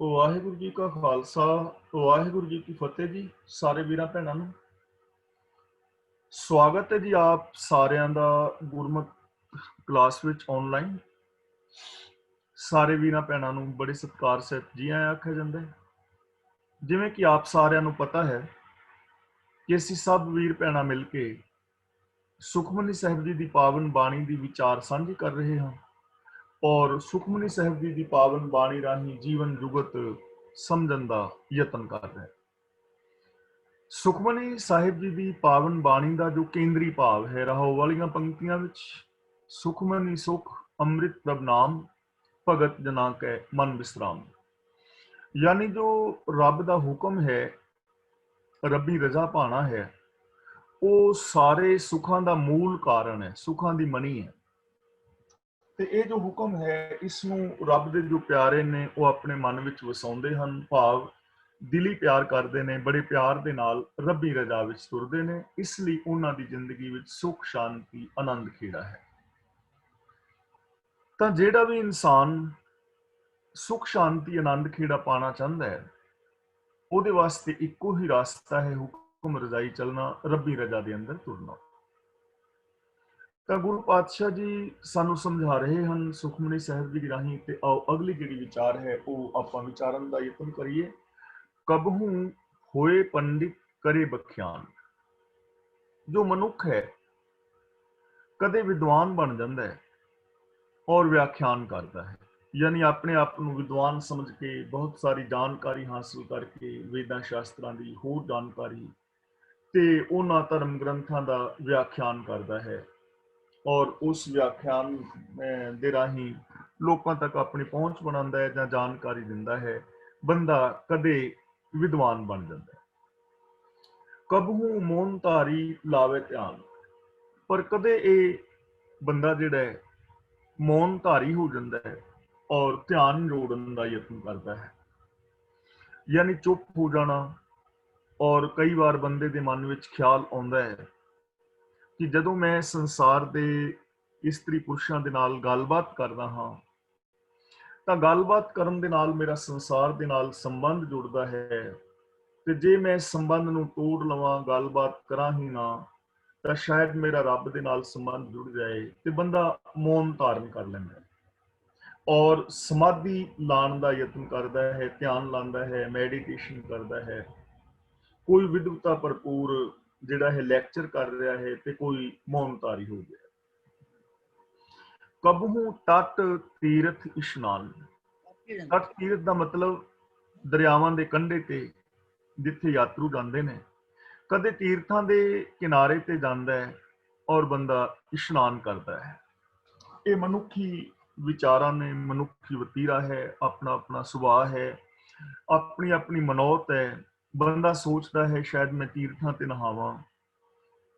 ਵਾਹਿਗੁਰੂ ਜੀ ਕਾ ਖਾਲਸਾ, ਵਾਹਿਗੁਰੂ ਜੀ ਕੀ ਫਤਿਹ ਜੀ। ਸਾਰੇ ਵੀਰਾਂ ਭੈਣਾਂ ਨੂੰ ਸਵਾਗਤ ਹੈ ਜੀ ਆਪ ਸਾਰਿਆਂ ਦਾ ਗੁਰਮਤ ਕਲਾਸ ਵਿੱਚ ਆਨਲਾਈਨ। ਸਾਰੇ ਵੀਰਾਂ ਭੈਣਾਂ ਨੂੰ ਬੜੇ ਸਤਿਕਾਰ ਸਹਿਤ ਜੀ ਆਇਆਂ ਆਖਿਆ ਜਾਂਦਾ ਹੈ। ਜਿਵੇਂ ਕਿ ਆਪ ਸਾਰਿਆਂ ਨੂੰ ਪਤਾ ਹੈ ਕਿ ਅਸੀਂ ਸਭ ਵੀਰ ਭੈਣਾਂ ਮਿਲ ਕੇ ਸੁਖਮਨੀ ਸਾਹਿਬ ਜੀ ਦੀ ਪਾਵਨ ਬਾਣੀ ਦੀ ਵਿਚਾਰ ਸਾਂਝੀ ਕਰ ਰਹੇ ਹਾਂ ਔਰ ਸੁਖਮਨੀ ਸਾਹਿਬ ਜੀ ਦੀ ਪਾਵਨ ਬਾਣੀ ਰਾਹੀਂ ਜੀਵਨ ਜੁਗਤ ਸਮਝਣ ਦਾ ਯਤਨ ਕਰ ਰਹੇ ਹਾਂ। ਸੁਖਮਨੀ ਸਾਹਿਬ ਜੀ ਦੀ ਪਾਵਨ ਬਾਣੀ ਦਾ ਜੋ ਕੇਂਦਰੀ ਭਾਵ ਹੈ, ਰਾਹੋ ਵਾਲੀਆਂ ਪੰਕਤੀਆਂ ਵਿੱਚ ਸੁਖਮਨੀ ਸੁਖ ਅੰਮ੍ਰਿਤ ਪ੍ਰਭ ਨਾਮ ਭਗਤ ਜਨਾ ਕੈ ਮਨ ਵਿਸਰਾਮ, ਯਾਨੀ ਜੋ ਰੱਬ ਦਾ ਹੁਕਮ ਹੈ, ਰੱਬੀ ਰਜ਼ਾ ਪਾਣਾ ਹੈ, ਉਹ ਸਾਰੇ ਸੁੱਖਾਂ ਦਾ ਮੂਲ ਕਾਰਨ ਹੈ, ਸੁੱਖਾਂ ਦੀ ਮਣੀ ਹੈ। ਤੇ ਇਹ ਜੋ ਹੁਕਮ ਹੈ, ਇਸ ਨੂੰ ਰੱਬ ਦੇ ਜੋ ਪਿਆਰੇ ਨੇ ਉਹ ਆਪਣੇ ਮਨ ਵਿੱਚ ਵਸਾਉਂਦੇ ਹਨ, ਭਾਵ ਦਿਲੀ ਪਿਆਰ ਕਰਦੇ ਨੇ, ਬੜੇ ਪਿਆਰ ਦੇ ਨਾਲ ਰੱਬੀ ਰਜ਼ਾ ਵਿੱਚ ਤੁਰਦੇ ਨੇ। ਇਸ ਲਈ ਉਹਨਾਂ ਦੀ ਜ਼ਿੰਦਗੀ ਵਿੱਚ ਸੁੱਖ ਸ਼ਾਂਤੀ ਆਨੰਦ ਖੇੜਾ ਹੈ। ਤਾਂ ਜਿਹੜਾ ਵੀ ਇਨਸਾਨ ਸੁੱਖ ਸ਼ਾਂਤੀ ਆਨੰਦ ਖੇੜਾ ਪਾਣਾ ਚਾਹੁੰਦਾ ਹੈ, ਉਹਦੇ ਵਾਸਤੇ ਇੱਕੋ ਹੀ ਰਾਸਤਾ ਹੈ, ਹੁਕਮ ਰਜ਼ਾਈ ਚੱਲਣਾ, ਰੱਬੀ ਰਜ਼ਾ ਦੇ ਅੰਦਰ ਤੁਰਨਾ। ਤਾਂ ਗੁਰੂ ਪਾਤਸ਼ਾਹ ਜੀ ਸਾਨੂੰ ਸਮਝਾ ਰਹੇ ਹਨ ਸੁਖਮਨੀ ਸਾਹਿਬ ਜੀ ਰਾਹੀਂ। ਤੇ ਆਓ ਅਗਲੀ ਜਿਹੜੀ ਵਿਚਾਰ ਹੈ ਉਹ ਆਪਾਂ ਵਿਚਾਰਨ ਦਾ ਯਤਨ ਕਰੀਏ। ਕਬਹੂ ਹੋਏ ਪੰਡਿਤ ਕਰੇ ਬਖਿਆਨ। ਜੋ ਮਨੁੱਖ ਹੈ ਕਦੇ ਵਿਦਵਾਨ ਬਣ ਜਾਂਦਾ ਹੈ ਔਰ ਵਿਆਖਿਆਨ ਕਰਦਾ ਹੈ, ਯਾਨੀ ਆਪਣੇ ਆਪ ਨੂੰ ਵਿਦਵਾਨ ਸਮਝ ਕੇ ਬਹੁਤ ਸਾਰੀ ਜਾਣਕਾਰੀ ਹਾਸਲ ਕਰਕੇ ਵੇਦਾਂ ਸ਼ਾਸਤਰਾਂ ਦੀ ਹੋਰ ਜਾਣਕਾਰੀ ਤੇ ਉਹਨਾਂ ਧਰਮ ਗ੍ਰੰਥਾਂ ਦਾ ਵਿਆਖਿਆਨ ਕਰਦਾ ਹੈ ਔਰ ਉਸ ਵਿਆਖਿਆਨ ਦੇ ਰਾਹੀਂ ਲੋਕਾਂ ਤੱਕ ਆਪਣੀ ਪਹੁੰਚ ਬਣਾਉਂਦਾ ਹੈ ਜਾਂ ਜਾਣਕਾਰੀ ਦਿੰਦਾ ਹੈ। ਬੰਦਾ ਕਦੇ ਵਿਦਵਾਨ ਬਣ ਜਾਂਦਾ ਹੈ। ਕਬਹੂ ਮੋਨ ਧਾਰੀ ਲਾਵੇ ਧਿਆਨ। ਪਰ ਕਦੇ ਇਹ ਬੰਦਾ ਜਿਹੜਾ ਹੈ ਮੌਨ ਧਾਰੀ ਹੋ ਜਾਂਦਾ ਹੈ ਔਰ ਧਿਆਨ ਜੋੜਨ ਦਾ ਯਤਨ ਕਰਦਾ ਹੈ, ਯਾਨੀ ਚੁੱਪ ਹੋ ਜਾਣਾ। ਔਰ ਕਈ ਵਾਰ ਬੰਦੇ ਦੇ ਮਨ ਵਿੱਚ ਖਿਆਲ ਆਉਂਦਾ ਹੈ ਕਿ ਜਦੋਂ ਮੈਂ ਸੰਸਾਰ ਦੇ ਇਸਤਰੀ ਪੁਰਸ਼ਾਂ ਦੇ ਨਾਲ ਗੱਲਬਾਤ ਕਰਦਾ ਹਾਂ ਤਾਂ ਗੱਲਬਾਤ ਕਰਨ ਦੇ ਨਾਲ ਮੇਰਾ ਸੰਸਾਰ ਦੇ ਨਾਲ ਸੰਬੰਧ ਜੁੜਦਾ ਹੈ, ਤੇ ਜੇ ਮੈਂ ਇਸ ਸੰਬੰਧ ਨੂੰ ਤੋੜ ਲਵਾਂ, ਗੱਲਬਾਤ ਕਰਾਂ ਹੀ ਨਾ, ਤਾਂ ਸ਼ਾਇਦ ਮੇਰਾ ਰੱਬ ਦੇ ਨਾਲ ਸੰਬੰਧ ਜੁੜ ਜਾਏ। ਤੇ ਬੰਦਾ ਮੌਨ ਧਾਰਨ ਕਰ ਲੈਂਦਾ ਹੈ ਔਰ ਸਮਾਧੀ ਲਾਉਣ ਦਾ ਯਤਨ ਕਰਦਾ ਹੈ, ਧਿਆਨ ਲਾਉਂਦਾ ਹੈ, ਮੈਡੀਟੇਸ਼ਨ ਕਰਦਾ ਹੈ। ਕੋਈ ਵਿਦਵਤਾ ਭਰਪੂਰ ਜਿਹੜਾ ਹੈ ਲੈਕਚਰ ਕਰ ਰਿਹਾ ਹੈ ਤੇ ਕੋਈ ਮੌਨ ਧਾਰੀ ਹੋ ਗਿਆ। ਕਬਹੂ ਤਟ ਤੀਰਥ ਇਸ਼ਨਾਨ। ਤਟ ਤੀਰਥ ਦਾ ਮਤਲਬ ਦਰਿਆਵਾਂ ਦੇ ਕੰਢੇ ਤੇ ਜਿੱਥੇ ਯਾਤਰੂ ਜਾਂਦੇ ਨੇ। ਕਦੇ ਤੀਰਥਾਂ ਦੇ ਕਿਨਾਰੇ ਤੇ ਜਾਂਦਾ ਹੈ ਔਰ ਬੰਦਾ ਇਸ਼ਨਾਨ ਕਰਦਾ ਹੈ। ਇਹ ਮਨੁੱਖੀ ਵਿਚਾਰਾਂ ਨੇ, ਮਨੁੱਖੀ ਵਤੀਰਾ ਹੈ, ਆਪਣਾ ਆਪਣਾ ਸੁਭਾਅ ਹੈ, ਆਪਣੀ ਆਪਣੀ ਮਨੌਤ ਹੈ। ਬੰਦਾ ਸੋਚਦਾ ਹੈ ਸ਼ਾਇਦ ਮੈਂ ਤੀਰਥਾਂ ਤੇ ਨਹਾਵਾਂ,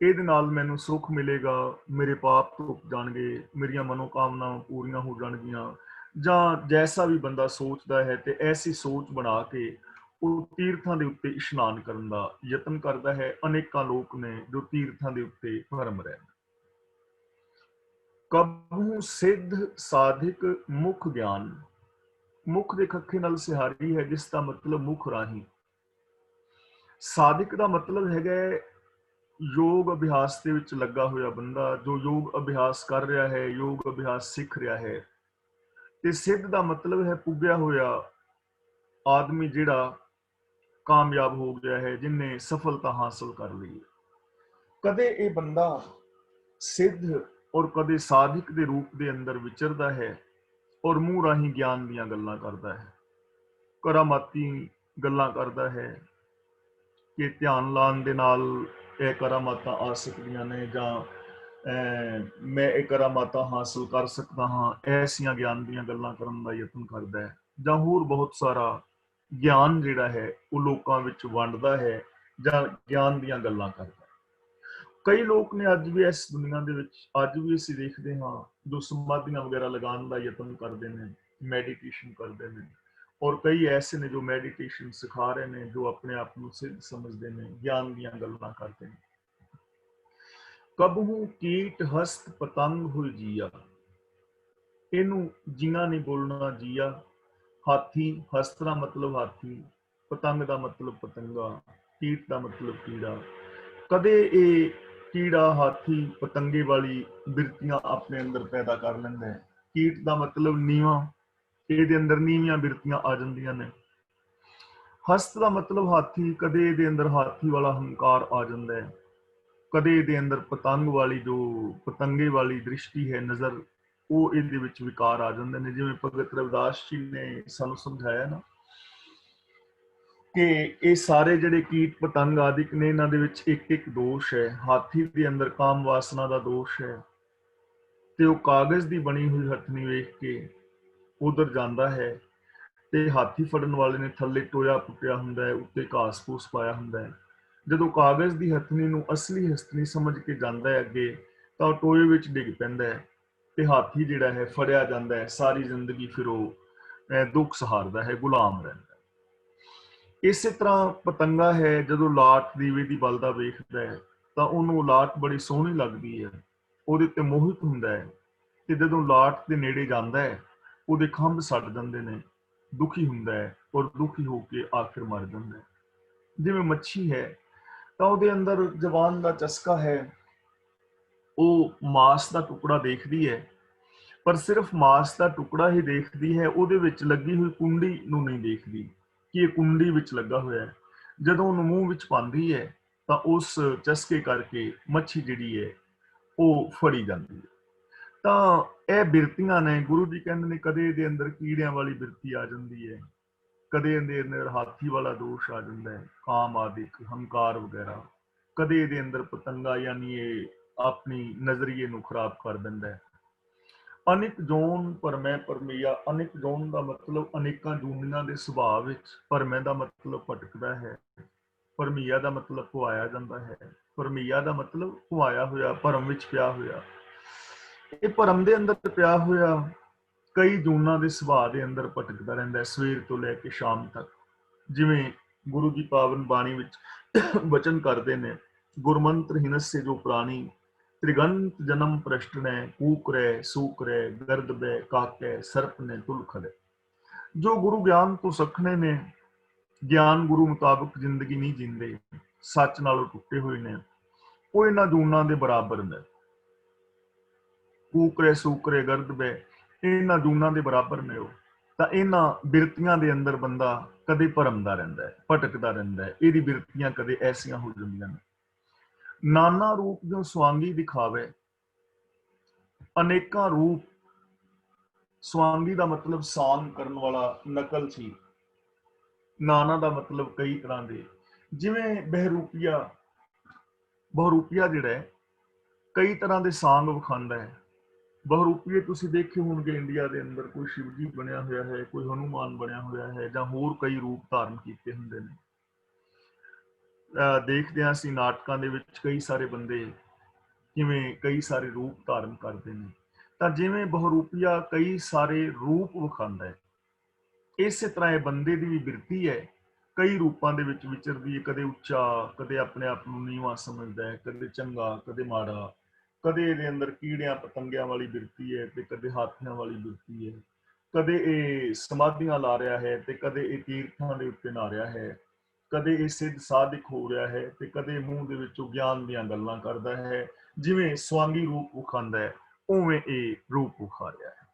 ਇਹਦੇ ਨਾਲ ਮੈਨੂੰ ਸੁੱਖ ਮਿਲੇਗਾ, ਮੇਰੇ ਪਾਪ ਧੁੱਪ ਜਾਣਗੇ, ਮੇਰੀਆਂ ਮਨੋਕਾਮਨਾਵਾਂ ਪੂਰੀਆਂ ਹੋ ਜਾਣਗੀਆਂ, ਜਾਂ ਜੈਸਾ ਵੀ ਬੰਦਾ ਸੋਚਦਾ ਹੈ। ਤੇ ਐਸੀ ਸੋਚ ਬਣਾ ਕੇ ਉਹ ਤੀਰਥਾਂ ਦੇ ਉੱਤੇ ਇਸ਼ਨਾਨ ਕਰਨ ਦਾ ਯਤਨ ਕਰਦਾ ਹੈ। ਅਨੇਕਾਂ ਲੋਕ ਨੇ ਜੋ ਤੀਰਥਾਂ ਦੇ ਉੱਤੇ ਭਰਮ ਰਹੇ। ਕਬਹੂ ਸਿੱਧ ਸਾਧਿਕ ਮੁਖ ਗਿਆਨ। ਮੁਖ ਦੇ ਖੱਖੇ ਨਾਲ ਸਿਹਾਰੀ ਹੈ, ਜਿਸ ਦਾ ਮਤਲਬ ਮੁਖ ਰਾਹੀਂ। ਸਾਧਿਕ ਦਾ ਮਤਲਬ ਹੈਗਾ ਯੋਗ ਅਭਿਆਸ ਦੇ ਵਿੱਚ ਲੱਗਾ ਹੋਇਆ ਬੰਦਾ, ਜੋ ਯੋਗ ਅਭਿਆਸ ਕਰ ਰਿਹਾ ਹੈ, ਯੋਗ ਅਭਿਆਸ ਸਿੱਖ ਰਿਹਾ ਹੈ। ਤੇ ਸਿੱਧ ਦਾ ਮਤਲਬ ਹੈ ਪੁੱਗਿਆ ਹੋਇਆ ਆਦਮੀ, ਜਿਹੜਾ ਕਾਮਯਾਬ ਹੋ ਗਿਆ ਹੈ, ਜਿਨੇ ਸਫਲਤਾ ਹਾਸਲ ਕਰ ਲਈ ਹੈ। ਕਦੇ ਇਹ ਬੰਦਾ ਸਿੱਧ ਔਰ ਕਦੇ ਸਾਧਿਕ ਦੇ ਰੂਪ ਦੇ ਅੰਦਰ ਵਿਚਰਦਾ ਹੈ ਔਰ ਮੂੰਹ ਰਾਹੀਂ ਗਿਆਨ ਦੀਆਂ ਗੱਲਾਂ ਕਰਦਾ ਹੈ, ਕਰਾਮਾਤੀ ਗੱਲਾਂ ਕਰਦਾ ਹੈ ਕਿ ਧਿਆਨ ਲਾਉਣ ਦੇ ਨਾਲ ਇਹ ਕਰਾਮਾਤਾਂ ਆ ਸਕਦੀਆਂ ਨੇ, ਜਾਂ ਮੈਂ ਇਹ ਕਰਾਮਾਤਾਂ ਹਾਸਲ ਕਰ ਸਕਦਾ ਹਾਂ। ਐਸੀਆਂ ਗਿਆਨ ਦੀਆਂ ਗੱਲਾਂ ਕਰਨ ਦਾ ਯਤਨ ਕਰਦਾ ਹੈ, ਜਾਂ ਹੋਰ ਬਹੁਤ ਸਾਰਾ ਗਿਆਨ ਜਿਹੜਾ ਹੈ ਉਹ ਲੋਕਾਂ ਵਿੱਚ ਵੰਡਦਾ ਹੈ, ਜਾਂ ਗਿਆਨ ਦੀਆਂ ਗੱਲਾਂ ਕਰਦਾ ਹੈ। ਕਈ ਲੋਕ ਨੇ ਅੱਜ ਵੀ ਇਸ ਦੁਨੀਆ ਦੇ ਵਿੱਚ, ਅੱਜ ਵੀ ਅਸੀਂ ਦੇਖਦੇ ਹਾਂ, ਜੋ ਸਮਾਧੀਆਂ ਵਗੈਰਾ ਲਗਾਉਣ ਦਾ ਯਤਨ ਕਰਦੇ ਨੇ, ਮੈਡੀਟੇਸ਼ਨ ਕਰਦੇ ਨੇ। ਔਰ ਕਈ ਐਸੇ ਨੇ ਜੋ ਮੈਡੀਟੇਸ਼ਨ ਸਿਖਾ ਰਹੇ ਨੇ, ਜੋ ਆਪਣੇ ਆਪ ਨੂੰ ਸਿੱਧ ਸਮਝਦੇ ਨੇ, ਗਿਆਨ ਦੀਆਂ ਗੱਲਾਂ ਕਰਦੇ ਨੇ। ਕਬਹੂ ਕੀਟ ਹਸਤ ਪਤੰਗ ਹੋਈ ਜੀਆ। ਇਹਨੂੰ ਜੀਆ ਨਹੀਂ ਬੋਲਣਾ, ਜੀਆ। ਹਾਥੀ, ਹਸਤ ਦਾ ਮਤਲਬ ਹਾਥੀ, ਪਤੰਗ ਦਾ ਮਤਲਬ ਪਤੰਗਾ, ਕੀਟ ਦਾ ਮਤਲਬ ਕੀੜਾ। ਕਦੇ ਇਹ ਕੀੜਾ, ਹਾਥੀ, ਪਤੰਗੇ ਵਾਲੀ ਬਿਰਤੀਆਂ ਆਪਣੇ ਅੰਦਰ ਪੈਦਾ ਕਰ ਲੈਂਦਾ ਹੈ। ਕੀਟ ਦਾ ਮਤਲਬ ਨੀਵਾਂ, ਇਹਦੇ ਅੰਦਰ ਨੀਵੀਆਂ ਬਿਰਤੀਆਂ ਆ ਜਾਂਦੀਆਂ ਨੇ। ਹਸਤ ਦਾ ਮਤਲਬ ਹਾਥੀ, ਕਦੇ ਇਹਦੇ ਅੰਦਰ ਹਾਥੀ ਵਾਲਾ ਹੰਕਾਰ ਆ ਜਾਂਦਾ ਹੈ। ਕਦੇ ਇਹਦੇ ਅੰਦਰ ਪਤੰਗ ਵਾਲੀ, ਜੋ ਪਤੰਗੇ ਵਾਲੀ ਦ੍ਰਿਸ਼ਟੀ ਹੈ, ਨਜ਼ਰ, ਉਹ ਇਹਦੇ ਵਿੱਚ ਵਿਕਾਰ ਆ ਜਾਂਦੇ ਨੇ। ਜਿਵੇਂ ਭਗਤ ਰਵਿਦਾਸ ਜੀ ਨੇ ਸਾਨੂੰ ਸਮਝਾਇਆ ਨਾ ਕਿ ਇਹ ਸਾਰੇ ਜਿਹੜੇ ਕੀਟ ਪਤੰਗ ਆਦਿਕ ਨੇ, ਇਹਨਾਂ ਦੇ ਵਿੱਚ ਇੱਕ ਇੱਕ ਦੋਸ਼ ਹੈ। ਹਾਥੀ ਦੇ ਅੰਦਰ ਕਾਮ ਵਾਸਨਾ ਦਾ ਦੋਸ਼ ਹੈ, ਤੇ ਉਹ ਕਾਗਜ਼ ਦੀ ਬਣੀ ਹੋਈ ਹਥਨੀ ਵੇਖ ਕੇ ਉਧਰ ਜਾਂਦਾ ਹੈ, ਤੇ ਹਾਥੀ ਫੜਨ ਵਾਲੇ ਨੇ ਥੱਲੇ ਟੋਇਆ ਪੁੱਟਿਆ ਹੁੰਦਾ ਹੈ, ਉੱਤੇ ਘਾਸ ਫੂਸ ਪਾਇਆ ਹੁੰਦਾ ਹੈ। ਜਦੋਂ ਕਾਗਜ਼ ਦੀ ਹਥਨੀ ਨੂੰ ਅਸਲੀ ਹਥਨੀ ਸਮਝ ਕੇ ਜਾਂਦਾ ਹੈ ਅੱਗੇ, ਤਾਂ ਉਹ ਟੋਏ ਵਿੱਚ ਡਿੱਗ ਪੈਂਦਾ ਹੈ, ਤੇ ਹਾਥੀ ਜਿਹੜਾ ਹੈ ਫੜਿਆ ਜਾਂਦਾ ਹੈ। ਸਾਰੀ ਜ਼ਿੰਦਗੀ ਫਿਰ ਉਹ ਦੁੱਖ ਸਹਾਰਦਾ ਹੈ, ਗੁਲਾਮ ਰਹਿੰਦਾ ਹੈ। ਇਸੇ ਤਰ੍ਹਾਂ ਪਤੰਗਾ ਹੈ, ਜਦੋਂ ਲਾਟ ਦੀਵੇ ਦੀ ਬਲਦਾ ਵੇਖਦਾ ਹੈ, ਤਾਂ ਉਹਨੂੰ ਲਾਟ ਬੜੀ ਸੋਹਣੀ ਲੱਗਦੀ ਹੈ, ਉਹਦੇ ਤੇ ਮੋਹਿਤ ਹੁੰਦਾ ਹੈ। ਤੇ ਜਦੋਂ ਲਾਟ ਦੇ ਨੇੜੇ ਜਾਂਦਾ ਹੈ, ਉਹਦੇ ਖੰਭ ਸੜ ਜਾਂਦੇ ਨੇ, ਦੁਖੀ ਹੁੰਦਾ ਹੈ, ਔਰ ਦੁਖੀ ਹੋ ਕੇ ਆਖਿਰ ਮਰ ਜਾਂਦਾ ਹੈ। ਜਿਵੇਂ ਮੱਛੀ ਹੈ, ਤਾਂ ਉਹਦੇ ਅੰਦਰ ਜ਼ਬਾਨ ਦਾ ਚਸਕਾ ਹੈ, ਉਹ ਮਾਸ ਦਾ ਟੁਕੜਾ ਦੇਖਦੀ ਹੈ, ਪਰ ਸਿਰਫ ਮਾਸ ਦਾ ਟੁਕੜਾ ਹੀ ਦੇਖਦੀ ਹੈ, ਉਹਦੇ ਵਿੱਚ ਲੱਗੀ ਹੋਈ ਕੁੰਡੀ ਨੂੰ ਨਹੀਂ ਦੇਖਦੀ ਕਿ ਇਹ ਕੁੰਡੀ ਵਿੱਚ ਲੱਗਾ ਹੋਇਆ ਹੈ। ਜਦੋਂ ਉਹਨੂੰ ਮੂੰਹ ਵਿੱਚ ਪਾਉਂਦੀ ਹੈ, ਤਾਂ ਉਸ ਚਸਕੇ ਕਰਕੇ ਮੱਛੀ ਜਿਹੜੀ ਹੈ ਉਹ ਫੜੀ ਜਾਂਦੀ ਹੈ। ਤਾਂ ਇਹ ਬਿਰਤੀਆਂ ਨੇ, ਗੁਰੂ ਜੀ ਕਹਿੰਦੇ ਨੇ, ਕਦੇ ਇਹਦੇ ਅੰਦਰ ਕੀੜਿਆਂ ਵਾਲੀ ਬਿਰਤੀ ਆ ਜਾਂਦੀ ਹੈ, ਕਦੇ ਇਹਦੇ ਅੰਦਰ ਹਾਥੀ ਵਾਲਾ ਦੋਸ਼ ਆ ਜਾਂਦਾ ਹੈ, ਕਾਮ ਆਦਿਕ, ਹੰਕਾਰ ਵਗੈਰਾ। ਕਦੇ ਇਹਦੇ ਅੰਦਰ ਪਤੰਗਾ, ਯਾਨੀ ਇਹ ਆਪਣੀ ਨਜ਼ਰੀਏ ਨੂੰ ਖਰਾਬ ਕਰ ਦਿੰਦਾ ਹੈ। ਅਨਿਕ ਜੋਨ ਭਰਮੈ ਭਰਮਈਆ। ਅਨਿਕ ਜੋਨ ਦਾ ਮਤਲਬ ਅਨੇਕਾਂ ਜੂਨੀਆਂ ਦੇ ਸੁਭਾਅ ਵਿੱਚ। ਭਰਮੈ ਦਾ ਮਤਲਬ ਭਟਕਦਾ ਹੈ। ਭਰਮਈਆ ਦਾ ਮਤਲਬ ਪੁਆਇਆ ਜਾਂਦਾ ਹੈ। ਭਰਮਈਆ ਦਾ ਮਤਲਬ ਪੁਆਇਆ ਹੋਇਆ, ਭਰਮ ਵਿੱਚ ਪਿਆ ਹੋਇਆ। ਇਹ ਭਰਮ ਦੇ ਅੰਦਰ ਪਿਆ ਹੋਇਆ ਕਈ ਜੂਨਾਂ ਦੇ ਸੁਭਾਅ ਦੇ ਅੰਦਰ ਭਟਕਦਾ ਰਹਿੰਦਾ ਹੈ, ਸਵੇਰ ਤੋਂ ਲੈ ਕੇ ਸ਼ਾਮ ਤੱਕ। ਜਿਵੇਂ ਗੁਰੂ ਜੀ ਪਾਵਨ ਬਾਣੀ ਵਿੱਚ ਵਚਨ ਕਰਦੇ ਨੇ, ਗੁਰਮੰਤਰ ਹਿਨਸੇ ਜੋ ਪ੍ਰਾਣੀ, त्रिगंत जन्म प्रश्न ने कूक रे सूक रे गर्द बे काके सर्प ने तुल खले। जो गुरु ज्ञान तो सखने ने, ज्ञान गुरु मुताबिक जिंदगी नहीं जींदे, सच नालों टुटे हुए ने, वो इन्हां जूनां दे बराबर ने। कूकरे सूकरे गर्द बे, इन्हां जूनां दे बराबर ने। ਤਾਂ ਇਹਨਾਂ ਬਿਰਤੀਆਂ ਦੇ ਅੰਦਰ ਬੰਦਾ ਕਦੇ ਭਰਮਦਾ ਰਹਿੰਦਾ ਹੈ, ਭਟਕਦਾ ਰਹਿੰਦਾ ਹੈ। ਇਹਦੀ ਬਿਰਤੀਆਂ ਕਦੇ ਐਸੀਆਂ ਹੋ ਜਾਂਦੀਆਂ ਨੇ। ਨਾਨਾ ਰੂਪ ਜੋ ਸਵਾਂਗੀ ਦਿਖਾਵੇ, ਅਨੇਕਾਂ ਰੂਪ। ਸਵਾਂਗੀ ਦਾ ਮਤਲਬ ਸਾਂਗ ਕਰਨ ਵਾਲਾ, ਨਕਲ ਸੀ। ਨਾਨਾ ਦਾ ਮਤਲਬ ਕਈ ਤਰ੍ਹਾਂ ਦੇ। ਜਿਵੇਂ ਬਹਿਰੂਪੀਆ, ਬਹੁਰੂਪੀਆ ਜਿਹੜਾ ਹੈ, ਕਈ ਤਰ੍ਹਾਂ ਦੇ ਸਾਂਗ ਵਿਖਾਉਂਦਾ ਹੈ। ਬਹੁਰੂਪੀਏ ਤੁਸੀਂ ਦੇਖੇ ਹੋਣਗੇ ਇੰਡੀਆ ਦੇ ਅੰਦਰ, ਕੋਈ ਸ਼ਿਵ ਜੀ ਬਣਿਆ ਹੋਇਆ ਹੈ, ਕੋਈ ਹਨੂਮਾਨ ਬਣਿਆ ਹੋਇਆ ਹੈ, ਜਾਂ ਹੋਰ ਕਈ ਰੂਪ ਧਾਰਨ ਕੀਤੇ ਹੁੰਦੇ ਨੇ। ਦੇਖਦੇ ਹਾਂ ਅਸੀਂ ਨਾਟਕਾਂ ਦੇ ਵਿੱਚ ਕਈ ਸਾਰੇ ਬੰਦੇ ਕਿਵੇਂ ਕਈ ਸਾਰੇ ਰੂਪ ਧਾਰਨ ਕਰਦੇ ਨੇ। ਤਾਂ ਜਿਵੇਂ ਬਹੁਰੂਪੀਆ ਕਈ ਸਾਰੇ ਰੂਪ ਵਿਖਾਉਂਦਾ ਹੈ, ਇਸੇ ਤਰ੍ਹਾਂ ਇਹ ਬੰਦੇ ਦੀ ਵੀ ਬਿਰਤੀ ਹੈ, ਕਈ ਰੂਪਾਂ ਦੇ ਵਿੱਚ ਵਿਚਰਦੀ ਹੈ। ਕਦੇ ਉੱਚਾ, ਕਦੇ ਆਪਣੇ ਆਪ ਨੂੰ ਨੀਵਾਂ ਸਮਝਦਾ ਹੈ, ਕਦੇ ਚੰਗਾ, ਕਦੇ ਮਾੜਾ। ਕਦੇ ਇਹਦੇ ਅੰਦਰ ਕੀੜਿਆਂ ਪਤੰਗਿਆਂ ਵਾਲੀ ਬਿਰਤੀ ਹੈ, ਤੇ ਕਦੇ ਹਾਥੀਆਂ ਵਾਲੀ ਬਿਰਤੀ ਹੈ। ਕਦੇ ਇਹ ਸਮਾਧੀਆਂ ਲਾ ਰਿਹਾ ਹੈ, ਤੇ ਕਦੇ ਇਹ ਤੀਰਥਾਂ ਦੇ ਉੱਤੇ ਨਹਾ ਰਿਹਾ ਹੈ। ਕਦੇ ਇਹ ਸਿੱਧ ਸਾਧਕ ਹੋ ਰਿਹਾ ਹੈ, ਤੇ ਕਦੇ ਮੂੰਹ ਦੇ ਵਿੱਚੋਂ ਗਿਆਨ ਦੀਆਂ ਗੱਲਾਂ ਕਰਦਾ ਹੈ। ਜਿਵੇਂ ਸਵਾਂਗੀ ਰੂਪ ਵਿਖਾਉਂਦਾ ਹੈ, ਉਵੇਂ ਇਹ ਰੂਪ ਵਿਖਾ ਰਿਹਾ ਹੈ।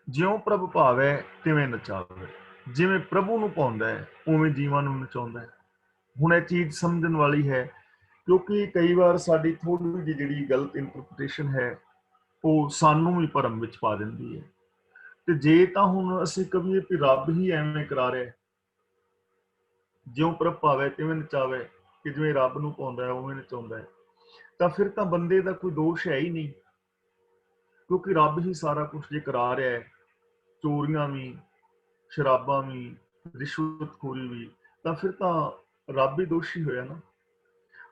ਜਿਉਂ ਪ੍ਰਭ ਭਾਵੈ ਤਿਵੇਂ ਨਚਾਵੇ। ਜਿਵੇਂ ਪ੍ਰਭੂ ਨੂੰ ਪਾਉਂਦਾ ਹੈ, ਉਵੇਂ ਜੀਵਾਂ ਨੂੰ ਨਚਾਉਂਦਾ ਹੈ। ਹੁਣ ਇਹ ਚੀਜ਼ ਸਮਝਣ ਵਾਲੀ ਹੈ, ਕਿਉਂਕਿ ਕਈ ਵਾਰ ਸਾਡੀ ਥੋੜੀ ਜਿਹੀ ਜਿਹੜੀ ਗਲਤ ਇੰਟਰਪ੍ਰੀਟੇਸ਼ਨ ਹੈ, ਉਹ ਸਾਨੂੰ ਵੀ ਭਰਮ ਵਿੱਚ ਪਾ ਦਿੰਦੀ ਹੈ। ਤੇ ਜੇ ਤਾਂ ਹੁਣ ਅਸੀਂ ਕਹੀਏ ਕਿ ਰੱਬ ਹੀ ਐਵੇਂ ਕਰਾ ਰਿਹਾ, ਜਿਉਂ ਪ੍ਰਭ ਭਾਵੈ ਤਿਵੇਂ ਨਚਾਵੇ, ਕਿ ਜਿਵੇਂ ਰੱਬ ਨੂੰ ਪਾਉਂਦਾ ਹੈ ਉਵੇਂ ਨਚਾਉਂਦਾ ਹੈ, ਤਾਂ ਫਿਰ ਤਾਂ ਬੰਦੇ ਦਾ ਕੋਈ ਦੋਸ਼ ਹੈ ਹੀ ਨਹੀਂ, ਕਿਉਂਕਿ ਰੱਬ ਹੀ ਸਾਰਾ ਕੁਝ ਜੇ ਕਰਾ ਰਿਹਾ ਹੈ। ਚੋਰੀਆਂ ਵੀ, ਸ਼ਰਾਬਾਂ ਵੀ, ਰਿਸ਼ਵਤਖੋਰੀ ਵੀ, ਤਾਂ ਫਿਰ ਤਾਂ ਰੱਬ ਹੀ ਦੋਸ਼ੀ ਹੋਇਆ ਨਾ।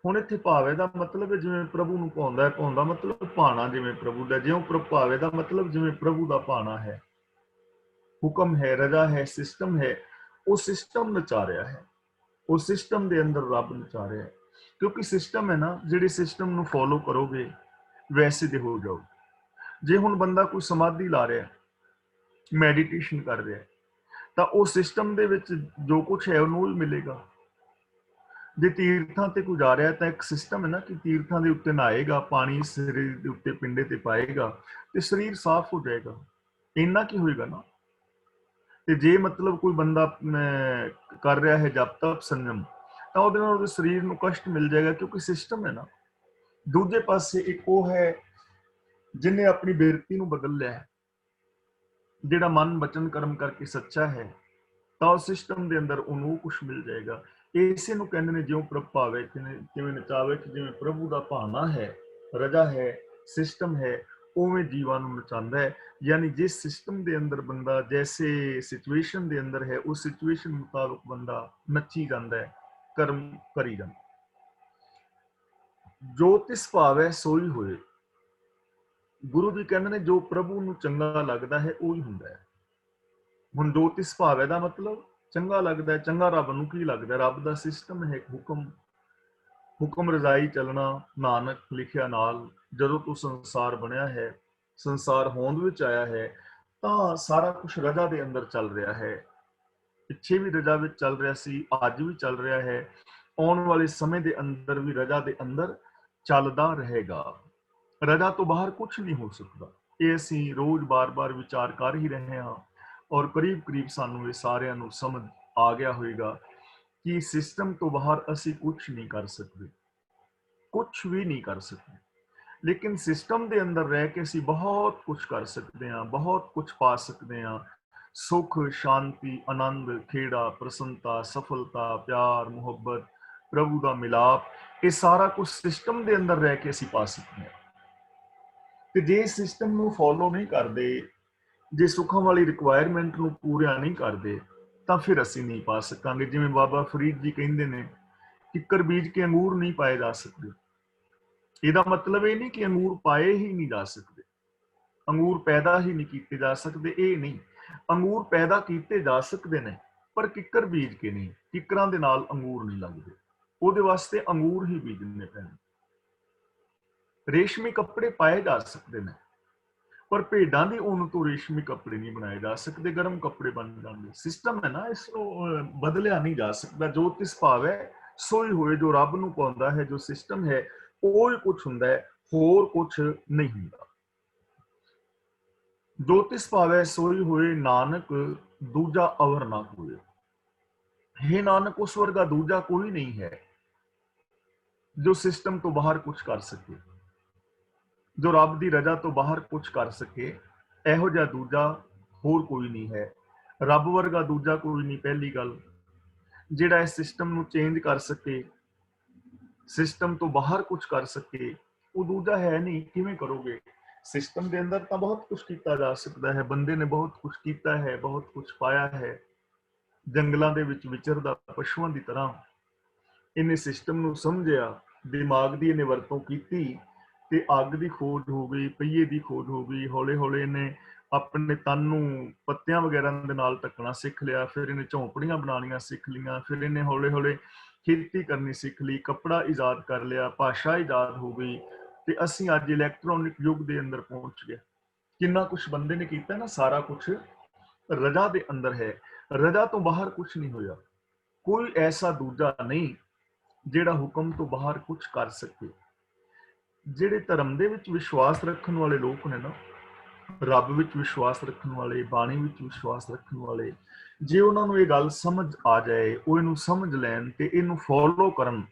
ਹੁਣ ਇੱਥੇ ਭਾਵੇ ਦਾ ਮਤਲਬ ਹੈ ਜਿਵੇਂ ਪ੍ਰਭੂ ਨੂੰ ਪਾਉਂਦਾ ਹੈ, ਪਾਉਂਦਾ ਮਤਲਬ ਭਾਣਾ ਜਿਵੇਂ ਪ੍ਰਭੂ ਦਾ। ਜਿਉਂ ਪ੍ਰਭ ਭਾਵੇ ਦਾ ਮਤਲਬ ਜਿਵੇਂ ਪ੍ਰਭੂ ਦਾ ਭਾਣਾ ਹੈ, ਹੁਕਮ ਹੈ, ਰਜਾ ਹੈ, ਸਿਸਟਮ ਹੈ। ਉਹ ਸਿਸਟਮ ਨਚਾ ਰਿਹਾ ਹੈ, ਉਹ ਸਿਸਟਮ ਦੇ ਅੰਦਰ ਰੱਬ ਨਚਾ ਰਿਹਾ ਹੈ। ਕਿਉਂਕਿ ਸਿਸਟਮ ਹੈ ਨਾ, ਜਿਹੜੇ ਸਿਸਟਮ ਨੂੰ ਫੋਲੋ ਕਰੋਗੇ ਵੈਸੇ ਦੇ ਹੋ ਜਾਓ। ਜੇ ਹੁਣ ਬੰਦਾ ਕੋਈ ਸਮਾਧੀ ਲਾ ਰਿਹਾ, ਮੈਡੀਟੇਸ਼ਨ ਕਰ ਰਿਹਾ, ਤਾਂ ਉਹ ਸਿਸਟਮ ਦੇ ਵਿੱਚ ਜੋ ਕੁਝ ਹੈ ਉਹਨੂੰ ਹੀ ਮਿਲੇਗਾ। ਜੇ ਤੀਰਥਾਂ ਤੇ ਕੋਈ ਜਾ ਰਿਹਾ ਤਾਂ ਇੱਕ ਸਿਸਟਮ ਹੈ ਨਾ ਕਿ ਤੀਰਥਾਂ ਦੇ ਉੱਤੇ ਨਹਾਏਗਾ, ਪਾਣੀ ਸਰੀਰ ਦੇ ਉੱਤੇ ਪਿੰਡੇ ਤੇ ਪਾਏਗਾ ਤੇ ਸਰੀਰ ਸਾਫ਼ ਹੋ ਜਾਏਗਾ। ਇੰਨਾ ਕੀ ਹੋਏਗਾ ਨਾ। ਤੇ ਜੇ ਮਤਲਬ ਕੋਈ ਬੰਦਾ ਕਰ ਰਿਹਾ ਹੈ ਜਪ ਤਪ ਸੰਜਮ, ਤਾਂ ਉਹਦੇ ਨਾਲ ਉਹਦੇ ਸਰੀਰ ਨੂੰ ਕਸ਼ਟ ਮਿਲ ਜਾਏਗਾ, ਕਿਉਂਕਿ ਸਿਸਟਮ ਹੈ ਨਾ। ਦੂਜੇ ਪਾਸੇ ਇੱਕ ਉਹ ਹੈ ਜਿਹਨੇ ਆਪਣੀ ਬਿਰਤੀ ਨੂੰ ਬਦਲ ਲਿਆ ਹੈ, ਜਿਹੜਾ ਮਨ ਬਚਨ ਕਰਮ ਕਰਕੇ ਸੱਚਾ ਹੈ, ਤਾਂ ਉਸ ਸਿਸਟਮ ਦੇ ਅੰਦਰ ਉਹਨੂੰ ਕੁਝ ਮਿਲ ਜਾਏਗਾ। ਇਸੇ ਨੂੰ ਕਹਿੰਦੇ ਨੇ ਜਿਉਂ ਪ੍ਰਭ ਭਾਵੇ ਕਿਵੇਂ ਨਚਾਵੇ, ਕਿ ਜਿਵੇਂ ਪ੍ਰਭੂ ਦਾ ਭਾਣਾ ਹੈ, ਰਜਾ ਹੈ, ਸਿਸਟਮ ਹੈ, ਉਵੇਂ ਜੀਵਾਂ ਨੂੰ ਨਚਾਉਂਦਾ ਹੈ। ਯਾਨੀ ਜਿਸ ਸਿਸਟਮ ਦੇ ਅੰਦਰ ਬੰਦਾ ਜੈਸੇ ਸਿਚੁਏਸ਼ਨ ਦੇ ਅੰਦਰ ਹੈ, ਉਸ ਸਿਚੁਏਸ਼ਨ ਮੁਤਾਬਕ ਬੰਦਾ ਨੱਚੀ ਜਾਂਦਾ ਹੈ, ਕਰਮ ਕਰੀ ਜਾਂਦਾ। ਜੋ ਤਿਸ ਭਾਵੈ ਸੋਈ ਹੋਏ। ਗੁਰੂ ਜੀ ਕਹਿੰਦੇ ਨੇ ਜੋ ਪ੍ਰਭੂ ਨੂੰ ਚੰਗਾ ਲੱਗਦਾ ਹੈ ਉਹੀ ਹੁੰਦਾ ਹੈ। ਹੁਣ ਜੋ ਤਿਸ ਭਾਵੈ ਦਾ ਮਤਲਬ ਚੰਗਾ ਲੱਗਦਾ ਹੈ। ਚੰਗਾ ਰੱਬ ਨੂੰ ਕੀ ਲੱਗਦਾ? ਰੱਬ ਦਾ ਸਿਸਟਮ ਹੈ, ਹੁਕਮ ਰਜ਼ਾਈ ਚੱਲਣਾ। ਨਾਨਕ ਲਿਖਿਆ ਨਾਲ, ਜਦੋਂ ਤੋਂ ਸੰਸਾਰ ਬਣਿਆ ਹੈ, ਸੰਸਾਰ ਹੋਂਦ ਵਿੱਚ ਆਇਆ ਹੈ, ਤਾਂ ਸਾਰਾ ਕੁਝ ਰਜਾ ਦੇ ਅੰਦਰ ਚੱਲ ਰਿਹਾ ਹੈ। ਪਿੱਛੇ ਵੀ ਰਜਾ ਵਿੱਚ ਚੱਲ ਰਿਹਾ ਸੀ, ਅੱਜ ਵੀ ਚੱਲ ਰਿਹਾ ਹੈ, ਆਉਣ ਵਾਲੇ ਸਮੇਂ ਦੇ ਅੰਦਰ ਵੀ ਰਜਾ ਦੇ ਅੰਦਰ ਚੱਲਦਾ ਰਹੇਗਾ। ਰਜਾ ਤੋਂ ਬਾਹਰ ਕੁਝ ਨਹੀਂ ਹੋ ਸਕਦਾ। ਇਹ ਅਸੀਂ ਰੋਜ਼ ਬਾਰ-ਬਾਰ ਵਿਚਾਰ ਕਰ ਹੀ ਰਹੇ ਹਾਂ, ਔਰ ਕਰੀਬ ਸਾਨੂੰ ਇਹ ਸਾਰਿਆਂ ਨੂੰ ਸਮਝ ਆ ਗਿਆ ਹੋਵੇਗਾ ਕਿ ਸਿਸਟਮ ਤੋਂ ਬਾਹਰ ਅਸੀਂ ਕੁਝ ਨਹੀਂ ਕਰ ਸਕਦੇ, ਕੁਝ ਵੀ ਨਹੀਂ ਕਰ ਸਕਦੇ। ਲੇਕਿਨ ਸਿਸਟਮ ਦੇ ਅੰਦਰ ਰਹਿ ਕੇ ਅਸੀਂ ਬਹੁਤ ਕੁਝ ਕਰ ਸਕਦੇ ਹਾਂ, ਬਹੁਤ ਕੁਝ ਪਾ ਸਕਦੇ ਹਾਂ। ਸੁਖ, ਸ਼ਾਂਤੀ, ਆਨੰਦ, ਖੇੜਾ, ਪ੍ਰਸੰਨਤਾ, ਸਫਲਤਾ, ਪਿਆਰ, ਮੁਹੱਬਤ, ਪ੍ਰਭੂ ਦਾ ਮਿਲਾਪ, ਇਹ ਸਾਰਾ ਕੁਝ ਸਿਸਟਮ ਦੇ ਅੰਦਰ ਰਹਿ ਕੇ ਅਸੀਂ ਪਾ ਸਕਦੇ ਹਾਂ। ਤੇ ਜੇ ਸਿਸਟਮ ਨੂੰ ਫੋਲੋ ਨਹੀਂ ਕਰਦੇ, ਜੇ ਸੁੱਖਾਂ ਵਾਲੀ ਰਿਕੁਆਇਰਮੈਂਟ ਨੂੰ ਪੂਰਾ ਨਹੀਂ ਕਰਦੇ, ਤਾਂ ਫਿਰ ਅਸੀਂ ਨਹੀਂ ਪਾ ਸਕਾਂਗੇ। ਜਿਵੇਂ ਬਾਬਾ ਫਰੀਦ ਜੀ ਕਹਿੰਦੇ ਨੇ, ਕਿੱਕਰ ਬੀਜ ਕੇ ਅੰਗੂਰ ਨਹੀਂ ਪਾਏ ਜਾ ਸਕਦੇ। ਇਹਦਾ ਮਤਲਬ ਇਹ ਨਹੀਂ ਕਿ ਅੰਗੂਰ ਪਾਏ ਹੀ ਨਹੀਂ ਜਾ ਸਕਦੇ, ਅੰਗੂਰ ਪੈਦਾ ਹੀ ਨਹੀਂ ਕੀਤੇ ਜਾ ਸਕਦੇ, ਇਹ ਨਹੀਂ। ਅੰਗੂਰ ਪੈਦਾ ਕੀਤੇ ਜਾ ਸਕਦੇ ਨੇ, ਪਰ ਕਿੱਕਰ ਬੀਜ ਕੇ ਨਹੀਂ। ਕਿੱਕਰਾਂ ਦੇ ਨਾਲ ਅੰਗੂਰ ਨਹੀਂ ਲੱਗਦੇ, ਉਹਦੇ ਵਾਸਤੇ ਅੰਗੂਰ ਹੀ ਬੀਜਣੇ ਪੈਣੇ। ਰੇਸ਼ਮੀ ਕੱਪੜੇ ਪਾਏ ਜਾ ਸਕਦੇ ਨੇ, ਪਰ ਭੇਡਾਂ ਦੀ ਉੱਨ ਤੋਂ ਰੇਸ਼ਮੀ ਕੱਪੜੇ ਨਹੀਂ ਬਣਾਏ ਜਾ ਸਕਦੇ, ਗਰਮ ਕੱਪੜੇ ਬਣ ਜਾਂਦੇ। ਸਿਸਟਮ ਹੈ ਨਾ, ਇਸ ਨੂੰ ਬਦਲਿਆ ਨਹੀਂ ਜਾ ਸਕਦਾ। ਜੋ ਤਿਸ ਭਾਵ ਹੈ ਸੋਈ ਹੋਏ। ਜੋ ਰੱਬ ਨੂੰ ਪਾਉਂਦਾ ਹੈ, ਜੋ ਸਿਸਟਮ ਹੈ, ਉਹ ਹੀ ਕੁਝ ਹੁੰਦਾ ਹੈ, ਹੋਰ ਕੁਝ ਨਹੀਂ ਹੁੰਦਾ। ਜੋ ਤਿਸ ਭਾਵੈ ਸੋਈ ਹੋਏ, ਨਾਨਕ ਦੂਜਾ ਅਵਰ ਨਾ ਕੋਇ। हे ਨਾਨਕ, ਉਸ ਵਰਗਾ ਦੂਜਾ ਕੋਈ ਨਹੀਂ ਹੈ ਜੋ ਸਿਸਟਮ ਤੋਂ ਬਾਹਰ ਕੁਝ ਕਰ ਸਕੇ, ਜੋ ਰੱਬ ਦੀ ਰਜ਼ਾ ਤੋਂ ਬਾਹਰ ਕੁਝ ਕਰ ਸਕੇ। ਇਹੋ ਜਿਹਾ ਦੂਜਾ ਹੋਰ ਕੋਈ ਨਹੀਂ ਹੈ। ਰੱਬ ਵਰਗਾ ਦੂਜਾ ਕੋਈ ਨਹੀਂ। ਪਹਿਲੀ ਗੱਲ, ਜਿਹੜਾ ਇਸ ਸਿਸਟਮ ਨੂੰ ਚੇਂਜ ਕਰ ਸਕੇ, ਸਿਸਟਮ ਤੋਂ ਬਾਹਰ ਕੁਝ ਕਰ ਸਕੇ, ਉਹ ਦੂਜਾ ਹੈ ਨਹੀਂ। ਕਿਵੇਂ ਕਰੋਗੇ? ਸਿਸਟਮ ਦੇ ਅੰਦਰ ਤਾਂ ਬਹੁਤ ਕੁਝ ਕੀਤਾ ਜਾ ਸਕਦਾ ਹੈ। ਬੰਦੇ ਨੇ ਬਹੁਤ ਕੁਝ ਕੀਤਾ ਹੈ, ਬਹੁਤ ਕੁਝ ਪਾਇਆ ਹੈ। ਜੰਗਲਾਂ ਦੇ ਵਿੱਚ ਵਿਚਰਦਾ ਪਸ਼ੂਆਂ ਦੀ ਤਰ੍ਹਾਂ ਇਹਨੇ ਸਿਸਟਮ ਨੂੰ ਸਮਝਿਆ, ਦਿਮਾਗ ਦੀ ਇਹਨੇ ਵਰਤੋਂ ਕੀਤੀ, ਤੇ ਅੱਗ ਦੀ ਖੋਜ ਹੋ ਗਈ, ਪਹੀਏ ਦੀ ਖੋਜ ਹੋ ਗਈ। ਹੌਲੇ ਹੌਲੇ ਇਹਨੇ ਆਪਣੇ ਤਨ ਨੂੰ ਪੱਤਿਆਂ ਵਗੈਰਾ ਦੇ ਨਾਲ ਢੱਕਣਾ ਸਿੱਖ ਲਿਆ। ਫਿਰ ਇਹਨੇ ਝੌਂਪੜੀਆਂ ਬਣਾਉਣੀਆਂ ਸਿੱਖ ਲਈਆਂ। ਫਿਰ ਇਹਨੇ ਹੌਲੇ ਹੌਲੇ ਖੇਤੀ ਕਰਨੀ ਸਿੱਖ ਲਈ, ਕੱਪੜਾ ਇਜਾਦ ਕਰ ਲਿਆ, ਭਾਸ਼ਾ ਇਜਾਦ ਹੋ ਗਈ, ਤੇ ਅਸੀਂ ਅੱਜ ਇਲੈਕਟ੍ਰੋਨਿਕ ਯੁੱਗ ਦੇ ਅੰਦਰ ਪਹੁੰਚ ਗਏ। ਕਿੰਨਾ ਕੁਝ ਬੰਦੇ ਨੇ ਕੀਤਾ ਨਾ। ਸਾਰਾ ਕੁਝ ਰਜਾ ਦੇ ਅੰਦਰ ਹੈ, ਰਜਾ ਤੋਂ ਬਾਹਰ ਕੁਝ ਨਹੀਂ ਹੋਇਆ। ਕੋਈ ਐਸਾ ਦੂਜਾ ਨਹੀਂ ਜਿਹੜਾ ਹੁਕਮ ਤੋਂ ਬਾਹਰ ਕੁਝ ਕਰ ਸਕੇ। ਜਿਹੜੇ ਧਰਮ ਦੇ ਵਿੱਚ ਵਿਸ਼ਵਾਸ ਰੱਖਣ ਵਾਲੇ ਲੋਕ ਨੇ ਨਾ, ਰੱਬ ਵਿੱਚ ਵਿਸ਼ਵਾਸ ਰੱਖਣ ਵਾਲੇ, ਬਾਣੀ ਵਿੱਚ ਵਿਸ਼ਵਾਸ ਰੱਖਣ ਵਾਲੇ, ਜੇ ਉਹਨਾਂ ਨੂੰ ਇਹ ਗੱਲ ਸਮਝ ਆ ਜਾਏ, ਉਹ ਇਹਨੂੰ ਸਮਝ ਲੈਣ ਤੇ ਇਹਨੂੰ ਫੋਲੋ ਕਰਨ,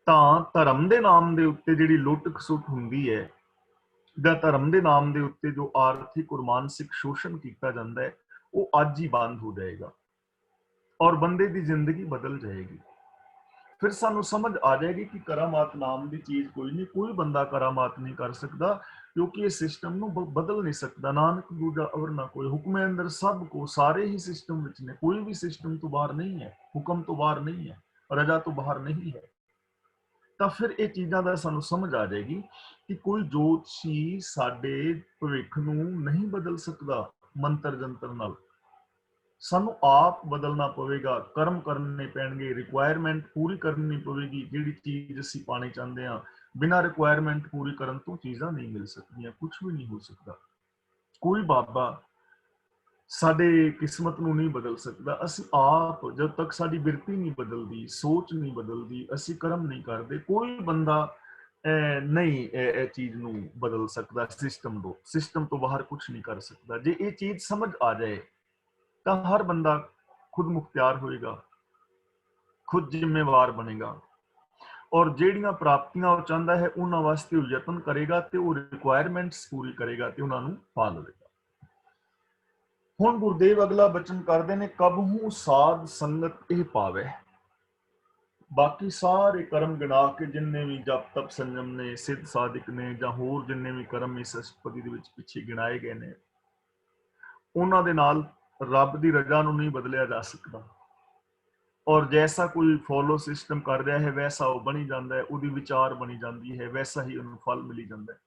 ਤਾਂ ਧਰਮ ਦੇ ਨਾਮ ਦੇ ਉੱਤੇ ਜਿਹੜੀ ਲੁੱਟ ਖਸੁੱਟ ਹੁੰਦੀ ਹੈ, ਜਾਂ ਧਰਮ ਦੇ ਨਾਮ ਦੇ ਉੱਤੇ ਜੋ ਆਰਥਿਕ ਔਰ ਮਾਨਸਿਕ ਸ਼ੋਸ਼ਣ ਕੀਤਾ ਜਾਂਦਾ ਹੈ, ਉਹ ਅੱਜ ਹੀ ਬੰਦ ਹੋ ਜਾਏਗਾ ਔਰ ਬੰਦੇ ਦੀ ਜ਼ਿੰਦਗੀ ਬਦਲ ਜਾਏਗੀ। ਫਿਰ ਸਾਨੂੰ ਸਮਝ ਆ ਜਾਏਗੀ ਕਿ ਕਰਾਮਾਤ ਨਾਮ ਦੀ ਚੀਜ਼ ਕੋਈ ਨਹੀਂ। ਕੋਈ ਬੰਦਾ ਕਰਾਮਾਤ ਨਹੀਂ ਕਰ ਸਕਦਾ, ਕਿਉਂਕਿ ਇਹ ਸਿਸਟਮ ਨੂੰ ਬਦਲ ਨਹੀਂ ਸਕਦਾ। ਨਾਨਕ ਦੂਜਾ ਅਵਰ ਨਾ ਕੋਈ। ਹੁਕਮੇ ਅੰਦਰ ਸਭ ਕੋ, ਸਾਰੇ ਹੀ ਸਿਸਟਮ ਵਿੱਚ ਨੇ। ਕੋਈ ਵੀ ਸਿਸਟਮ ਤੋਂ ਬਾਹਰ ਨਹੀਂ ਹੈ, ਹੁਕਮ ਤੋਂ ਬਾਹਰ ਨਹੀਂ ਹੈ, ਰਜਾ ਤੋਂ ਬਾਹਰ ਨਹੀਂ ਹੈ। ਤਾਂ ਫਿਰ ਇਹ ਚੀਜ਼ਾਂ ਦਾ ਸਾਨੂੰ ਸਮਝ ਆ ਜਾਏਗੀ ਕਿ ਕੋਈ ਜੋਤਸ਼ੀ ਸਾਡੇ ਭਵਿੱਖ ਨੂੰ ਨਹੀਂ ਬਦਲ ਸਕਦਾ ਮੰਤਰ ਜੰਤਰ ਨਾਲ। ਸਾਨੂੰ ਆਪ ਬਦਲਣਾ ਪਵੇਗਾ, ਕਰਮ ਕਰਨੇ ਪੈਣਗੇ, ਰਿਕੁਆਇਰਮੈਂਟ ਪੂਰੀ ਕਰਨੀ ਪਵੇਗੀ। ਜਿਹੜੀ ਚੀਜ਼ ਅਸੀਂ ਪਾਣੀ ਚਾਹੁੰਦੇ ਹਾਂ, ਬਿਨਾਂ ਰਿਕੁਆਇਰਮੈਂਟ ਪੂਰੀ ਕਰਨ ਤੋਂ ਚੀਜ਼ਾਂ ਨਹੀਂ ਮਿਲ ਸਕਦੀਆਂ, ਕੁਝ ਵੀ ਨਹੀਂ ਹੋ ਸਕਦਾ। ਕੋਈ ਬਾਬਾ ਸਾਡੇ ਕਿਸਮਤ ਨੂੰ ਨਹੀਂ ਬਦਲ ਸਕਦਾ। ਅਸੀਂ ਆਪ ਜਦ ਤੱਕ ਸਾਡੀ ਬਿਰਤੀ ਨਹੀਂ ਬਦਲਦੀ, ਸੋਚ ਨਹੀਂ ਬਦਲਦੀ, ਅਸੀਂ ਕਰਮ ਨਹੀਂ ਕਰਦੇ, ਕੋਈ ਬੰਦਾ ਨਹੀਂ ਇਹ ਚੀਜ਼ ਨੂੰ ਬਦਲ ਸਕਦਾ। ਸਿਸਟਮ ਤੋਂ ਬਾਹਰ ਕੁਝ ਨਹੀਂ ਕਰ ਸਕਦਾ। ਜੇ ਇਹ ਚੀਜ਼ ਸਮਝ ਆ ਜਾਏ ਤਾਂ ਹਰ ਬੰਦਾ ਖੁਦ ਮੁਖਤਿਆਰ ਹੋਏਗਾ, ਖੁਦ ਜ਼ਿੰਮੇਵਾਰ ਬਣੇਗਾ, ਔਰ ਜਿਹੜੀਆਂ ਪ੍ਰਾਪਤੀਆਂ ਉਹ ਚਾਹੁੰਦਾ ਹੈ ਉਹਨਾਂ ਵਾਸਤੇ ਉਹ ਯਤਨ ਕਰੇਗਾ ਤੇ ਉਹ ਰਿਕੁਆਇਰਮੈਂਟਸ ਪੂਰੀ ਕਰੇਗਾ ਤੇ ਉਹਨਾਂ ਨੂੰ ਪਾ ਲਵੇਗਾ। ਹੁਣ ਗੁਰਦੇਵ ਅਗਲਾ ਬਚਨ ਕਰਦੇ ਨੇ, ਕਬਹੂ ਸਾਧ ਸੰਗਤ ਇਹ ਪਾਵੇ। ਬਾਕੀ ਸਾਰੇ ਕਰਮ ਗਿਣਾ ਕੇ ਜਿੰਨੇ ਵੀ ਜਪ ਤਪ ਸੰਜਮ ਨੇ, ਸਿੱਧ ਸਾਧਕ ਨੇ, ਜਾਂ ਹੋਰ ਜਿੰਨੇ ਵੀ ਕਰਮ ਇਸ ਅਸ਼ਟਪਦੀ ਦੇ ਵਿੱਚ ਪਿੱਛੇ ਗਿਣਾਏ ਗਏ ਨੇ, ਉਹਨਾਂ ਦੇ ਨਾਲ ਰੱਬ ਦੀ ਰਜ਼ਾ ਨੂੰ ਨਹੀਂ ਬਦਲਿਆ ਜਾ ਸਕਦਾ। ਔਰ ਜੈਸਾ ਕੋਈ ਫੋਲੋ ਸਿਸਟਮ ਕਰ ਰਿਹਾ ਹੈ ਵੈਸਾ ਉਹ ਬਣੀ ਜਾਂਦਾ ਹੈ, ਉਹਦੀ ਵਿਚਾਰ ਬਣੀ ਜਾਂਦੀ ਹੈ, ਵੈਸਾ ਹੀ ਉਹਨੂੰ ਫਲ ਮਿਲੀ ਜਾਂਦਾ ਹੈ।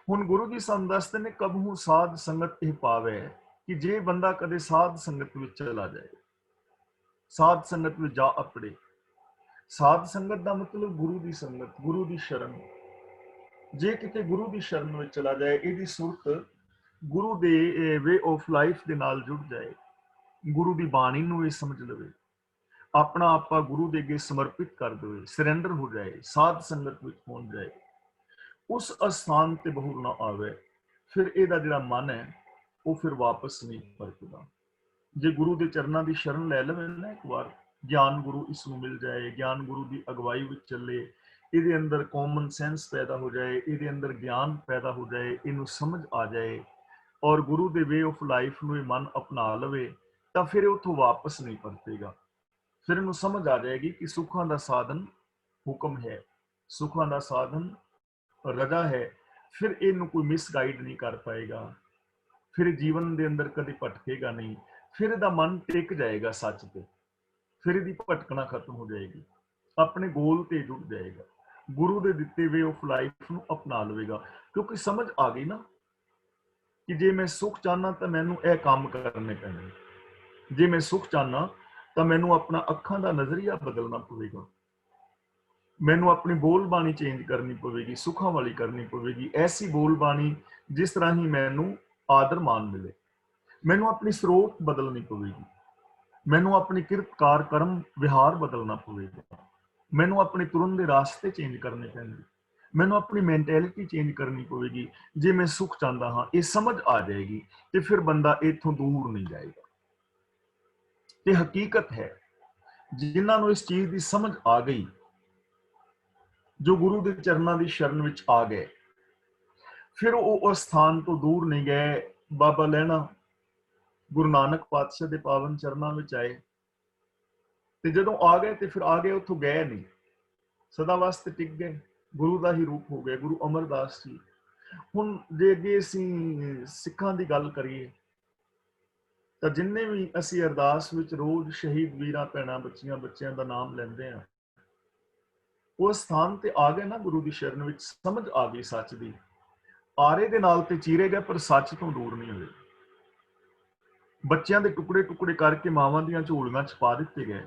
ਹੁਣ ਗੁਰੂ ਜੀ ਸਾਨੂੰ ਦੱਸਦੇ ਨੇ, ਕਬਹੂ ਸਾਧ ਸੰਗਤ ਇਹ ਪਾਵੇ, ਕਿ ਜੇ ਬੰਦਾ ਕਦੇ ਸਾਧ ਸੰਗਤ ਵਿੱਚ ਚਲਾ ਜਾਏ, ਸਾਧ ਸੰਗਤ ਵਿੱਚ ਜਾ ਅਪੜੇ। ਸਾਧ ਸੰਗਤ ਦਾ ਮਤਲਬ ਗੁਰੂ ਦੀ ਸੰਗਤ, ਗੁਰੂ ਦੀ ਸ਼ਰਨ। ਜੇ ਕਿਤੇ ਗੁਰੂ ਦੀ ਸ਼ਰਨ ਵਿੱਚ ਚਲਾ ਜਾਏ, ਇਹਦੀ ਸੁਰਤ ਗੁਰੂ ਦੇ ਵੇ ਆਫ ਲਾਈਫ ਦੇ ਨਾਲ ਜੁੜ ਜਾਏ, ਗੁਰੂ ਦੀ ਬਾਣੀ ਨੂੰ ਇਹ ਸਮਝ ਲਵੇ, ਆਪਣਾ ਆਪਾ ਗੁਰੂ ਦੇ ਅੱਗੇ ਸਮਰਪਿਤ ਕਰ ਦੇਵੇ, ਸਰੈਂਡਰ ਹੋ ਜਾਏ, ਸਾਧ ਸੰਗਤ ਵਿੱਚ ਪਹੁੰਚ ਜਾਏ, ਉਸ ਅਸਥਾਨ ਤੇ ਬਹੁਰ ਨਾ ਆਵੇ, ਫਿਰ ਇਹਦਾ ਜਿਹੜਾ ਮਨ ਹੈ ਉਹ ਫਿਰ ਵਾਪਸ ਨਹੀਂ ਪਰਤਦਾ। ਜੇ ਗੁਰੂ ਦੇ ਚਰਨਾਂ ਦੀ ਸ਼ਰਨ ਲੈ ਲਵੇ ਨਾ ਇੱਕ ਵਾਰ, ਗਿਆਨ ਗੁਰੂ ਇਸ ਨੂੰ ਮਿਲ ਜਾਏ, ਗਿਆਨ ਗੁਰੂ ਦੀ ਅਗਵਾਈ ਵਿੱਚ ਚੱਲੇ, ਇਹਦੇ ਅੰਦਰ ਕਾਮਨ ਸੈਂਸ ਪੈਦਾ ਹੋ ਜਾਏ, ਇਹਦੇ ਅੰਦਰ ਗਿਆਨ ਪੈਦਾ ਹੋ ਜਾਏ, ਇਹਨੂੰ ਸਮਝ ਆ ਜਾਏ, ਔਰ ਗੁਰੂ ਦੇ ਵੇ ਆਫ ਲਾਈਫ ਨੂੰ ਇਹ ਮਨ ਅਪਣਾ ਲਵੇ, ਤਾਂ ਫਿਰ ਇਹ ਉੱਥੋਂ ਵਾਪਸ ਨਹੀਂ ਪਰਤੇਗਾ। ਫਿਰ ਇਹਨੂੰ ਸਮਝ ਆ ਜਾਏਗੀ ਕਿ ਸੁੱਖਾਂ ਦਾ ਸਾਧਨ ਹੁਕਮ ਹੈ, ਸੁੱਖਾਂ ਦਾ ਸਾਧਨ ਰਜ਼ਾ ਹੈ। ਫਿਰ ਇਹਨੂੰ ਕੋਈ ਮਿਸਗਾਈਡ ਨਹੀਂ ਕਰ ਪਾਏਗਾ, ਫਿਰ ਜੀਵਨ ਦੇ ਅੰਦਰ ਕਦੇ ਭਟਕੇਗਾ ਨਹੀਂ, ਫਿਰ ਇਹਦਾ ਮਨ ਟਿਕ ਜਾਏਗਾ ਸੱਚ ਤੇ, ਫਿਰ ਇਹਦੀ ਭਟਕਣਾ ਖਤਮ ਹੋ ਜਾਏਗੀ, ਆਪਣੇ ਗੋਲ ਤੇ ਜੁੜ ਜਾਏਗਾ, ਗੁਰੂ ਦੇ ਦਿੱਤੇ ਵੇ ਆਫ ਲਾਈਫ ਨੂੰ ਅਪਣਾ ਲਵੇਗਾ। ਕਿਉਂਕਿ ਸਮਝ ਆ ਗਈ ਨਾ ਕਿ ਜੇ ਮੈਂ ਸੁੱਖ ਚਾਹਨਾ ਤਾਂ ਮੈਨੂੰ ਇਹ ਕੰਮ ਕਰਨੇ ਪੈਣੇ, ਜੇ ਮੈਂ ਸੁੱਖ ਚਾਹਨਾ ਤਾਂ ਮੈਨੂੰ ਆਪਣਾ ਅੱਖਾਂ ਦਾ ਨਜ਼ਰੀਆ ਬਦਲਣਾ ਪਵੇਗਾ, ਮੈਨੂੰ ਆਪਣੀ ਬੋਲ ਬਾਣੀ ਚੇਂਜ ਕਰਨੀ ਪਵੇਗੀ, ਸੁੱਖਾਂ ਵਾਲੀ ਕਰਨੀ ਪਵੇਗੀ, ਐਸੀ ਬੋਲ ਬਾਣੀ ਜਿਸ ਤਰ੍ਹਾਂ ਹੀ ਮੈਨੂੰ ਆਦਰ ਮਾਨ ਮਿਲੇ। ਮੈਨੂੰ ਆਪਣੀ ਸਰੋਤ ਬਦਲਣੀ ਪਵੇਗੀ, ਮੈਨੂੰ ਆਪਣੀ ਕਿਰਤਕਾਰ ਕਰਮ ਵਿਹਾਰ ਬਦਲਣਾ ਪਵੇਗਾ, ਮੈਨੂੰ ਆਪਣੇ ਤੁਰਨ ਦੇ ਰਾਸਤੇ ਚੇਂਜ ਕਰਨੇ ਪੈਣਗੇ, ਮੈਨੂੰ ਆਪਣੀ ਮੈਂਟੈਲਿਟੀ ਚੇਂਜ ਕਰਨੀ ਪਵੇਗੀ ਜੇ ਮੈਂ ਸੁੱਖ ਚਾਹੁੰਦਾ ਹਾਂ। ਇਹ ਸਮਝ ਆ ਜਾਏਗੀ ਤੇ ਫਿਰ ਬੰਦਾ ਇੱਥੋਂ ਦੂਰ ਨਹੀਂ ਜਾਏਗਾ। ਤੇ ਹਕੀਕਤ ਹੈ, ਜਿਨ੍ਹਾਂ ਨੂੰ ਇਸ ਚੀਜ਼ ਦੀ ਸਮਝ ਆ ਗਈ, ਜੋ ਗੁਰੂ ਦੇ ਚਰਨਾਂ ਦੀ ਸ਼ਰਨ ਵਿੱਚ ਆ ਗਏ, ਫਿਰ ਉਹ ਉਸ ਸਥਾਨ ਤੋਂ ਦੂਰ ਨਹੀਂ ਗਏ। ਬਾਬਾ ਲਹਿਣਾ ਗੁਰੂ ਨਾਨਕ ਪਾਤਸ਼ਾਹ ਦੇ ਪਾਵਨ ਚਰਨਾਂ ਵਿੱਚ ਆਏ, ਤੇ ਜਦੋਂ ਆ ਗਏ ਤੇ ਫਿਰ ਆ ਗਏ, ਉੱਥੋਂ ਗਏ ਨਹੀਂ, ਸਦਾ ਵਾਸਤੇ ਟਿਕ ਗਏ, ਗੁਰੂ ਦਾ ਹੀ ਰੂਪ ਹੋ ਗਏ, ਗੁਰੂ ਅਮਰਦਾਸ ਜੀ। ਹੁਣ ਜੇ ਅੱਗੇ ਅਸੀਂ ਸਿੱਖਾਂ ਦੀ ਗੱਲ ਕਰੀਏ ਤਾਂ ਜਿੰਨੇ ਵੀ ਅਸੀਂ ਅਰਦਾਸ ਵਿੱਚ ਰੋਜ਼ ਸ਼ਹੀਦ ਵੀਰਾਂ ਭੈਣਾਂ ਬੱਚੀਆਂ ਬੱਚਿਆਂ ਦਾ ਨਾਮ ਲੈਂਦੇ ਹਾਂ, ਉਹ ਸਥਾਨ ਤੇ ਆ ਗਏ ਨਾ ਗੁਰੂ ਦੀ ਸ਼ਰਨ ਵਿੱਚ, ਸਮਝ ਆ ਗਈ ਸੱਚ ਦੀ। ਆਰੇ ਦੇ ਨਾਲ ਤੇ ਚੀਰੇ ਗਏ ਪਰ ਸੱਚ ਤੋਂ ਦੂਰ ਨਹੀਂ ਹੋਏ। ਬੱਚਿਆਂ ਦੇ ਟੁਕੜੇ ਟੁਕੜੇ ਕਰਕੇ ਮਾਵਾਂ ਦੀਆਂ ਝੋਲੀਆਂ ਚ ਪਾ ਦਿੱਤੇ ਗਏ,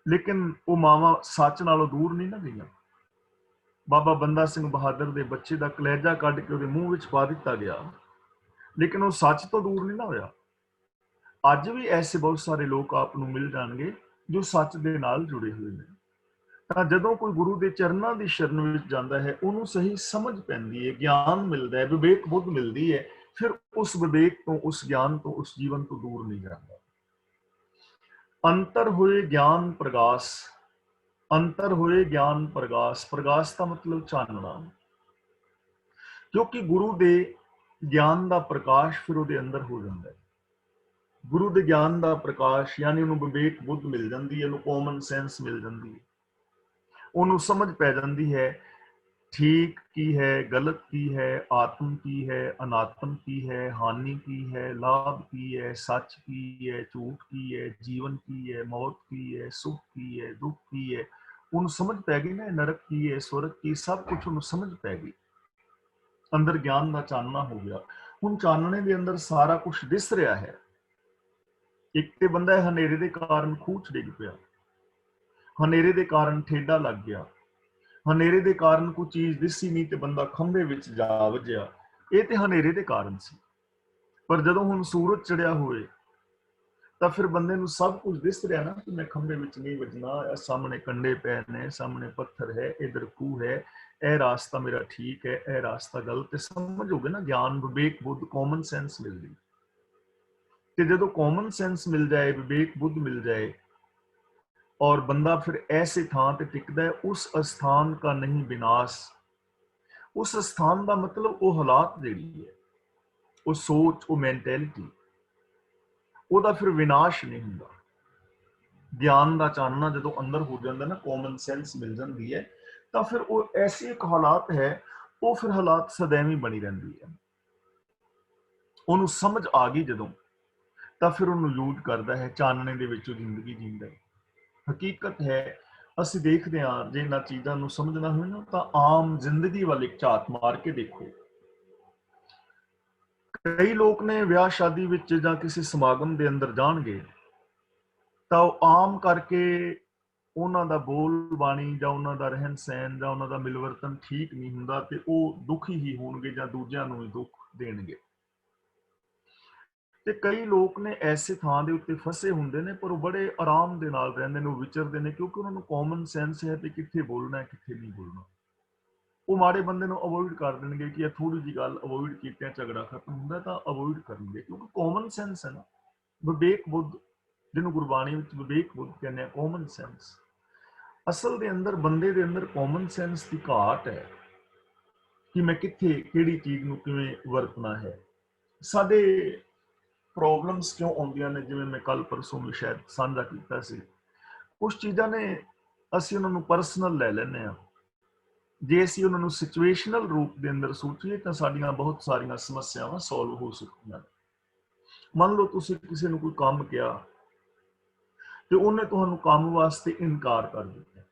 ਲੇਕਿਨ ਉਹ ਮਾਵਾਂ ਸੱਚ ਨਾਲੋਂ ਦੂਰ ਨਹੀਂ ਨਾ ਗਈਆਂ। ਬਾਬਾ ਬੰਦਾ ਸਿੰਘ ਬਹਾਦਰ ਦੇ ਬੱਚੇ ਦਾ ਕਲੇਜਾ ਕੱਢ ਕੇ ਉਹਦੇ ਮੂੰਹ ਵਿੱਚ ਪਾ ਦਿੱਤਾ ਗਿਆ, ਲੇਕਿਨ ਉਹ ਸੱਚ ਤੋਂ ਦੂਰ ਨਹੀਂ ਨਾ ਹੋਇਆ। ਅੱਜ ਵੀ ਐਸੇ ਬਹੁਤ ਸਾਰੇ ਲੋਕ ਆਪ ਨੂੰ ਮਿਲ ਜਾਣਗੇ ਜੋ ਸੱਚ ਦੇ ਨਾਲ ਜੁੜੇ ਹੋਏ ਨੇ। ਤਾਂ ਜਦੋਂ ਕੋਈ ਗੁਰੂ ਦੇ ਚਰਨਾਂ ਦੀ ਸ਼ਰਨ ਵਿੱਚ ਜਾਂਦਾ ਹੈ, ਉਹਨੂੰ ਸਹੀ ਸਮਝ ਪੈਂਦੀ ਹੈ, ਗਿਆਨ ਮਿਲਦਾ ਹੈ, ਵਿਵੇਕ ਬੁੱਧ ਮਿਲਦੀ ਹੈ, ਫਿਰ ਉਸ ਵਿਵੇਕ ਤੋਂ, ਉਸ ਗਿਆਨ ਤੋਂ, ਉਸ ਜੀਵਨ ਤੋਂ ਦੂਰ ਨਹੀਂ ਜਾਂਦਾ। ਅੰਤਰ ਹੋਏ ਗਿਆਨ ਪ੍ਰਗਾਸ, ਅੰਤਰ ਹੋਏ ਗਿਆਨ ਪ੍ਰਗਾਸ, ਪ੍ਰਗਾਸ ਦਾ ਮਤਲਬ ਚਾਨਣਾ, ਕਿਉਂਕਿ ਗੁਰੂ ਦੇ ਗਿਆਨ ਦਾ ਪ੍ਰਕਾਸ਼ ਫਿਰ ਉਹਦੇ ਅੰਦਰ ਹੋ ਜਾਂਦਾ ਹੈ। ਗੁਰੂ ਦੇ ਗਿਆਨ ਦਾ ਪ੍ਰਕਾਸ਼ ਯਾਨੀ ਉਹਨੂੰ ਵਿਵੇਕ ਬੁੱਧ ਮਿਲ ਜਾਂਦੀ ਹੈ, ਉਹਨੂੰ ਕਾਮਨ ਸੈਂਸ ਮਿਲ ਜਾਂਦੀ ਹੈ, ਉਹਨੂੰ ਸਮਝ ਪੈ ਜਾਂਦੀ ਹੈ ਠੀਕ ਕੀ ਹੈ, ਗਲਤ ਕੀ ਹੈ, ਆਤਮ ਕੀ ਹੈ, ਅਨਾਤਮ ਕੀ ਹੈ, ਹਾਨੀ ਕੀ ਹੈ, ਲਾਭ ਕੀ ਹੈ, ਸੱਚ ਕੀ ਹੈ, ਝੂਠ ਕੀ ਹੈ, ਜੀਵਨ ਕੀ ਹੈ, ਮੌਤ ਕੀ ਹੈ, ਸੁੱਖ ਕੀ ਹੈ, ਦੁੱਖ ਕੀ ਹੈ, ਉਹਨੂੰ ਸਮਝ ਪੈ ਗਈ ਨਾ। ਨਰਕ ਕੀ ਹੈ, ਸਵਰਗ ਕੀ, ਸਭ ਕੁਝ ਉਹਨੂੰ ਸਮਝ ਪੈ ਗਈ, ਅੰਦਰ ਗਿਆਨ ਦਾ ਚਾਨਣਾ ਹੋ ਗਿਆ। ਹੁਣ ਚਾਨਣੇ ਦੇ ਅੰਦਰ ਸਾਰਾ ਕੁਝ ਦਿਸ ਰਿਹਾ ਹੈ। ਇੱਕ ਤੇ ਬੰਦਾ ਹਨੇਰੇ ਦੇ ਕਾਰਨ ਖੂਹ ਚ ਡਿੱਗ ਪਿਆ, ਹਨੇਰੇ ਦੇ ਕਾਰਨ ਠੇਡਾ ਲੱਗ ਗਿਆ, ਹਨੇਰੇ ਦੇ ਕਾਰਨ ਕੋਈ ਚੀਜ਼ ਦਿਸੀ ਨਹੀਂ ਤੇ ਬੰਦਾ ਖੰਭੇ ਵਿੱਚ ਜਾ ਵੱਜਿਆ, ਇਹ ਤੇ ਹਨੇਰੇ ਦੇ ਕਾਰਨ ਸੀ। ਪਰ ਜਦੋਂ ਹੁਣ ਸੂਰਜ ਚੜਿਆ ਹੋਵੇ ਤਾਂ ਫਿਰ ਬੰਦੇ ਨੂੰ ਸਭ ਕੁਝ ਦਿਸ ਰਿਹਾ ਨਾ ਕਿ ਮੈਂ ਖੰਭੇ ਵਿੱਚ ਨਹੀਂ ਵੱਜਣਾ, ਸਾਹਮਣੇ ਕੰਡੇ ਪੈ ਨੇ, ਸਾਹਮਣੇ ਪੱਥਰ ਹੈ, ਇਧਰ ਖੂਹ ਹੈ, ਇਹ ਰਾਸਤਾ ਮੇਰਾ ਠੀਕ ਹੈ, ਇਹ ਰਾਸਤਾ ਗਲਤ ਹੈ। ਸਮਝ ਹੋਗੇ ਨਾ, ਗਿਆਨ, ਵਿਵੇਕ, ਬੁੱਧ, ਕਾਮਨ ਸੈਂਸ ਮਿਲਦੀ। ਤੇ ਜਦੋਂ ਕਾਮਨ ਸੈਂਸ ਮਿਲ ਜਾਏ, ਵਿਵੇਕ ਬੁੱਧ ਮਿਲ ਜਾਏ और बंदा फिर ऐसे थां ते टिकदा है, उस स्थान का नहीं विनाश। उस स्थान का मतलब वो हालात जिहड़ी है, वो सोच, वो मैंटेलिटी, ਉਹਦਾ ਫਿਰ ਵਿਨਾਸ਼ ਨਹੀਂ ਹੁੰਦਾ। ਗਿਆਨ ਦਾ ਚਾਨਣਾ ਜਦੋਂ ਅੰਦਰ ਹੋ ਜਾਂਦਾ ਨਾ, ਕਾਮਨ ਸੈਂਸ ਮਿਲ ਜਾਂਦੀ ਹੈ, ਤਾਂ ਫਿਰ ਉਹ ਐਸੀ ਇੱਕ ਹਾਲਾਤ ਹੈ, ਉਹ ਫਿਰ ਹਾਲਾਤ ਸदैਵੀ ਬਣੀ ਰਹਿੰਦੀ ਹੈ। ਉਹਨੂੰ ਸਮਝ ਆ ਗਈ ਜਦੋਂ, ਤਾਂ ਫਿਰ ਉਹਨੂੰ ਯੂਜ਼ ਕਰਦਾ ਹੈ, ਚਾਨਣੇ ਦੇ ਵਿੱਚ ਜ਼ਿੰਦਗੀ ਜੀਂਦਾ ਹੈ। ਹਕੀਕਤ ਹੈ, ਅਸੀਂ ਦੇਖਦੇ ਹਾਂ, ਜੇ ਇਹਨਾਂ ਚੀਜ਼ਾਂ ਨੂੰ ਸਮਝਣਾ ਹੋਵੇ ਨਾ, ਤਾਂ ਆਮ ਜ਼ਿੰਦਗੀ ਵੱਲ ਇੱਕ ਝਾਤ ਮਾਰ ਕੇ ਦੇਖੋ। ਕਈ ਲੋਕ ਨੇ ਵਿਆਹ ਸ਼ਾਦੀ ਵਿੱਚ ਜਾਂ ਕਿਸੇ ਸਮਾਗਮ ਦੇ ਅੰਦਰ ਜਾਣਗੇ ਤਾਂ ਉਹ ਆਮ ਕਰਕੇ ਉਹਨਾਂ ਦਾ ਬੋਲ ਬਾਣੀ ਜਾਂ ਉਹਨਾਂ ਦਾ ਰਹਿਣ ਸਹਿਣ ਜਾਂ ਉਹਨਾਂ ਦਾ ਮਿਲਵਰਤਨ ਠੀਕ ਨਹੀਂ ਹੁੰਦਾ, ਤੇ ਉਹ ਦੁਖੀ ਹੀ ਹੋਣਗੇ ਜਾਂ ਦੂਜਿਆਂ ਨੂੰ ਹੀ ਦੁੱਖ ਦੇਣਗੇ। ਤੇ ਕਈ ਲੋਕ ਨੇ ਐਸੇ ਥਾਂ ਦੇ ਉੱਤੇ ਫਸੇ ਹੁੰਦੇ ਨੇ, ਪਰ ਉਹ ਬੜੇ ਆਰਾਮ ਦੇ ਨਾਲ ਰਹਿੰਦੇ ਨੇ, ਉਹ ਵਿਚਰਦੇ ਨੇ, ਕਿਉਂਕਿ ਉਹਨਾਂ ਨੂੰ ਕਾਮਨ ਸੈਂਸ ਹੈ ਤੇ ਕਿੱਥੇ ਬੋਲਣਾ ਹੈ, ਕਿੱਥੇ ਨਹੀਂ ਬੋਲਣਾ। ਉਹ ਮਾੜੇ ਬੰਦੇ ਨੂੰ ਅਵੋਇਡ ਕਰ ਦੇਣਗੇ ਕਿ ਇਹ ਥੋੜੀ ਜਿਹੀ ਗੱਲ ਅਵੋਇਡ ਕੀਤੇ ਝਗੜਾ ਖਤਮ ਹੁੰਦਾ, ਤਾਂ ਅਵੋਇਡ ਕਰਨਗੇ, ਕਿਉਂਕਿ ਕਾਮਨ ਸੈਂਸ ਹੈ ਨਾ। ਵਿਵੇਕ ਬੁੱਧ, ਜਿਹਨੂੰ ਗੁਰਬਾਣੀ ਵਿੱਚ ਵਿਵੇਕ ਬੁੱਧ ਕਹਿੰਦੇ ਆ, ਕਾਮਨ ਸੈਂਸ। ਅਸਲ ਦੇ ਅੰਦਰ ਬੰਦੇ ਦੇ ਅੰਦਰ ਕਾਮਨ ਸੈਂਸ ਦੀ ਘਾਟ ਹੈ ਕਿ ਮੈਂ ਕਿੱਥੇ ਕਿਹੜੀ ਚੀਜ਼ ਨੂੰ ਕਿਵੇਂ ਵਰਤਣਾ ਹੈ। ਸਾਡੇ ਪ੍ਰੋਬਲਮਸ ਕਿਉਂ ਆਉਂਦੀਆਂ ਨੇ, ਜਿਵੇਂ ਮੈਂ ਕੱਲ ਪਰਸੋਂ ਵੀ ਸ਼ਾਇਦ ਸਾਂਝਾ ਕੀਤਾ ਸੀ, ਕੁਝ ਚੀਜ਼ਾਂ ਨੇ ਅਸੀਂ ਉਹਨਾਂ ਨੂੰ ਪਰਸਨਲ ਲੈ ਲੈਂਦੇ ਹਾਂ। ਜੇ ਅਸੀਂ ਉਹਨਾਂ ਨੂੰ ਸਿਚੁਏਸ਼ਨਲ ਰੂਪ ਦੇ ਅੰਦਰ ਸੋਚੀਏ ਤਾਂ ਸਾਡੀਆਂ ਬਹੁਤ ਸਾਰੀਆਂ ਸਮੱਸਿਆਵਾਂ ਸੋਲਵ ਹੋ ਸਕਦੀਆਂ। ਮੰਨ ਲਓ ਤੁਸੀਂ ਕਿਸੇ ਨੂੰ ਕੋਈ ਕੰਮ ਕਿਹਾ ਤੇ ਉਹਨੇ ਤੁਹਾਨੂੰ ਕੰਮ ਵਾਸਤੇ ਇਨਕਾਰ ਕਰ ਦਿੱਤਾ,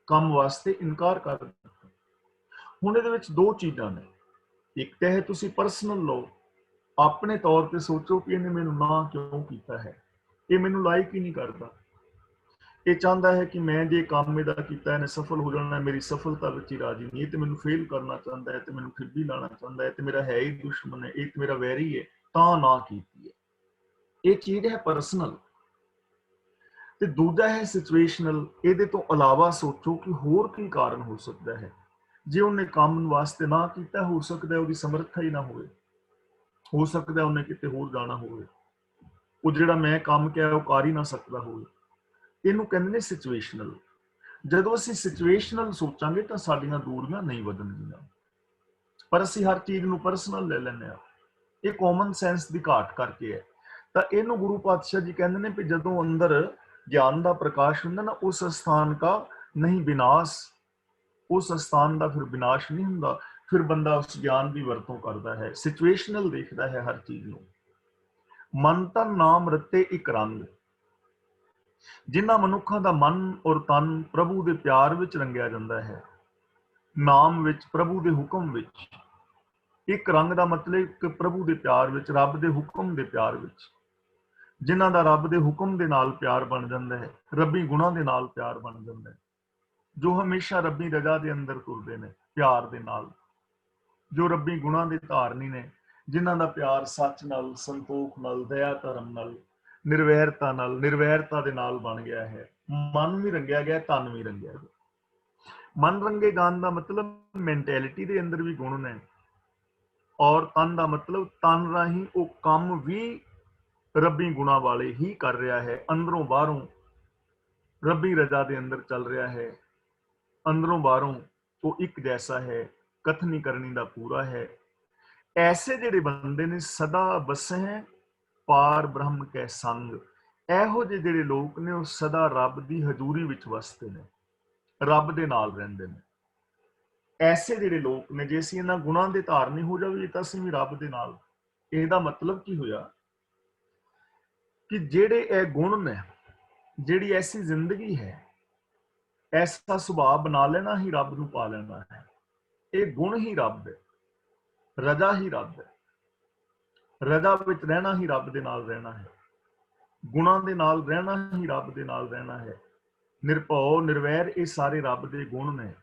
ਕੰਮ ਵਾਸਤੇ ਇਨਕਾਰ ਕਰ ਦਿੱਤਾ। ਹੁਣ ਇਹਦੇ ਵਿੱਚ ਦੋ ਚੀਜ਼ਾਂ ਨੇ, ਇੱਕ ਤਾਂ ਹੈ ਤੁਸੀਂ ਪਰਸਨਲ ਲਓ, ਆਪਣੇ ਤੌਰ ਤੇ ਸੋਚੋ ਕਿ ਇਹਨੇ ਮੈਨੂੰ ਨਾ ਕਿਉਂ ਕੀਤਾ ਹੈ, ਇਹ ਮੈਨੂੰ ਲਾਈਕ ਹੀ ਨਹੀਂ ਕਰਦਾ, ਇਹ ਚਾਹੁੰਦਾ ਹੈ ਕਿ ਮੈਂ ਜੇ ਕੰਮ ਇਹਦਾ ਕੀਤਾ ਇਹਨੇ ਸਫਲ ਹੋ ਜਾਣਾ, ਮੇਰੀ ਸਫਲਤਾ ਵਿੱਚ ਹੀ ਰਾਜੀ ਨਹੀਂ, ਇਹ ਤੇ ਮੈਨੂੰ ਫੇਲ ਕਰਨਾ ਚਾਹੁੰਦਾ ਹੈ, ਤੇ ਮੈਨੂੰ ਖਿੱਬੀ ਲਾਣਾ ਚਾਹੁੰਦਾ ਹੈ, ਤੇ ਮੇਰਾ ਹੈ ਹੀ ਦੁਸ਼ਮਣ ਹੈ, ਇਹ ਤੇ ਮੇਰਾ ਵੈਰੀ ਹੈ, ਤਾਂ ਨਾ ਕੀਤੀ ਹੈ। ਇਹ ਚੀਜ਼ ਹੈ ਪਰਸਨਲ। ਤੇ ਦੂਜਾ ਹੈ ਸਿਚੁਏਸ਼ਨਲ। ਇਹਦੇ ਤੋਂ ਇਲਾਵਾ ਸੋਚੋ ਕਿ ਹੋਰ ਕੀ ਕਾਰਨ ਹੋ ਸਕਦਾ ਹੈ। ਜੇ ਉਹਨੇ ਕੰਮ ਵਾਸਤੇ ਨਾ ਕੀਤਾ, ਹੋ ਸਕਦਾ ਉਹਦੀ ਸਮਰੱਥਾ ਹੀ ਨਾ ਹੋਵੇ, ਹੋ ਸਕਦਾ ਉਹਨੇ ਕਿਤੇ ਹੋਰ ਜਾਣਾ ਹੋਵੇ, ਉਹ ਜਿਹੜਾ ਮੈਂ ਕੰਮ ਕਿਹਾ ਉਹ ਕਰ ਹੀ ਨਾ ਸਕਦਾ ਹੋਵੇ। ਇਹਨੂੰ ਕਹਿੰਦੇ ਨੇ ਸਿਚੁਏਸ਼ਨਲ। ਜਦੋਂ ਅਸੀਂ ਸਿਚੁਏਸ਼ਨਲ ਸੋਚਾਂਗੇ ਤਾਂ ਸਾਡੀਆਂ ਦੂਰੀਆਂ ਨਹੀਂ ਵਧਣਗੀਆਂ, ਪਰ ਅਸੀਂ ਹਰ ਚੀਜ਼ ਨੂੰ ਪਰਸਨਲ ਲੈ ਲੈਂਦੇ ਹਾਂ। ਇਹ ਕਾਮਨ ਸੈਂਸ ਦੀ ਘਾਟ ਕਰਕੇ ਹੈ। ਤਾਂ ਇਹਨੂੰ ਗੁਰੂ ਪਾਤਸ਼ਾਹ ਜੀ ਕਹਿੰਦੇ ਨੇ ਕਿ ਜਦੋਂ ਅੰਦਰ ਗਿਆਨ ਦਾ ਪ੍ਰਕਾਸ਼ ਹੁੰਦਾ ਨਾ, ਉਸ ਸਥਾਨ ਦਾ ਨਹੀਂ ਵਿਨਾਸ਼, ਉਸ ਸਥਾਨ ਦਾ ਫਿਰ ਵਿਨਾਸ਼ ਨਹੀਂ ਹੁੰਦਾ। ਫਿਰ ਬੰਦਾ ਉਸ ਗਿਆਨ ਦੀ ਵਰਤੋਂ ਕਰਦਾ ਹੈ, ਸਿਚੁਏਸ਼ਨਲ ਦੇਖਦਾ ਹੈ ਹਰ ਚੀਜ਼ ਨੂੰ। ਮਨ ਤਨ ਨਾਮ ਰਤੇ ਇੱਕ ਰੰਗ। ਜਿਨ੍ਹਾਂ ਮਨੁੱਖਾਂ ਦਾ ਮਨ ਔਰ ਤਨ ਪ੍ਰਭੂ ਦੇ ਪਿਆਰ ਵਿੱਚ ਰੰਗਿਆ ਜਾਂਦਾ ਹੈ, ਨਾਮ ਵਿੱਚ, ਪ੍ਰਭੂ ਦੇ ਹੁਕਮ ਵਿੱਚ। ਇੱਕ ਰੰਗ ਦਾ ਮਤਲਬ ਕਿ ਪ੍ਰਭੂ ਦੇ ਪਿਆਰ ਵਿੱਚ, ਰੱਬ ਦੇ ਹੁਕਮ ਦੇ ਪਿਆਰ ਵਿੱਚ। ਜਿਨ੍ਹਾਂ ਦਾ ਰੱਬ ਦੇ ਹੁਕਮ ਦੇ ਨਾਲ ਪਿਆਰ ਬਣ ਜਾਂਦਾ ਹੈ, ਰੱਬੀ ਗੁਣਾਂ ਦੇ ਨਾਲ ਪਿਆਰ ਬਣ ਜਾਂਦਾ ਹੈ, ਜੋ ਹਮੇਸ਼ਾ ਰੱਬੀ ਰਜ਼ਾ ਦੇ ਅੰਦਰ ਤੁਰਦੇ ਨੇ ਪਿਆਰ ਦੇ ਨਾਲ, ਜੋ ਰੱਬੀ ਗੁਣਾਂ ਦੇ ਧਾਰਨੀ ਨੇ, ਜਿਨ੍ਹਾਂ ਦਾ ਪਿਆਰ ਸੱਚ ਨਾਲ, ਸੰਤੋਖ ਨਾਲ, ਦਇਆ ਧਰਮ ਨਾਲ, ਨਿਰਵੈਰਤਾ ਨਾਲ, ਨਿਰਵੈਰਤਾ ਦੇ ਨਾਲ ਬਣ ਗਿਆ ਹੈ। ਮਨ ਵੀ ਰੰਗਿਆ ਗਿਆ, ਤਨ ਵੀ ਰੰਗਿਆ ਗਿਆ। ਮਨ ਰੰਗੇ ਜਾਣ ਦਾ ਮਤਲਬ ਮੈਂਟੈਲਿਟੀ ਦੇ ਅੰਦਰ ਵੀ ਗੁਣ ਨੇ, ਔਰ ਤਨ ਦਾ ਮਤਲਬ ਤਨ ਰਾਹੀਂ ਉਹ ਕੰਮ ਵੀ ਰੱਬੀ ਗੁਣਾਂ ਵਾਲੇ ਹੀ ਕਰ ਰਿਹਾ ਹੈ, ਅੰਦਰੋਂ ਬਾਹਰੋਂ ਰੱਬੀ ਰਜ਼ਾ ਦੇ ਅੰਦਰ ਚੱਲ ਰਿਹਾ ਹੈ, ਅੰਦਰੋਂ ਬਾਹਰੋਂ ਉਹ ਇੱਕ ਜੈਸਾ ਹੈ, ਕਥਨੀ ਕਰਨੀ ਦਾ ਪੂਰਾ ਹੈ। ਐਸੇ ਜਿਹੜੇ ਬੰਦੇ ਨੇ ਸਦਾ ਬਸਹਿ ਪਾਰ ਬ੍ਰਹਮ ਕੈ ਸੰਗ, ਇਹੋ ਜਿਹੇ ਜਿਹੜੇ ਲੋਕ ਨੇ ਉਹ ਸਦਾ ਰੱਬ ਦੀ ਹਜ਼ੂਰੀ ਵਿੱਚ ਵਸਦੇ ਨੇ, ਰੱਬ ਦੇ ਨਾਲ ਰਹਿੰਦੇ ਨੇ। ਐਸੇ ਜਿਹੜੇ ਲੋਕ ਨੇ, ਜੇ ਅਸੀਂ ਇਹਨਾਂ ਗੁਣਾਂ ਦੇ ਧਾਰਨੀ ਹੋ ਜਾਵੇ ਤਾਂ ਅਸੀਂ ਵੀ ਰੱਬ ਦੇ ਨਾਲ। ਇਹਦਾ ਮਤਲਬ ਕੀ ਹੋਇਆ ਕਿ ਜਿਹੜੇ ਇਹ ਗੁਣ ਨੇ, ਜਿਹੜੀ ਐਸੀ ਜ਼ਿੰਦਗੀ ਹੈ, ਐਸਾ ਸੁਭਾਅ ਬਣਾ ਲੈਣਾ ਹੀ ਰੱਬ ਨੂੰ ਪਾ ਲੈਣਾ ਹੈ। ਇਹ ਗੁਣ ਹੀ ਰੱਬ ਹੈ, ਰਜ਼ਾ ਹੀ ਰੱਬ ਹੈ, ਰਜ਼ਾ ਵਿੱਚ ਰਹਿਣਾ ਹੀ ਰੱਬ ਦੇ ਨਾਲ ਰਹਿਣਾ ਹੈ, ਗੁਣਾਂ ਦੇ ਨਾਲ ਰਹਿਣਾ ਹੀ ਰੱਬ ਦੇ ਨਾਲ ਰਹਿਣਾ ਹੈ। ਨਿਰਭਉ, ਨਿਰਵੈਰ, ਇਹ ਸਾਰੇ ਰੱਬ ਦੇ ਗੁਣ ਨੇ।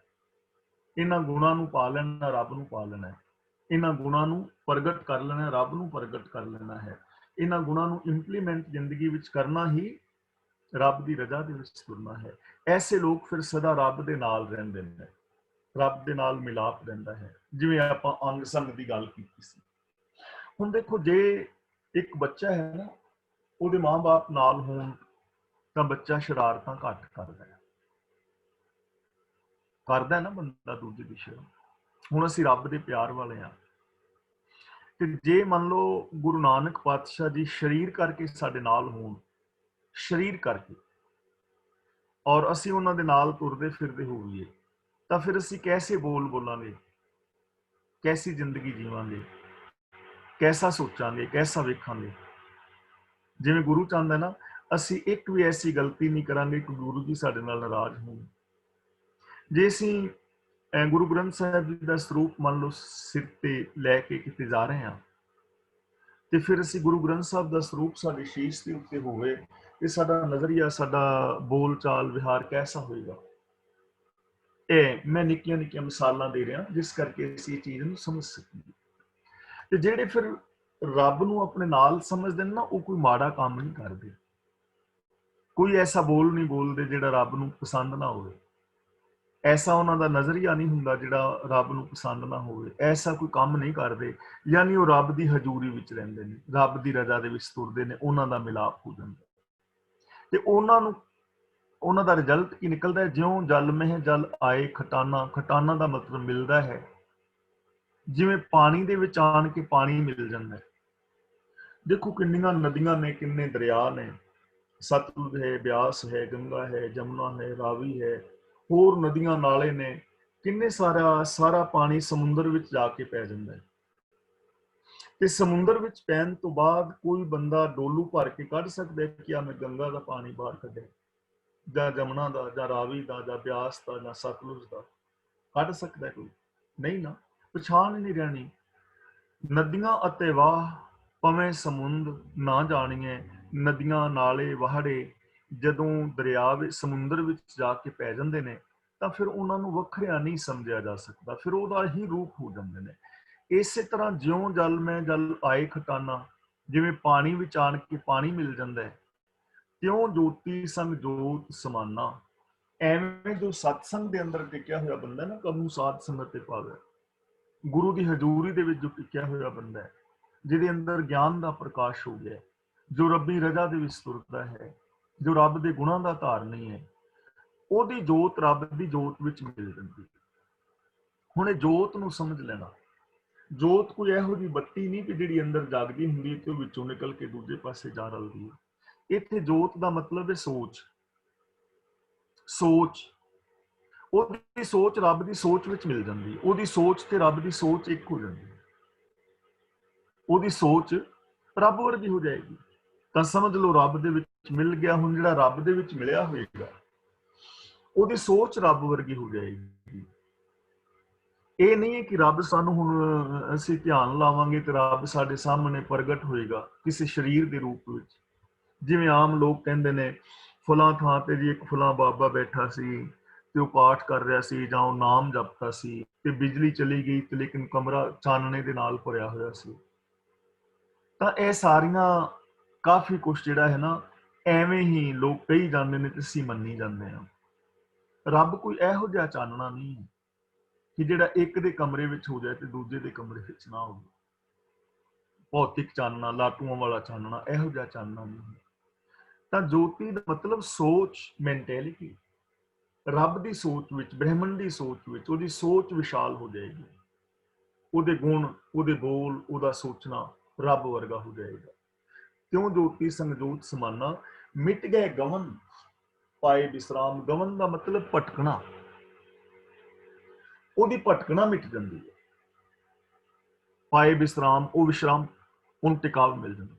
ਇਹਨਾਂ ਗੁਣਾਂ ਨੂੰ ਪਾ ਲੈਣਾ, ਰੱਬ ਨੂੰ ਪਾ ਲੈਣਾ ਹੈ। ਇਹਨਾਂ ਗੁਣਾਂ ਨੂੰ ਪ੍ਰਗਟ ਕਰ ਲੈਣਾ, ਰੱਬ ਨੂੰ ਪ੍ਰਗਟ ਕਰ ਲੈਣਾ ਹੈ। ਇਹਨਾਂ ਗੁਣਾਂ ਨੂੰ ਇੰਪਲੀਮੈਂਟ ਜ਼ਿੰਦਗੀ ਵਿੱਚ ਕਰਨਾ ਹੀ ਰੱਬ ਦੀ ਰਜ਼ਾ ਦੇ ਵਿੱਚ ਤੁਰਨਾ ਹੈ। ਐਸੇ ਲੋਕ ਫਿਰ ਸਦਾ ਰੱਬ ਦੇ ਨਾਲ ਰਹਿੰਦੇ ਨੇ, ਰੱਬ ਦੇ ਨਾਲ ਮਿਲਾਪ ਰਹਿੰਦਾ ਹੈ। ਜਿਵੇਂ ਆਪਾਂ ਅੰਗ ਸੰਗ ਦੀ ਗੱਲ ਕੀਤੀ ਸੀ। ਹੁਣ ਦੇਖੋ, ਜੇ ਇੱਕ ਬੱਚਾ ਹੈ ਨਾ, ਉਹਦੇ ਮਾਂ-ਬਾਪ ਨਾਲ ਹੋਣ ਤਾਂ ਬੱਚਾ ਸ਼ਰਾਰਤਾਂ ਘੱਟ ਕਰਦਾ ਨਾ ਬੰਦਾ ਦੂਜੇ ਦੀ ਸ਼ਰਾਰਤ। ਹੁਣ ਅਸੀਂ ਰੱਬ ਦੇ ਪਿਆਰ ਵਾਲੇ ਹਾਂ, ਤੇ ਜੇ ਮੰਨ ਲਓ ਗੁਰੂ ਨਾਨਕ ਪਾਤਸ਼ਾਹ ਜੀ ਸਰੀਰ ਕਰਕੇ ਸਾਡੇ ਨਾਲ ਹੋਣ, ਸਰੀਰ ਕਰਕੇ, ਔਰ ਅਸੀਂ ਉਹਨਾਂ ਦੇ ਨਾਲ ਤੁਰਦੇ ਫਿਰਦੇ ਹੋਈਏ, ਤਾਂ ਫਿਰ ਅਸੀਂ ਕੈਸੇ ਬੋਲਾਂਗੇ, ਕੈਸੀ ਜ਼ਿੰਦਗੀ ਜੀਵਾਂਗੇ, ਕੈਸਾ ਸੋਚਾਂਗੇ, ਕੈਸਾ ਵੇਖਾਂਗੇ। ਜਿਵੇਂ ਗੁਰੂ ਚਾਹੁੰਦਾ ਨਾ, ਅਸੀਂ ਇੱਕ ਵੀ ਐਸੀ ਗਲਤੀ ਨਹੀਂ ਕਰਾਂਗੇ ਕਿ ਗੁਰੂ ਜੀ ਸਾਡੇ ਨਾਲ ਨਾਰਾਜ਼ ਹੋਣ। ਜੇ ਅਸੀਂ ਗੁਰੂ ਗ੍ਰੰਥ ਸਾਹਿਬ ਜੀ ਦਾ ਸਰੂਪ ਮੰਨ ਲਓ ਸਿਰ ਤੇ ਲੈ ਕੇ ਕਿਤੇ ਜਾ ਰਹੇ ਹਾਂ, ਤੇ ਫਿਰ ਅਸੀਂ ਗੁਰੂ ਗ੍ਰੰਥ ਸਾਹਿਬ ਦਾ ਸਰੂਪ ਸਾਡੇ ਸ਼ੀਸ਼ ਦੇ ਉੱਤੇ ਹੋਵੇ, ਤੇ ਸਾਡਾ ਨਜ਼ਰੀਆ, ਸਾਡਾ ਬੋਲ ਚਾਲ ਵਿਹਾਰ ਕੈਸਾ ਹੋਏਗਾ। ਇਹ ਮੈਂ ਨਿੱਕੀਆਂ ਨਿੱਕੀਆਂ ਮਿਸਾਲਾਂ ਦੇ ਰਿਹਾ ਜਿਸ ਕਰਕੇ ਅਸੀਂ ਇਹ ਚੀਜ਼ ਨੂੰ ਸਮਝ ਸਕੀਏ। ਤੇ ਜਿਹੜੇ ਫਿਰ ਰੱਬ ਨੂੰ ਆਪਣੇ ਨਾਲ ਸਮਝਦੇ ਨੇ ਨਾ, ਉਹ ਕੋਈ ਮਾੜਾ ਕੰਮ ਨਹੀਂ ਕਰਦੇ, ਕੋਈ ਐਸਾ ਬੋਲ ਨਹੀਂ ਬੋਲਦੇ ਜਿਹੜਾ ਰੱਬ ਨੂੰ ਪਸੰਦ ਨਾ ਹੋਵੇ, ਐਸਾ ਉਹਨਾਂ ਦਾ ਨਜ਼ਰੀਆ ਨਹੀਂ ਹੁੰਦਾ ਜਿਹੜਾ ਰੱਬ ਨੂੰ ਪਸੰਦ ਨਾ ਹੋਵੇ, ਐਸਾ ਕੋਈ ਕੰਮ ਨਹੀਂ ਕਰਦੇ। ਯਾਨੀ ਉਹ ਰੱਬ ਦੀ ਹਜ਼ੂਰੀ ਵਿੱਚ ਰਹਿੰਦੇ ਨੇ, ਰੱਬ ਦੀ ਰਜ਼ਾ ਦੇ ਵਿੱਚ ਤੁਰਦੇ ਨੇ, ਉਹਨਾਂ ਦਾ ਮਿਲਾਪ ਹੋ ਜਾਂਦਾ। ਤੇ ਉਹਨਾਂ ਦਾ ਰਿਜ਼ਲਟ ਕੀ ਨਿਕਲਦਾ ਹੈ? ਜਿਉਂ ਜਲ ਮਹਿ ਜਲ ਆਏ ਖਟਾਨਾ। ਖਟਾਨਾ ਦਾ ਮਤਲਬ ਮਿਲਦਾ ਹੈ, ਜਿਵੇਂ ਪਾਣੀ ਦੇ ਵਿੱਚ ਆਣ ਕੇ ਪਾਣੀ ਮਿਲ ਜਾਂਦਾ ਹੈ। ਦੇਖੋ ਕਿੰਨੀਆਂ ਨਦੀਆਂ ਨੇ, ਕਿੰਨੇ ਦਰਿਆ ਨੇ, ਸਤਲੁਜ ਹੈ, ਬਿਆਸ ਹੈ, ਗੰਗਾ ਹੈ, ਜਮੁਨਾ ਹੈ, ਰਾਵੀ ਹੈ, ਹੋਰ ਨਦੀਆਂ ਨਾਲੇ ਨੇ, ਕਿੰਨੇ ਸਾਰਾ ਪਾਣੀ ਸਮੁੰਦਰ ਵਿੱਚ ਜਾ ਕੇ ਪੈ ਜਾਂਦਾ ਹੈ। ਤੇ ਸਮੁੰਦਰ ਵਿੱਚ ਪੈਣ ਤੋਂ ਬਾਅਦ ਕੋਈ ਬੰਦਾ ਡੋਲੂ ਭਰ ਕੇ ਕੱਢ ਸਕਦਾ ਹੈ ਕਿ ਆ ਮੈਂ ਗੰਗਾ ਦਾ ਪਾਣੀ ਬਾਹਰ ਕੱਢਿਆ, ਜਾਂ ਜਮੁਨਾ ਦਾ, ਜਾਂ ਰਾਵੀ ਦਾ, ਜਾਂ ਬਿਆਸ ਦਾ, ਜਾਂ ਸਤਲੁਜ ਦਾ? ਕੱਢ ਸਕਦਾ ਕੋਈ? ਨਹੀਂ ਨਾ, ਪਛਾਣ ਹੀ ਨਹੀਂ ਰਹਿਣੀ। ਨਦੀਆਂ ਅਤੇ ਵਾਹ ਪਵੇਂ ਸਮੁੰਦ ਨਾ ਜਾਣੀਏ। ਨਦੀਆਂ ਨਾਲੇ ਵਾਹੜੇ ਜਦੋਂ ਦਰਿਆ ਵਿੱਚ, ਸਮੁੰਦਰ ਵਿੱਚ ਜਾ ਕੇ ਪੈ ਜਾਂਦੇ ਨੇ, ਤਾਂ ਫਿਰ ਉਹਨਾਂ ਨੂੰ ਵੱਖਰਿਆ ਨਹੀਂ ਸਮਝਿਆ ਜਾ ਸਕਦਾ, ਫਿਰ ਉਹਦਾ ਹੀ ਰੂਪ ਹੋ ਜਾਂਦੇ ਨੇ। ਇਸੇ ਤਰ੍ਹਾਂ ਜਿਉਂ ਜਲ ਮੈਂ ਜਲ ਆਏ ਖਟਾਨਾ, ਜਿਵੇਂ ਪਾਣੀ ਵਿੱਚ ਆਣ ਕੇ ਪਾਣੀ ਮਿਲ ਜਾਂਦਾ ਹੈ, ਤਿਉਂ ਜੋਤੀ ਸੰਗ ਜੋਤ ਸਮਾਨਾ। ਐਵੇਂ ਜੋ ਸਤਸੰਗ ਦੇ ਅੰਦਰ ਟਿਕਿਆ ਹੋਇਆ ਬੰਦਾ ਨਾ, ਕਬੂ ਸਾਧ ਸੰਗਤ ਤੇ ਪਾਵੇ, ਗੁਰੂ ਦੀ ਹਜ਼ੂਰੀ ਦੇ ਵਿੱਚ ਜੋ ਟਿਕਿਆ ਹੋਇਆ ਬੰਦਾ ਹੈ, ਜਿਹਦੇ ਅੰਦਰ ਗਿਆਨ ਦਾ ਪ੍ਰਕਾਸ਼ ਹੋ ਗਿਆ, ਜੋ ਰੱਬੀ ਰਜ਼ਾ ਦੇ ਵਿੱਚ ਤੁਰਦਾ ਹੈ, ਜੋ ਰੱਬ ਦੇ ਗੁਣਾਂ ਦਾ ਧਾਰਨੀ ਹੈ, ਉਹਦੀ ਜੋਤ ਰੱਬ ਦੀ ਜੋਤ ਵਿੱਚ ਮਿਲ ਜਾਂਦੀ। ਹੁਣ ਇਹ ਜੋਤ ਨੂੰ ਸਮਝ ਲੈਣਾ। ਜੋਤ ਕੋਈ ਇਹੋ ਜਿਹੀ ਬੱਤੀ ਨਹੀਂ ਕਿ ਜਿਹੜੀ ਅੰਦਰ ਜਾਗਦੀ ਹੁੰਦੀ ਹੈ ਤੇ ਉਹ ਵਿੱਚੋਂ ਨਿਕਲ ਕੇ ਦੂਜੇ ਪਾਸੇ ਜਾ ਰਲਦੀ ਹੈ। ਇੱਥੇ ਜੋਤ ਦਾ ਮਤਲਬ ਹੈ ਸੋਚ। ਉਹਦੀ ਸੋਚ ਰੱਬ ਦੀ ਸੋਚ ਵਿੱਚ ਮਿਲ ਜਾਂਦੀ, ਉਹਦੀ ਸੋਚ ਤੇ ਰੱਬ ਦੀ ਸੋਚ ਇੱਕ ਹੋ ਜਾਂਦੀ, ਉਹਦੀ ਸੋਚ ਰੱਬ ਵਰਗੀ ਹੋ ਜਾਏਗੀ। ਤਾਂ ਸਮਝ ਲਓ ਰੱਬ ਦੇ ਵਿੱਚ ਮਿਲ ਗਿਆ। ਹੁਣ ਜਿਹੜਾ ਰੱਬ ਦੇ ਵਿੱਚ ਮਿਲਿਆ ਹੋਏਗਾ, ਉਹਦੀ ਸੋਚ ਰੱਬ ਵਰਗੀ ਹੋ ਜਾਏਗੀ। ਇਹ ਨਹੀਂ ਹੈ ਕਿ ਰੱਬ ਸਾਨੂੰ, ਹੁਣ ਅਸੀਂ ਧਿਆਨ ਲਾਵਾਂਗੇ ਤੇ ਰੱਬ ਸਾਡੇ ਸਾਹਮਣੇ ਪ੍ਰਗਟ ਹੋਏਗਾ ਕਿਸੇ ਸਰੀਰ ਦੇ ਰੂਪ ਵਿੱਚ। ਜਿਵੇਂ ਆਮ ਲੋਕ ਕਹਿੰਦੇ ਨੇ, ਫਲਾਂ ਥਾਂ ਤੇ ਜੀ ਇੱਕ ਫਲਾਂ ਬਾਬਾ ਬੈਠਾ ਸੀ ਤੇ ਉਹ ਪਾਠ ਕਰ ਰਿਹਾ ਸੀ, ਜਾਂ ਉਹ ਨਾਮ ਜਪਦਾ ਸੀ, ਤੇ ਬਿਜਲੀ ਚਲੀ ਗਈ ਤੇ ਲੇਕਿਨ ਕਮਰਾ ਚਾਨਣੇ ਦੇ ਨਾਲ ਭਰਿਆ ਹੋਇਆ ਸੀ। ਤਾਂ ਇਹ ਸਾਰੀਆਂ ਕਾਫੀ ਕੁਛ ਜਿਹੜਾ ਹੈ ਨਾ, ਐਵੇਂ ਹੀ ਲੋਕ ਕਹੀ ਜਾਂਦੇ ਨੇ ਤੇ ਅਸੀਂ ਮੰਨੀ ਜਾਂਦੇ ਹਾਂ। ਰੱਬ ਕੋਈ ਇਹੋ ਜਿਹਾ ਚਾਨਣਾ ਨਹੀਂ ਹੈ ਕਿ ਜਿਹੜਾ ਇੱਕ ਦੇ ਕਮਰੇ ਵਿੱਚ ਹੋ ਜਾਏ ਤੇ ਦੂਜੇ ਦੇ ਕਮਰੇ ਵਿੱਚ ਨਾ ਹੋਵੇ। ਭੌਤਿਕ ਚਾਨਣਾ, ਲਾਟੂਆਂ ਵਾਲਾ ਚਾਨਣਾ, ਇਹੋ ਜਿਹਾ ਚਾਨਣਾ ਨਹੀਂ। ਤਾਂ ਜੋਤੀ ਦਾ ਮਤਲਬ ਸੋਚ, ਮੈਂਟੈਲਿਟੀ। ਰੱਬ ਦੀ ਸੋਚ ਵਿੱਚ, ਬ੍ਰਹਿਮੰਡ ਦੀ ਸੋਚ ਵਿੱਚ ਉਹਦੀ ਸੋਚ ਵਿਸ਼ਾਲ ਹੋ ਜਾਏਗੀ। ਉਹਦੇ ਗੁਣ, ਉਹਦੇ ਬੋਲ, ਉਹਦਾ ਸੋਚਣਾ ਰੱਬ ਵਰਗਾ ਹੋ ਜਾਏਗਾ। ਕਿਉਂ ਜੋਤੀ ਸੰਗ ਜੋਤ ਸਮਾਨਾ। ਮਿਟ ਗਏ ਗਵਨ ਪਾਏ ਵਿਸਰਾਮ। ਗਵਨ ਦਾ ਮਤਲਬ ਭਟਕਣਾ, ਉਹਦੀ ਭਟਕਣਾ ਮਿਟ ਜਾਂਦੀ ਹੈ। ਪਾਏ ਵਿਸਰਾਮ, ਉਹ ਵਿਸ਼ਰਾਮ, ਉਹਨੂੰ ਟਿਕਾਵ ਮਿਲ ਜਾਂਦਾ।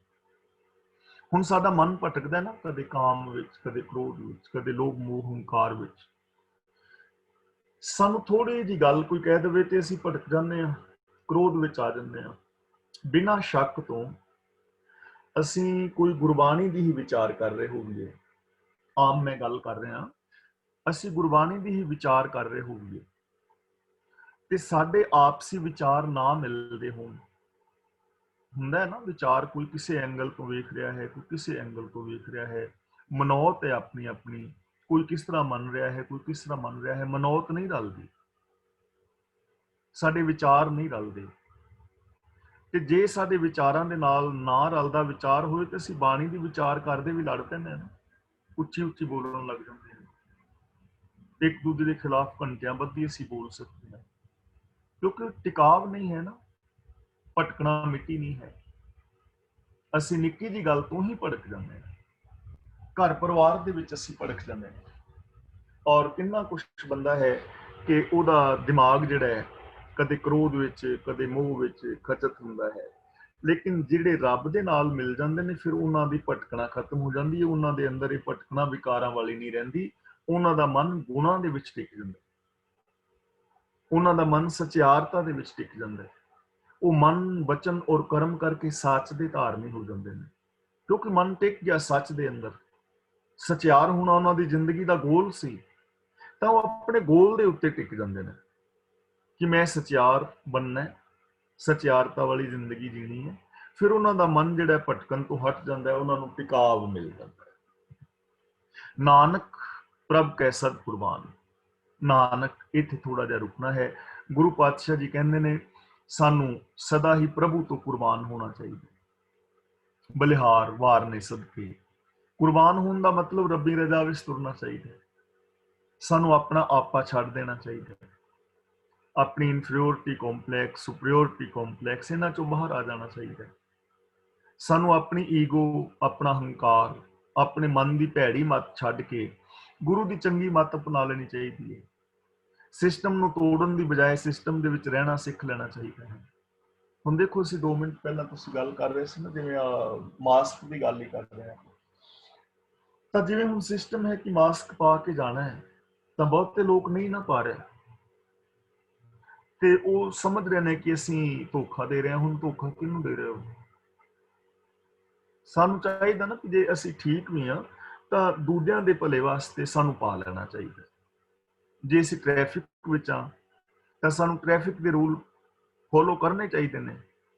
ਹੁਣ ਸਾਡਾ ਮਨ ਭਟਕਦਾ ਨਾ, ਕਦੇ ਕਾਮ ਵਿੱਚ, ਕਦੇ ਕ੍ਰੋਧ ਵਿੱਚ, ਕਦੇ ਲੋਭ ਮੋਹ ਹੰਕਾਰ ਵਿੱਚ। ਸਾਨੂੰ ਥੋੜੀ ਜਿਹੀ ਗੱਲ ਕੋਈ ਕਹਿ ਦੇਵੇ ਤੇ ਅਸੀਂ ਭਟਕ ਜਾਂਦੇ ਹਾਂ, ਕ੍ਰੋਧ ਵਿੱਚ ਆ ਜਾਂਦੇ ਹਾਂ। ਬਿਨਾਂ ਸ਼ੱਕ ਤੋਂ ਅਸੀਂ ਕੋਈ ਗੁਰਬਾਣੀ ਦੀ ਹੀ ਵਿਚਾਰ ਕਰ ਰਹੇ ਹੋਈਏ, ਆਮ ਮੈਂ ਗੱਲ ਕਰ ਰਿਹਾ, ਅਸੀਂ ਗੁਰਬਾਣੀ ਦੀ ਹੀ ਵਿਚਾਰ ਕਰ ਰਹੇ ਹੋਈਏ, ਤੇ ਸਾਡੇ ਆਪਸੀ ਵਿਚਾਰ ਨਾ ਮਿਲਦੇ ਹੋਣ। ਹੁੰਦਾ ਹੈ ਨਾ, ਵਿਚਾਰ ਕੋਈ ਕਿਸੇ ਐਂਗਲ ਤੋਂ ਵੇਖ ਰਿਹਾ ਹੈ, ਕੋਈ ਕਿਸੇ ਐਂਗਲ ਤੋਂ ਵੇਖ ਰਿਹਾ ਹੈ, ਮਨੌਤ ਹੈ ਆਪਣੀ ਆਪਣੀ, ਕੋਈ ਕਿਸ ਤਰ੍ਹਾਂ ਮੰਨ ਰਿਹਾ ਹੈ, ਕੋਈ ਕਿਸ ਤਰ੍ਹਾਂ ਮੰਨ ਰਿਹਾ ਹੈ, ਮਨੌਤ ਨਹੀਂ ਰਲਦੀ, ਸਾਡੇ ਵਿਚਾਰ ਨਹੀਂ ਰਲਦੇ। ਤੇ ਜੇ ਸਾਡੇ ਵਿਚਾਰਾਂ ਦੇ ਨਾਲ ਨਾ ਰਲਦਾ ਵਿਚਾਰ ਹੋਏ ਤੇ ਅਸੀਂ ਬਾਣੀ ਦੀ ਵਿਚਾਰ ਕਰਦੇ ਵੀ ਲੜ ਪੈਂਦੇ ਹਾਂ, ਉੱਚੀ ਉੱਚੀ ਬੋਲਣ ਲੱਗ ਜਾਂਦੇ ਹਾਂ, ਇੱਕ ਦੂਜੇ ਦੇ ਖਿਲਾਫ ਘੰਟਿਆਂ ਬੱਧੀ ਅਸੀਂ ਬੋਲ ਸਕਦੇ ਹਾਂ, ਕਿਉਂਕਿ ਟਿਕਾਵ ਨਹੀਂ ਹੈ ਨਾ, ਭਟਕਣਾ ਮਿੱਟੀ ਨਹੀਂ ਹੈ। ਅਸੀਂ ਨਿੱਕੀ ਜਿਹੀ ਗੱਲ ਤੋਂ ਹੀ ਭੜਕ ਜਾਂਦੇ ਹਾਂ, ਘਰ ਪਰਿਵਾਰ ਦੇ ਵਿੱਚ ਅਸੀਂ ਭੜਕ ਜਾਂਦੇ ਹਾਂ। ਔਰ ਕਿੰਨਾ ਕੁਛ ਬੰਦਾ ਹੈ ਕਿ ਉਹਦਾ ਦਿਮਾਗ ਜਿਹੜਾ ਹੈ ਕਦੇ ਕ੍ਰੋਧ ਵਿੱਚ, ਕਦੇ ਮੋਹ ਵਿੱਚ ਖਚਤ ਹੁੰਦਾ ਹੈ। ਲੇਕਿਨ ਜਿਹੜੇ ਰੱਬ ਦੇ ਨਾਲ ਮਿਲ ਜਾਂਦੇ ਨੇ, ਫਿਰ ਉਹਨਾਂ ਦੀ ਭਟਕਣਾ ਖਤਮ ਹੋ ਜਾਂਦੀ ਹੈ, ਉਹਨਾਂ ਦੇ ਅੰਦਰ ਇਹ ਭਟਕਣਾ ਵਿਕਾਰਾਂ ਵਾਲੀ ਨਹੀਂ ਰਹਿੰਦੀ, ਉਹਨਾਂ ਦਾ ਮਨ ਗੁਣਾਂ ਦੇ ਵਿੱਚ ਟਿਕ ਜਾਂਦਾ, ਉਹਨਾਂ ਦਾ ਮਨ ਸਚਿਆਰਤਾ ਦੇ ਵਿੱਚ ਟਿਕ ਜਾਂਦਾ ਹੈ। ਉਹ ਮਨ, ਵਚਨ ਔਰ ਕਰਮ ਕਰਕੇ ਸੱਚ ਦੇ ਧਾਰਨੀ ਹੋ ਜਾਂਦੇ ਨੇ, ਕਿਉਂਕਿ ਮਨ ਟਿਕ ਗਿਆ ਸੱਚ ਦੇ ਅੰਦਰ। ਸਚਿਆਰ ਹੋਣਾ ਉਹਨਾਂ ਦੀ ਜ਼ਿੰਦਗੀ ਦਾ ਗੋਲ ਸੀ, ਤਾਂ ਉਹ ਆਪਣੇ ਗੋਲ ਦੇ ਉੱਤੇ ਟਿਕ ਜਾਂਦੇ ਨੇ ਕਿ ਮੈਂ ਸਚਿਆਰ ਬਣਨਾ, ਸਚਿਆਰਤਾ ਵਾਲੀ ਜ਼ਿੰਦਗੀ ਜੀਣੀ ਹੈ। ਫਿਰ ਉਹਨਾਂ ਦਾ ਮਨ ਜਿਹੜਾ ਭਟਕਣ ਤੋਂ ਹਟ ਜਾਂਦਾ ਹੈ, ਉਹਨਾਂ ਨੂੰ ਟਿਕਾਵ ਮਿਲ ਜਾਂਦਾ ਹੈ। ਨਾਨਕ ਪ੍ਰਭ ਕੈ ਸਦ ਕੁਰਬਾਨ। ਨਾਨਕ, ਇੱਥੇ ਥੋੜਾ ਜਿਹਾ ਰੁਕਣਾ ਹੈ। ਗੁਰੂ ਪਾਤਸ਼ਾਹ ਜੀ ਕਹਿੰਦੇ ਨੇ ਸਾਨੂੰ ਸਦਾ ਹੀ ਪ੍ਰਭੂ ਤੋਂ ਕੁਰਬਾਨ ਹੋਣਾ ਚਾਹੀਦਾ। ਬਲਿਹਾਰ ਵਾਰ ਨੇ ਸਦਕੇ, ਕੁਰਬਾਨ ਹੋਣ ਦਾ ਮਤਲਬ ਰੱਬੀ ਰਜ਼ਾ ਵਿੱਚ ਤੁਰਨਾ ਚਾਹੀਦਾ। ਸਾਨੂੰ ਆਪਣਾ ਆਪਾ ਛੱਡ ਦੇਣਾ ਚਾਹੀਦਾ, ਆਪਣੀ ਇਨਫੀਰੀਓਰਿਟੀ ਕੰਪਲੈਕਸ, ਸੁਪਰੀਓਰਿਟੀ ਕੰਪਲੈਕਸ, ਇਹਨਾਂ ਚੋਂ ਬਾਹਰ ਆ ਜਾਣਾ ਚਾਹੀਦਾ। ਸਾਨੂੰ ਆਪਣੀ ਈਗੋ, ਆਪਣਾ ਹੰਕਾਰ, ਆਪਣੇ ਮਨ ਦੀ ਭੈੜੀ ਮੱਤ ਛੱਡ ਕੇ ਗੁਰੂ ਦੀ ਚੰਗੀ ਮੱਤ ਅਪਣਾ ਲੈਣੀ ਚਾਹੀਦੀ ਹੈ। ਸਿਸਟਮ ਨੂੰ ਤੋੜਨ ਦੀ ਬਜਾਏ ਸਿਸਟਮ ਦੇ ਵਿੱਚ ਰਹਿਣਾ ਸਿੱਖ ਲੈਣਾ ਚਾਹੀਦਾ ਹੈ। ਹੁਣ ਦੇਖੋ, ਅਸੀਂ 2 ਮਿੰਟ ਪਹਿਲਾਂ ਤੁਸੀਂ ਗੱਲ ਕਰ ਰਹੇ ਸੀ ਨਾ, ਜਿਵੇਂ ਮਾਸਕ ਦੀ ਗੱਲ ਹੀ ਕਰ ਰਹੇ ਹਾਂ, ਤਾਂ ਜਿਵੇਂ ਹੁਣ ਸਿਸਟਮ ਹੈ ਕਿ ਮਾਸਕ ਪਾ ਕੇ ਜਾਣਾ ਹੈ, ਤਾਂ ਬਹੁਤੇ ਲੋਕ ਨਹੀਂ ਨਾ ਪਾ ਰਹੇ, ਤੇ ਉਹ ਸਮਝ ਰਹੇ ਨੇ ਕਿ ਅਸੀਂ ਧੋਖਾ ਦੇ ਰਹੇ ਹਾਂ। ਹੁਣ ਧੋਖਾ ਕਿਹਨੂੰ ਦੇ ਰਹੇ ਹੋ? ਸਾਨੂੰ ਚਾਹੀਦਾ ਨਾ ਕਿ ਜੇ ਅਸੀਂ ਠੀਕ ਵੀ ਹਾਂ ਤਾਂ ਦੂਜਿਆਂ ਦੇ ਭਲੇ ਵਾਸਤੇ ਸਾਨੂੰ ਪਾ ਲੈਣਾ ਚਾਹੀਦਾ। ਜੇ ਅਸੀਂ ਟ੍ਰੈਫਿਕ ਵਿੱਚ ਆ ਤਾਂ ਸਾਨੂੰ ਟ੍ਰੈਫਿਕ ਦੇ ਰੂਲ ਫੋਲੋ ਕਰਨੇ ਚਾਹੀਦੇ ਨੇ।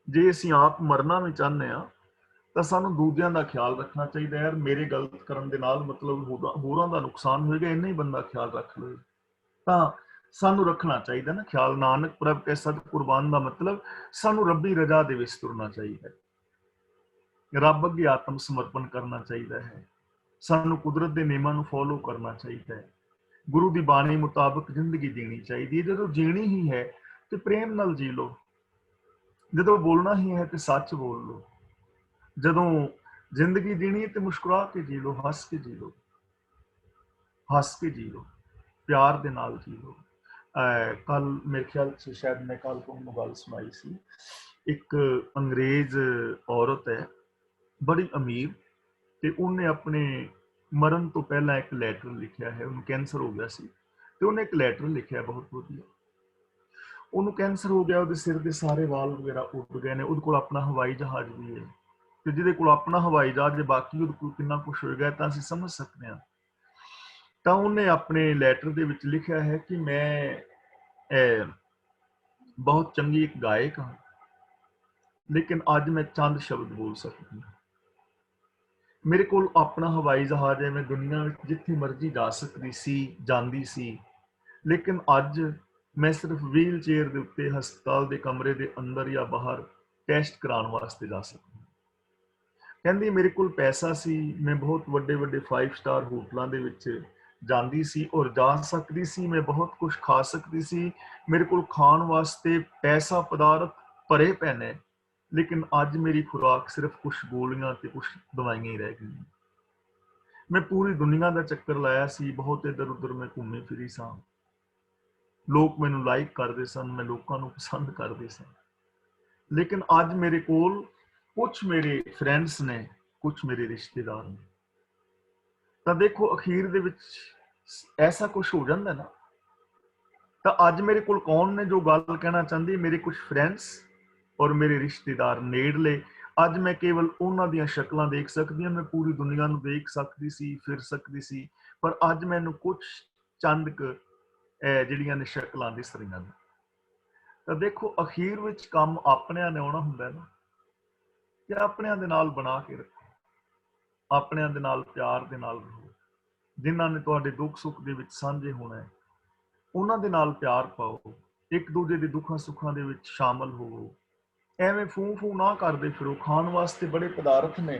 ਜੇ ਅਸੀਂ ਆਪ ਮਰਨਾ ਵੀ ਚਾਹੁੰਦੇ ਹਾਂ ਤਾਂ ਸਾਨੂੰ ਦੂਜਿਆਂ ਦਾ ਖਿਆਲ ਰੱਖਣਾ ਚਾਹੀਦਾ। ਯਾਰ, ਮੇਰੇ ਗਲਤ ਕਰਨ ਦੇ ਨਾਲ ਮਤਲਬ ਹੋਰਾਂ ਦਾ ਨੁਕਸਾਨ ਹੋਏਗਾ, ਇੰਨਾ ਹੀ ਬੰਦਾ ਖਿਆਲ ਰੱਖ ਲਵੇ, ਤਾਂ ਸਾਨੂੰ ਰੱਖਣਾ ਚਾਹੀਦਾ ਨਾ ਖਿਆਲ। ਨਾਨਕ ਪ੍ਰਭ ਕੈ ਸਦ ਕੁਰਬਾਨ ਦਾ ਮਤਲਬ ਸਾਨੂੰ ਰੱਬੀ ਰਜ਼ਾ ਦੇ ਵਿੱਚ ਤੁਰਨਾ ਚਾਹੀਦਾ, ਰੱਬ ਅੱਗੇ ਆਤਮ ਸਮਰਪਣ ਕਰਨਾ ਚਾਹੀਦਾ ਹੈ, ਸਾਨੂੰ ਕੁਦਰਤ ਦੇ ਨਿਯਮਾਂ ਨੂੰ ਫੋਲੋ ਕਰਨਾ ਚਾਹੀਦਾ ਹੈ, ਗੁਰੂ ਦੀ ਬਾਣੀ ਮੁਤਾਬਕ ਜ਼ਿੰਦਗੀ ਜੀਣੀ ਚਾਹੀਦੀ ਹੈ। ਜਦੋਂ ਜੀਣੀ ਹੀ ਹੈ ਤੇ ਪ੍ਰੇਮ ਨਾਲ ਜੀ ਲਓ, ਜਦੋਂ ਬੋਲਣਾ ਹੀ ਹੈ ਤੇ ਸੱਚ ਬੋਲ ਲਓ, ਜਦੋਂ ਜ਼ਿੰਦਗੀ ਜੀਣੀ ਹੈ ਤੇ ਮੁਸਕਰਾ ਕੇ ਜੀ ਲਓ, ਹੱਸ ਕੇ ਜੀ ਲਓ, ਹੱਸ ਕੇ ਜੀ ਲਓ, ਪਿਆਰ ਦੇ ਨਾਲ ਜੀ ਲਓ। ਕੱਲ ਮੇਰੇ ਖਿਆਲ 'ਚ ਸ਼ਾਇਦ ਮੈਂ ਕੱਲ ਤੁਹਾਨੂੰ ਗੱਲ ਸੁਣਾਈ ਸੀ, ਇੱਕ ਅੰਗਰੇਜ਼ ਔਰਤ ਹੈ, ਬੜੀ ਅਮੀਰ, ਤੇ ਉਹਨੇ ਆਪਣੇ ਮਰਨ ਤੋਂ ਪਹਿਲਾਂ ਇੱਕ ਲੈਟਰ ਲਿਖਿਆ ਹੈ। ਉਹਨੂੰ ਕੈਂਸਰ ਹੋ ਗਿਆ ਸੀ ਤੇ ਉਹਨੇ ਇੱਕ ਲੈਟਰ ਲਿਖਿਆ ਬਹੁਤ ਵਧੀਆ। ਉਹਨੂੰ ਕੈਂਸਰ ਹੋ ਗਿਆ, ਉਹਦੇ ਸਿਰ ਦੇ ਸਾਰੇ ਵਾਲ ਵਗੈਰਾ ਉੱਡ ਗਏ ਨੇ, ਉਹਦੇ ਕੋਲ ਆਪਣਾ ਹਵਾਈ ਜਹਾਜ਼ ਵੀ ਹੈ, ਤੇ ਜਿਹਦੇ ਕੋਲ ਆਪਣਾ ਹਵਾਈ ਜਹਾਜ਼ ਜੇ ਬਾਕੀ ਉਹਦੇ ਕੋਲ ਕਿੰਨਾ ਕੁਛ ਹੋਏਗਾ ਤਾਂ ਅਸੀਂ ਸਮਝ ਸਕਦੇ ਹਾਂ। ਤਾਂ ਉਹਨੇ ਆਪਣੇ ਲੈਟਰ ਦੇ ਵਿੱਚ ਲਿਖਿਆ ਹੈ ਕਿ ਮੈਂ ਬਹੁਤ ਚੰਗੀ ਇੱਕ ਗਾਇਕ ਹਾਂ, ਲੇਕਿਨ ਅੱਜ ਮੈਂ ਚੰਦ ਸ਼ਬਦ ਬੋਲ ਸਕਦੀ ਹਾਂ। ਮੇਰੇ ਕੋਲ ਆਪਣਾ ਹਵਾਈ ਜਹਾਜ਼ ਹੈ, ਮੈਂ ਦੁਨੀਆ ਵਿੱਚ ਜਿੱਥੇ ਮਰਜ਼ੀ ਜਾ ਸਕਦੀ ਸੀ, ਜਾਂਦੀ ਸੀ, ਲੇਕਿਨ ਅੱਜ ਮੈਂ ਸਿਰਫ ਵੀਲ ਚੇਅਰ ਦੇ ਉੱਤੇ ਹਸਪਤਾਲ ਦੇ ਕਮਰੇ ਦੇ ਅੰਦਰ ਜਾਂ ਬਾਹਰ ਟੈਸਟ ਕਰਾਉਣ ਵਾਸਤੇ ਜਾ ਸਕਦੀ। ਕਹਿੰਦੀ ਮੇਰੇ ਕੋਲ ਪੈਸਾ ਸੀ, ਮੈਂ ਬਹੁਤ ਵੱਡੇ ਵੱਡੇ 5 ਸਟਾਰ ਹੋਟਲਾਂ ਦੇ ਵਿੱਚ ਜਾਂਦੀ ਸੀ ਔਰ ਜਾ ਸਕਦੀ ਸੀ, ਮੈਂ ਬਹੁਤ ਕੁਝ ਖਾ ਸਕਦੀ ਸੀ, ਮੇਰੇ ਕੋਲ ਖਾਣ ਵਾਸਤੇ ਪੈਸਾ ਪਦਾਰਥ ਭਰੇ ਪਏ ਨੇ, ਲੇਕਿਨ ਅੱਜ ਮੇਰੀ ਖੁਰਾਕ ਸਿਰਫ ਕੁਝ ਗੋਲੀਆਂ ਤੇ ਕੁਝ ਦਵਾਈਆਂ ਹੀ ਰਹਿ ਗਈਆਂ। ਮੈਂ ਪੂਰੀ ਦੁਨੀਆ ਦਾ ਚੱਕਰ ਲਾਇਆ ਸੀ, ਬਹੁਤ ਇੱਧਰ ਉੱਧਰ ਮੈਂ ਘੁੰਮੀ ਫਿਰੀ ਸਾਂ, ਲੋਕ ਮੈਨੂੰ ਲਾਈਕ ਕਰਦੇ ਸਨ, ਮੈਂ ਲੋਕਾਂ ਨੂੰ ਪਸੰਦ ਕਰਦੀ ਸਾਂ, ਲੇਕਿਨ ਅੱਜ ਮੇਰੇ ਕੋਲ ਕੁਝ ਮੇਰੇ ਫਰੈਂਡਸ ਨੇ, ਕੁਝ ਮੇਰੇ ਰਿਸ਼ਤੇਦਾਰ ਨੇ। ਤਾਂ ਦੇਖੋ, ਅਖੀਰ ਦੇ ਵਿੱਚ ਐਸਾ ਕੁਝ ਹੋ ਜਾਂਦਾ ਨਾ, ਤਾਂ ਅੱਜ ਮੇਰੇ ਕੋਲ ਕੌਣ ਨੇ ਜੋ ਗੱਲ ਕਹਿਣਾ ਚਾਹੁੰਦੀ? ਮੇਰੇ ਕੁਝ ਫਰੈਂਡਸ ਔਰ ਮੇਰੇ ਰਿਸ਼ਤੇਦਾਰ ਨੇੜਲੇ। ਅੱਜ ਮੈਂ ਕੇਵਲ ਉਹਨਾਂ ਦੀਆਂ ਸ਼ਕਲਾਂ ਦੇਖ ਸਕਦੀ ਹਾਂ, ਮੈਂ ਪੂਰੀ ਦੁਨੀਆ ਨੂੰ ਦੇਖ ਸਕਦੀ ਸੀ, ਫਿਰ ਸਕਦੀ ਸੀ, ਪਰ ਅੱਜ ਮੈਨੂੰ ਕੁਝ ਚੰਦ ਕੁ ਜਿਹੜੀਆਂ ਨੇ ਸ਼ਕਲਾਂ ਦਿਸ ਰਹੀਆਂ ਨੇ। ਤਾਂ ਦੇਖੋ ਅਖੀਰ ਵਿੱਚ ਕੰਮ ਆਪਣਿਆਂ ਨੇ ਆਉਣਾ ਹੁੰਦਾ ਨਾ, ਕਿ ਆਪਣਿਆਂ ਦੇ ਨਾਲ ਬਣਾ ਕੇ ਰੱਖੋ, ਆਪਣਿਆਂ ਦੇ ਨਾਲ ਪਿਆਰ ਦੇ ਨਾਲ ਰਹੋ, ਜਿਨ੍ਹਾਂ ਨੇ ਤੁਹਾਡੇ ਦੁੱਖ ਸੁੱਖ ਦੇ ਵਿੱਚ ਸਾਂਝੇ ਹੋਣਾ ਹੈ ਉਹਨਾਂ ਦੇ ਨਾਲ ਪਿਆਰ ਪਾਓ, ਇੱਕ ਦੂਜੇ ਦੇ ਦੁੱਖਾਂ ਸੁੱਖਾਂ ਦੇ ਵਿੱਚ ਸ਼ਾਮਲ ਹੋਵੋ। ਐਵੇਂ ਫੂ ਫੂ ਨਾ ਕਰਦੇ ਫਿਰੋ। ਖਾਣ ਵਾਸਤੇ ਬੜੇ ਪਦਾਰਥ ਨੇ,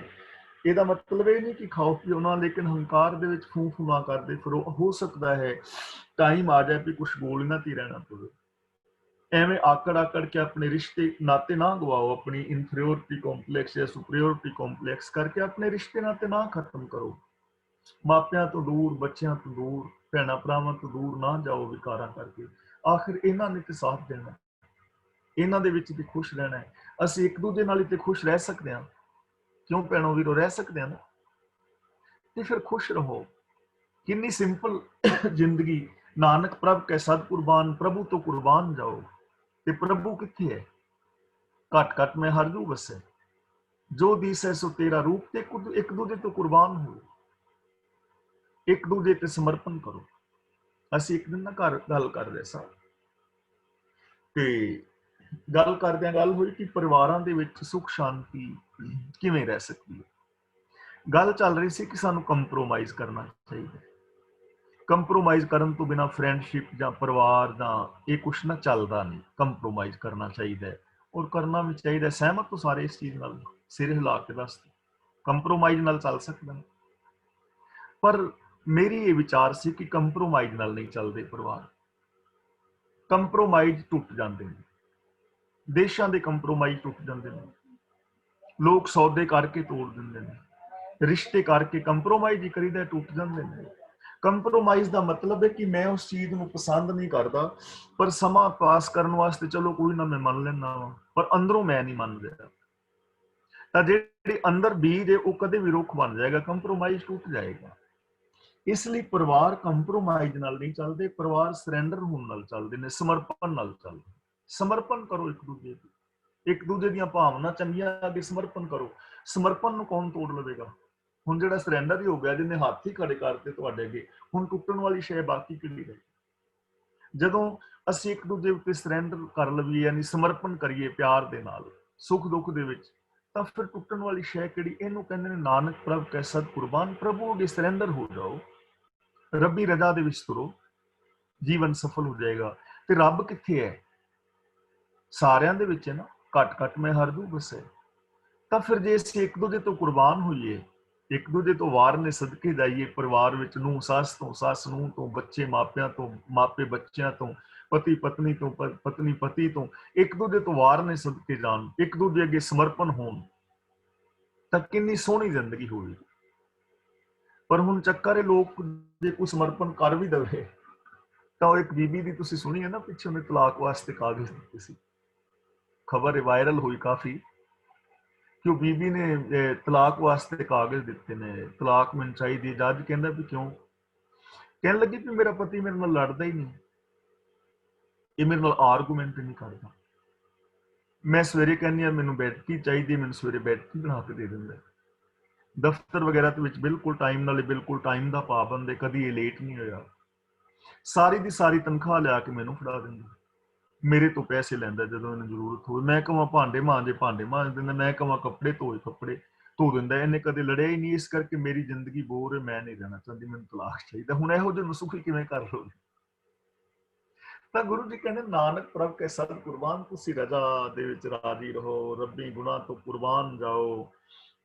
ਇਹਦਾ ਮਤਲਬ ਇਹ ਨਹੀਂ ਕਿ ਖਾਓ ਪੀਓ ਨਾ, ਲੇਕਿਨ ਹੰਕਾਰ ਦੇ ਵਿੱਚ ਫੂ ਫੂ ਨਾ ਕਰਦੇ ਫਿਰੋ। ਹੋ ਸਕਦਾ ਹੈ ਟਾਈਮ ਆ ਜਾਏ ਵੀ ਕੁਛ ਗੋਲੀਆਂ ਤੇ ਰਹਿਣਾ ਪਵੇ। ਐਵੇਂ ਆਕੜ ਆਕੜ ਕੇ ਆਪਣੇ ਰਿਸ਼ਤੇ ਨਾਤੇ ਨਾ ਗਵਾਓ, ਆਪਣੀ ਇਨਫੀਰੀਓਰਿਟੀ ਕੰਪਲੈਕਸ ਜਾਂ ਸੁਪਰੀਓਰਿਟੀ ਕੰਪਲੈਕਸ ਕਰਕੇ ਆਪਣੇ ਰਿਸ਼ਤੇ ਨਾਤੇ ਨਾ ਖਤਮ ਕਰੋ। ਮਾਪਿਆਂ ਤੋਂ ਦੂਰ, ਬੱਚਿਆਂ ਤੋਂ ਦੂਰ, ਭੈਣਾਂ ਭਰਾਵਾਂ ਤੋਂ ਦੂਰ ਨਾ ਜਾਓ ਵਿਕਾਰਾਂ ਕਰਕੇ। ਆਖਿਰ ਇਹਨਾਂ ਨੇ ਤੇ ਸਾਥ ਦੇਣਾ, ਇਹਨਾਂ ਦੇ ਵਿੱਚ ਤੇ ਖੁਸ਼ ਰਹਿਣਾ ਹੈ। ਅਸੀਂ ਇੱਕ ਦੂਜੇ ਨਾਲ ਹੀ ਤੇ ਖੁਸ਼ ਰਹਿ ਸਕਦੇ ਹਾਂ, ਕਿਉਂ ਭੈਣੋ ਵੀਰੋ, ਰਹਿ ਸਕਦੇ ਹਾਂ ਨਾ। ਤੇ ਫਿਰ ਖੁਸ਼ ਰਹੋ। ਕਿੰਨੀ ਸਿੰਪਲ ਜ਼ਿੰਦਗੀ। ਨਾਨਕ ਪ੍ਰਭ ਕੈ ਸਦ ਕੁਰਬਾਨ, ਪ੍ਰਭੂ ਤੋਂ ਕੁਰਬਾਨ ਜਾਓ। ਤੇ ਪ੍ਰਭੂ ਕਿੱਥੇ ਹੈ? ਘਟ ਘਟ ਮੈਂ ਹਰ ਜੂ ਵਸੈ, ਜੋ ਦੀਸੈ ਸੋ ਤੇਰਾ ਰੂਪ। ਤੇ ਇੱਕ ਦੂਜੇ ਤੋਂ ਕੁਰਬਾਨ ਹੋ, ਇੱਕ ਦੂਜੇ ਤੇ ਸਮਰਪਣ ਕਰੋ। ਅਸੀਂ ਇੱਕ ਦਿਨ ਨਾ ਘਰ ਗੱਲ ਕਰ ਰਹੇ ਸਾਂ, ਤੇ ਗੱਲ ਕਰਦਿਆਂ ਗੱਲ ਹੋਈ ਕਿ ਪਰਿਵਾਰਾਂ ਦੇ ਵਿੱਚ ਸੁੱਖ ਸ਼ਾਂਤੀ ਕਿਵੇਂ ਰਹਿ ਸਕਦੀ ਹੈ। ਗੱਲ ਚੱਲ ਰਹੀ ਸੀ ਕਿ ਸਾਨੂੰ ਕੰਪਰੋਮਾਈਜ਼ ਕਰਨਾ ਚਾਹੀਦਾ। ਕੰਪਰੋਮਾਈਜ਼ ਕਰਨ ਤੋਂ ਬਿਨਾਂ ਫਰੈਂਡਸ਼ਿਪ ਜਾਂ ਪਰਿਵਾਰ ਜਾਂ ਇਹ ਕੁਛ ਨਾ ਚੱਲਦਾ ਨਹੀਂ। ਕੰਪਰੋਮਾਈਜ਼ ਕਰਨਾ ਚਾਹੀਦਾ ਹੈ, ਔਰ ਕਰਨਾ ਵੀ ਚਾਹੀਦਾ। ਸਹਿਮਤ ਤੋਂ ਸਾਰੇ ਇਸ ਚੀਜ਼ ਨਾਲ, ਸਿਰ ਹਿਲਾ ਕੇ ਦੱਸ, ਕੰਪਰੋਮਾਈਜ਼ ਨਾਲ ਚੱਲ ਸਕਦਾ। ਪਰ ਮੇਰੀ ਇਹ ਵਿਚਾਰ ਸੀ ਕਿ ਕੰਪਰੋਮਾਈਜ਼ ਨਾਲ ਨਹੀਂ ਚੱਲਦੇ ਪਰਿਵਾਰ। ਕੰਪਰੋਮਾਈਜ਼ ਟੁੱਟ ਜਾਂਦੇ ਨੇ, ਦੇਸ਼ਾਂ ਦੇ ਕੰਪਰੋਮਾਈਜ਼ ਟੁੱਟ ਜਾਂਦੇ ਨੇ, ਲੋਕ ਸੌਦੇ ਕਰਕੇ ਤੋੜ ਦਿੰਦੇ ਨੇ, ਰਿਸ਼ਤੇ ਕਰਕੇ ਕੰਪਰੋਮਾਈਜ਼ ਹੀ ਕਰੀਦਾ, ਟੁੱਟ ਜਾਂਦੇ ਨੇ। ਕੰਪਰੋਮਾਈਜ਼ ਦਾ ਮਤਲਬ ਹੈ ਕਿ ਮੈਂ ਉਸ ਚੀਜ਼ ਨੂੰ ਪਸੰਦ ਨਹੀਂ ਕਰਦਾ, ਪਰ ਸਮਾਂ ਪਾਸ ਕਰਨ ਵਾਸਤੇ ਚਲੋ ਕੋਈ ਨਾ ਮੈਂ ਮੰਨ ਲੈਂਦਾ ਵਾ, ਪਰ ਅੰਦਰੋਂ ਮੈਂ ਨਹੀਂ ਮੰਨ ਰਿਹਾ। ਤਾਂ ਜਿਹੜੀ ਅੰਦਰ ਬੀਜ ਹੈ ਉਹ ਕਦੇ ਵੀ ਰੁੱਖ ਬਣ ਜਾਏਗਾ, ਕੰਪਰੋਮਾਈਜ਼ ਟੁੱਟ ਜਾਏਗਾ। ਇਸ ਲਈ ਪਰਿਵਾਰ ਕੰਪਰੋਮਾਈਜ਼ ਨਾਲ ਨਹੀਂ ਚੱਲਦੇ, ਪਰਿਵਾਰ ਸਰੈਂਡਰ ਹੋਣ ਨਾਲ ਚੱਲਦੇ ਨੇ, ਸਮਰਪਣ ਨਾਲ ਚੱਲਦੇ। ਸਮਰਪਣ ਕਰੋ ਇੱਕ ਦੂਜੇ ਦੀ, ਇੱਕ ਦੂਜੇ ਦੀਆਂ ਭਾਵਨਾ ਚੰਗੀਆਂ ਅੱਗੇ ਸਮਰਪਣ ਕਰੋ। ਸਮਰਪਣ ਨੂੰ ਕੌਣ ਤੋੜ ਲਵੇਗਾ? ਹੁਣ ਜਿਹੜਾ ਸਰੈਂਡਰ ਹੀ ਹੋ ਗਿਆ, ਜਿਹਨੇ ਹੱਥ ਹੀ ਖੜੇ ਕਰਤੇ ਤੁਹਾਡੇ ਅੱਗੇ, ਹੁਣ ਟੁੱਟਣ ਵਾਲੀ ਸ਼ੈ ਬਾਕੀ ਕਿਹੜੀ ਰਹੀ? ਜਦੋਂ ਅਸੀਂ ਇੱਕ ਦੂਜੇ ਉੱਤੇ ਸਰੈਂਡਰ ਕਰ ਲਈਏ, ਯਾਨੀ ਸਮਰਪਣ ਕਰੀਏ ਪਿਆਰ ਦੇ ਨਾਲ, ਸੁੱਖ ਦੁੱਖ ਦੇ ਵਿੱਚ, ਤਾਂ ਫਿਰ ਟੁੱਟਣ ਵਾਲੀ ਸ਼ੈ ਕਿਹੜੀ? ਇਹਨੂੰ ਕਹਿੰਦੇ ਨੇ ਨਾਨਕ ਪ੍ਰਭ ਕੈ ਸਦ ਕੁਰਬਾਨ। ਪ੍ਰਭੂ ਅੱਗੇ ਸਰੈਂਡਰ ਹੋ ਜਾਓ, ਰੱਬੀ ਰਜ਼ਾ ਦੇ ਵਿੱਚ ਤੁਰੋ, ਜੀਵਨ ਸਫਲ ਹੋ ਜਾਏਗਾ। ਤੇ ਰੱਬ ਕਿੱਥੇ ਹੈ? ਸਾਰਿਆਂ ਦੇ ਵਿੱਚ ਹੈ ਨਾ। ਘਟ ਘਟ ਮੈਂ ਹਰ ਜੂ ਵਸੈ। ਤਾਂ ਫਿਰ ਜੇ ਅਸੀਂ ਇੱਕ ਦੂਜੇ ਤੋਂ ਕੁਰਬਾਨ ਹੋਈਏ, ਇੱਕ ਦੂਜੇ ਤੋਂ ਵਾਰ ਨੇ ਸਦਕੇ ਜਾਈਏ, ਪਰਿਵਾਰ ਵਿੱਚ ਨੂੰਹ ਸੱਸ ਤੋਂ, ਸੱਸ ਨੂੰਹ ਤੋਂ, ਬੱਚੇ ਮਾਪਿਆਂ ਤੋਂ, ਮਾਪੇ ਬੱਚਿਆਂ ਤੋਂ, ਪਤੀ ਪਤਨੀ ਤੋਂ, ਪਤਨੀ ਪਤੀ ਤੋਂ, ਇੱਕ ਦੂਜੇ ਤੋਂ ਵਾਰ ਨੇ ਸਦਕੇ ਜਾਣ, ਇੱਕ ਦੂਜੇ ਅੱਗੇ ਸਮਰਪਣ ਹੋਣ, ਤਾਂ ਕਿੰਨੀ ਸੋਹਣੀ ਜ਼ਿੰਦਗੀ ਹੋਵੇਗੀ। ਪਰ ਹੁਣ ਚੱਕਰ ਇਹ, ਲੋਕ ਜੇ ਕੋਈ ਸਮਰਪਣ ਕਰ ਵੀ ਦੇਵੇ, ਤਾਂ ਉਹ ਇੱਕ ਬੀਬੀ ਦੀ ਤੁਸੀਂ ਸੁਣੀ ਹੈ ਨਾ, ਪਿੱਛੇ ਉਹਨੇ ਤਲਾਕ ਵਾਸਤੇ ਕਾਗਜ਼ ਦਿੱਤੇ ਸੀ, ਖਬਰ ਵਾਇਰਲ ਹੋਈ ਕਾਫੀ, ਕਿ ਉਹ ਬੀਬੀ ਨੇ ਤਲਾਕ ਵਾਸਤੇ ਕਾਗਜ਼ ਦਿੱਤੇ ਨੇ, ਤਲਾਕ ਮੈਨੂੰ ਚਾਹੀਦੀ। ਜੱਜ ਕਹਿੰਦਾ ਵੀ ਕਿਉਂ? ਕਹਿਣ ਲੱਗੀ ਵੀ ਮੇਰਾ ਪਤੀ ਮੇਰੇ ਨਾਲ ਲੜਦਾ ਹੀ ਨਹੀਂ, ਇਹ ਮੇਰੇ ਨਾਲ ਆਰਗੂਮੈਂਟ ਨਹੀਂ ਕਰਦਾ। ਮੈਂ ਸਵੇਰੇ ਕਹਿੰਦੀ ਆ ਮੈਨੂੰ ਬੈਠਕੀ ਚਾਹੀਦੀ, ਮੈਨੂੰ ਸਵੇਰੇ ਬੈਠਕੀ ਬਣਾ ਕੇ ਦੇ ਦਿੰਦਾ। ਦਫ਼ਤਰ ਵਗੈਰਾ ਦੇ ਵਿੱਚ ਬਿਲਕੁਲ ਟਾਈਮ ਨਾਲ, ਬਿਲਕੁਲ ਟਾਈਮ ਦਾ ਪਾਬੰਦ ਹੈ, ਕਦੀ ਇਹ ਲੇਟ ਨਹੀਂ ਹੋਇਆ। ਸਾਰੀ ਦੀ ਸਾਰੀ ਤਨਖਾਹ ਲਿਆ ਕੇ ਮੈਨੂੰ ਫੜਾ ਦਿੰਦਾ, ਮੇਰੇ ਤੋਂ ਪੈਸੇ ਲੈਂਦਾ ਜਦੋਂ ਇਹਨੂੰ ਜ਼ਰੂਰਤ ਹੋਵੇ। ਮੈਂ ਕਹਾਂ ਭਾਂਡੇ ਮਾਂਜੇ, ਭਾਂਡੇ ਮਾਂਜ ਦਿੰਦਾ। ਮੈਂ ਕਹਾਂ ਕੱਪੜੇ ਧੋਏ, ਕੱਪੜੇ ਧੋ ਦਿੰਦਾ। ਇਹਨੇ ਕਦੇ ਲੜਿਆ ਹੀ ਨਹੀਂ। ਇਸ ਕਰਕੇ ਮੇਰੀ ਜ਼ਿੰਦਗੀ ਬੋਰ ਹੈ, ਮੈਂ ਨਹੀਂ ਰਹਿਣਾ ਚਾਹੁੰਦੀ, ਮੈਨੂੰ ਤਲਾਕ ਚਾਹੀਦਾ। ਹੁਣ ਇਹੋ ਜਿਹੇ ਨੂੰ ਸੁਖੀ ਕਿਵੇਂ ਕਰ ਲਓਗੇ? ਤਾਂ ਗੁਰੂ ਜੀ ਕਹਿੰਦੇ ਨਾਨਕ ਪ੍ਰਭ ਕੈ ਸਦ ਕੁਰਬਾਨ, ਤੁਸੀਂ ਰਜ਼ਾ ਦੇ ਵਿੱਚ ਰਾਜੀ ਰਹੋ, ਰੱਬੀ ਗੁਣਾਂ ਤੋਂ ਕੁਰਬਾਨ ਜਾਓ,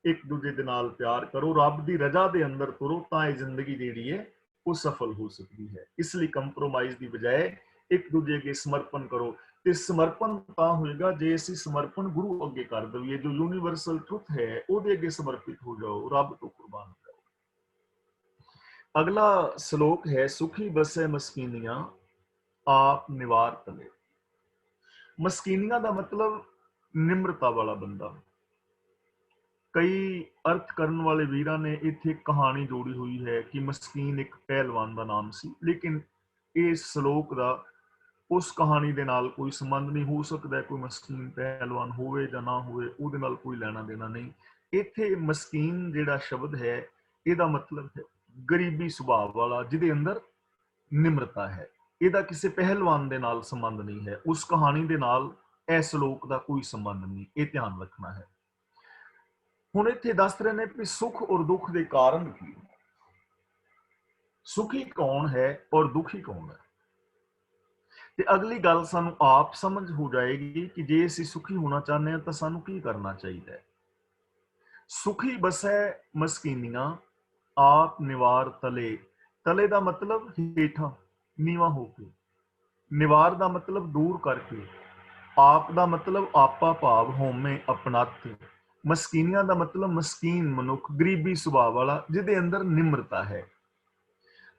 ਇੱਕ ਦੂਜੇ ਦੇ ਨਾਲ ਪਿਆਰ ਕਰੋ, ਰੱਬ ਦੀ ਰਜ਼ਾ ਦੇ ਅੰਦਰ ਤੁਰੋ, ਤਾਂ ਇਹ ਜ਼ਿੰਦਗੀ ਜਿਹੜੀ ਹੈ ਉਹ ਸਫਲ ਹੋ ਸਕਦੀ ਹੈ। ਇਸ ਲਈ ਕੰਪਰੋਮਾਈਜ਼ ਦੀ ਬਜਾਏ ਇੱਕ ਦੂਜੇ ਅੱਗੇ ਸਮਰਪਣ ਕਰੋ। ਤੇ ਸਮਰਪਣ ਤਾਂ ਹੋਏਗਾ ਜੇ ਅਸੀਂ ਸਮਰਪਣ ਗੁਰੂ ਅੱਗੇ ਕਰ ਦਈਏ, ਜੋ ਯੂਨੀਵਰਸਲ ਟਰੁੱਥ ਹੈ ਉਹਦੇ ਅੱਗੇ ਸਮਰਪਿਤ ਹੋ ਜਾਓ, ਰੱਬ ਤੋਂ ਕੁਰਬਾਨ ਹੋ ਜਾਓ। ਅਗਲਾ ਸ਼ਲੋਕ ਹੈ, ਸੁਖੀ ਬਸੈ ਮਸਕੀਨੀਆਂ ਆਪ ਨਿਵਾਰ ਤਲੇ। ਮਸਕੀਨੀਆਂ ਦਾ ਮਤਲਬ ਨਿਮਰਤਾ ਵਾਲਾ ਬੰਦਾ। ਕਈ ਅਰਥ ਕਰਨ ਵਾਲੇ ਵੀਰਾਂ ਨੇ ਇੱਥੇ ਇੱਕ ਕਹਾਣੀ ਜੋੜੀ ਹੋਈ ਹੈ ਕਿ ਮਸਕੀਨ ਇੱਕ ਪਹਿਲਵਾਨ ਦਾ ਨਾਮ ਸੀ, ਲੇਕਿਨ ਇਸ ਸ਼ਲੋਕ ਦਾ ਉਸ ਕਹਾਣੀ ਦੇ ਨਾਲ ਕੋਈ ਸੰਬੰਧ ਨਹੀਂ। ਹੋ ਸਕਦਾ ਕੋਈ ਮਸਕੀਨ ਪਹਿਲਵਾਨ ਹੋਵੇ ਜਾਂ ਨਾ ਹੋਵੇ, ਉਹਦੇ ਨਾਲ ਕੋਈ ਲੈਣਾ ਦੇਣਾ ਨਹੀਂ। ਇੱਥੇ ਮਸਕੀਨ ਜਿਹੜਾ ਸ਼ਬਦ ਹੈ, ਇਹਦਾ ਮਤਲਬ ਹੈ ਗਰੀਬੀ ਸੁਭਾਅ ਵਾਲਾ, ਜਿਹਦੇ ਅੰਦਰ ਨਿਮਰਤਾ ਹੈ। ਇਹਦਾ ਕਿਸੇ ਪਹਿਲਵਾਨ ਦੇ ਨਾਲ ਸੰਬੰਧ ਨਹੀਂ ਹੈ, ਉਸ ਕਹਾਣੀ ਦੇ ਨਾਲ ਇਸ ਸ਼ਲੋਕ ਦਾ ਕੋਈ ਸੰਬੰਧ ਨਹੀਂ, ਇਹ ਧਿਆਨ ਰੱਖਣਾ ਹੈ। ਹੁਣ ਇੱਥੇ ਦੱਸ ਰਹੇ ਨੇ ਕਿ ਸੁੱਖ ਔਰ ਦੁੱਖ ਦੇ ਕਾਰਨ ਕੀ, ਸੁਖੀ ਕੌਣ ਹੈ ਔਰ ਦੁਖੀ ਕੌਣ ਹੈ। ਤੇ ਅਗਲੀ ਗੱਲ ਸਾਨੂੰ ਆਪ ਸਮਝ ਹੋ ਜਾਏਗੀ ਕਿ ਜੇ ਅਸੀਂ ਸੁਖੀ ਹੋਣਾ ਚਾਹੁੰਦੇ ਹਾਂ ਤਾਂ ਸਾਨੂੰ ਕੀ ਕਰਨਾ ਚਾਹੀਦਾ ਹੈ। ਸੁਖੀ ਬਸੈ ਮਸਕੀਨੀਆਂ ਆਪ ਨਿਵਾਰ ਤਲੇ, ਤਲੇ ਦਾ ਮਤਲਬ ਹੇਠਾਂ ਨੀਵਾਂ ਹੋ ਕੇ, ਨਿਵਾਰ ਦਾ ਮਤਲਬ ਦੂਰ ਕਰਕੇ, ਆਪ ਦਾ ਮਤਲਬ ਆਪਾ ਭਾਵ ਹੋਮੇ ਆਪਣਤ, ਮਸਕੀਨੀਆਂ ਦਾ ਮਤਲਬ ਮਸਕੀਨ ਮਨੁੱਖ, ਗਰੀਬੀ ਸੁਭਾਅ ਵਾਲਾ ਜਿਹਦੇ ਅੰਦਰ ਨਿਮਰਤਾ ਹੈ।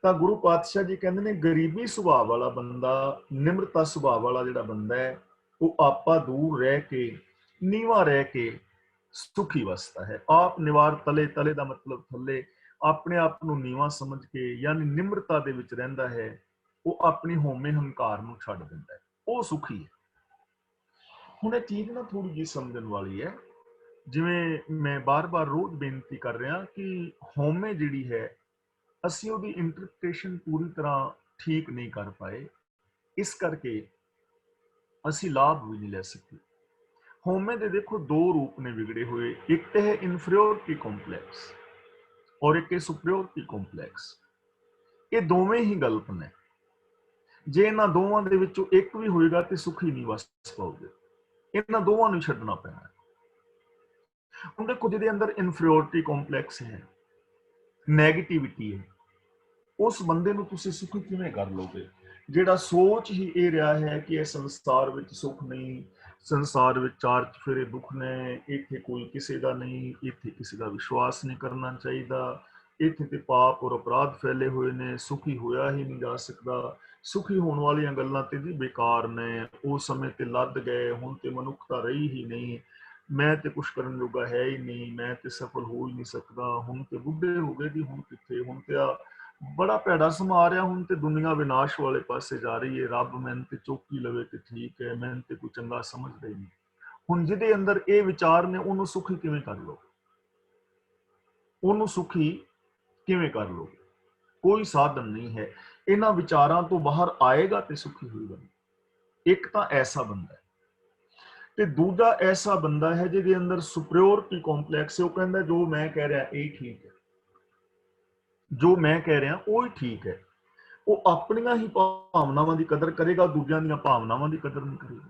ਤਾਂ ਗੁਰੂ ਪਾਤਸ਼ਾਹ ਜੀ ਕਹਿੰਦੇ ਨੇ ਗਰੀਬੀ ਸੁਭਾਅ ਵਾਲਾ ਬੰਦਾ, ਨਿਮਰਤਾ ਸੁਭਾਅ ਵਾਲਾ ਜਿਹੜਾ ਬੰਦਾ ਹੈ, ਉਹ ਆਪਾ ਦੂਰ ਰਹਿ ਕੇ, ਨੀਵਾਂ ਰਹਿ ਕੇ ਸੁਖੀ ਵਸਦਾ ਹੈ। ਆਪ ਨਿਵਾਰ ਤਲੇ, ਤਲੇ ਦਾ ਮਤਲਬ ਥੱਲੇ, ਆਪਣੇ ਆਪ ਨੂੰ ਨੀਵਾਂ ਸਮਝ ਕੇ ਯਾਨੀ ਨਿਮਰਤਾ ਦੇ ਵਿੱਚ ਰਹਿੰਦਾ ਹੈ। ਉਹ ਆਪਣੀ ਹੋਮੇ ਹੰਕਾਰ ਨੂੰ ਛੱਡ ਦਿੰਦਾ ਹੈ, ਉਹ ਸੁਖੀ ਹੈ। ਹੁਣ ਇਹ ਚੀਜ਼ ਨਾ ਥੋੜੀ ਜਿਹੀ ਸਮਝਣ ਵਾਲੀ ਹੈ। ਜਿਵੇਂ ਮੈਂ ਬਾਰ-ਬਾਰ ਰੋਜ਼ ਬੇਨਤੀ ਕਰ ਰਿਹਾ ਕਿ ਹੋਮੇ ਜਿਹੜੀ ਹੈ, ਅਸੀਂ ਉਹਦੀ ਇੰਟਰਪ੍ਰੀਟੇਸ਼ਨ ਪੂਰੀ ਤਰ੍ਹਾਂ ਠੀਕ ਨਹੀਂ ਕਰ ਪਾਏ, ਇਸ ਕਰਕੇ ਅਸੀਂ ਲਾਭ ਵੀ ਨਹੀਂ ਲੈ ਸਕੇ। ਹੋਮੇ ਦੇ ਦੇਖੋ ਦੋ ਰੂਪ ਨੇ ਵਿਗੜੇ ਹੋਏ, ਇੱਕ ਤੇ ਹੈ ਇਨਫੀਰੀਅਰਿਟੀ ਕੰਪਲੈਕਸ ਔਰ ਇੱਕ ਹੈ ਸੁਪੀਰੀਅਰਿਟੀ ਕੰਪਲੈਕਸ। ਇਹ ਦੋਵੇਂ ਹੀ ਗਲਤ ਨੇ। ਜੇ ਇਹਨਾਂ ਦੋਵਾਂ ਦੇ ਵਿੱਚੋਂ ਇੱਕ ਵੀ ਹੋਏਗਾ ਤੇ ਸੁਖੀ ਨਹੀਂ ਵਸ ਪਾਓਗੇ, ਇਹਨਾਂ ਦੋਵਾਂ ਨੂੰ ਛੱਡਣਾ ਪੈਣਾ। ਹੁਣ ਦੇਖੋ ਜਿਹਦੇ ਅੰਦਰ ਇਨਫੀਰੀਅਰਿਟੀ ਕੰਪਲੈਕਸ ਹੈ, ਨੈਗੇਟਿਵਿਟੀ ਹੈ, ਉਸ ਬੰਦੇ ਨੂੰ ਤੁਸੀਂ ਸੁਖੀ ਕਿਵੇਂ ਕਰ ਲੋਗੇ? ਜਿਹੜਾ ਸੋਚ ਹੀ ਇਹ ਰਿਹਾ ਹੈ ਕਿ ਇਹ ਸੰਸਾਰ ਵਿੱਚ ਸੁੱਖ ਨਹੀਂ, ਸੰਸਾਰ ਵਿੱਚ ਚਾਰ ਚੁਫੇਰੇ ਦੁੱਖ ਨੇ, ਇੱਥੇ ਕੋਈ ਕਿਸੇ ਦਾ ਨਹੀਂ, ਇੱਥੇ ਕਿਸੇ ਦਾ ਵਿਸ਼ਵਾਸ ਨਹੀਂ ਕਰਨਾ ਚਾਹੀਦਾ, ਇੱਥੇ ਤੇ ਪਾਪ ਔਰ ਅਪਰਾਧ ਫੈਲੇ ਹੋਏ ਨੇ, ਸੁਖੀ ਹੋਇਆ ਹੀ ਨਹੀਂ ਜਾ ਸਕਦਾ, ਸੁਖੀ ਹੋਣ ਵਾਲੀਆਂ ਗੱਲਾਂ ਤੇ ਜੀ ਬੇਕਾਰ ਨੇ, ਉਸ ਸਮੇਂ ਤੇ ਲੱਦ ਗਏ, ਹੁਣ ਤੇ ਮਨੁੱਖਤਾ ਰਹੀ ਹੀ ਨਹੀਂ, ਮੈਂ ਤੇ ਕੁਛ ਕਰਨ ਜੋਗਾ ਹੈ ਹੀ ਨਹੀਂ, ਮੈਂ ਤੇ ਸਫਲ ਹੋ ਹੀ ਨਹੀਂ ਸਕਦਾ, ਹੁਣ ਤੇ ਬੁੱਢੇ ਹੋ ਗਏ ਜੀ, ਹੁਣ ਕਿੱਥੇ, ਹੁਣ ਤੇ ਆ ਬੜਾ ਭੈੜਾ ਸਮਾਂ ਆ ਰਿਹਾ, ਹੁਣ ਤੇ ਦੁਨੀਆ ਵਿਨਾਸ਼ ਵਾਲੇ ਪਾਸੇ ਜਾ ਰਹੀ ਹੈ, ਰੱਬ ਮੈਨੂੰ ਤੇ ਚੌਕੀ ਲਵੇ ਤੇ ਠੀਕ ਹੈ, ਮੈਨੂੰ ਤੇ ਕੋਈ ਚੰਗਾ ਸਮਝਦਾ ਹੀ ਨਹੀਂ। ਹੁਣ ਜਿਹਦੇ ਅੰਦਰ ਇਹ ਵਿਚਾਰ ਨੇ ਉਹਨੂੰ ਸੁਖੀ ਕਿਵੇਂ ਕਰ ਲਓ? ਉਹਨੂੰ ਸੁਖੀ ਕਿਵੇਂ ਕਰ ਲਓ? ਕੋਈ ਸਾਧਨ ਨਹੀਂ ਹੈ। ਇਹਨਾਂ ਵਿਚਾਰਾਂ ਤੋਂ ਬਾਹਰ ਆਏਗਾ ਤੇ ਸੁਖੀ ਹੋਏਗਾ। ਇੱਕ ਤਾਂ ਐਸਾ ਬੰਦਾ ਹੈ ਤੇ ਦੂਜਾ ਐਸਾ ਬੰਦਾ ਹੈ ਜਿਹਦੇ ਅੰਦਰ ਸੁਪੀਰੀਅਰਿਟੀ ਕੰਪਲੈਕਸ ਹੈ। ਉਹ ਕਹਿੰਦਾ ਜੋ ਮੈਂ ਕਹਿ ਰਿਹਾ ਇਹ ਠੀਕ ਹੈ, ਜੋ ਮੈਂ ਕਹਿ ਰਿਹਾ ਉਹ ਹੀ ਠੀਕ ਹੈ। ਉਹ ਆਪਣੀਆਂ ਹੀ ਭਾਵਨਾਵਾਂ ਦੀ ਕਦਰ ਕਰੇਗਾ, ਦੂਜਿਆਂ ਦੀਆਂ ਭਾਵਨਾਵਾਂ ਦੀ ਕਦਰ ਨਹੀਂ ਕਰੇਗਾ।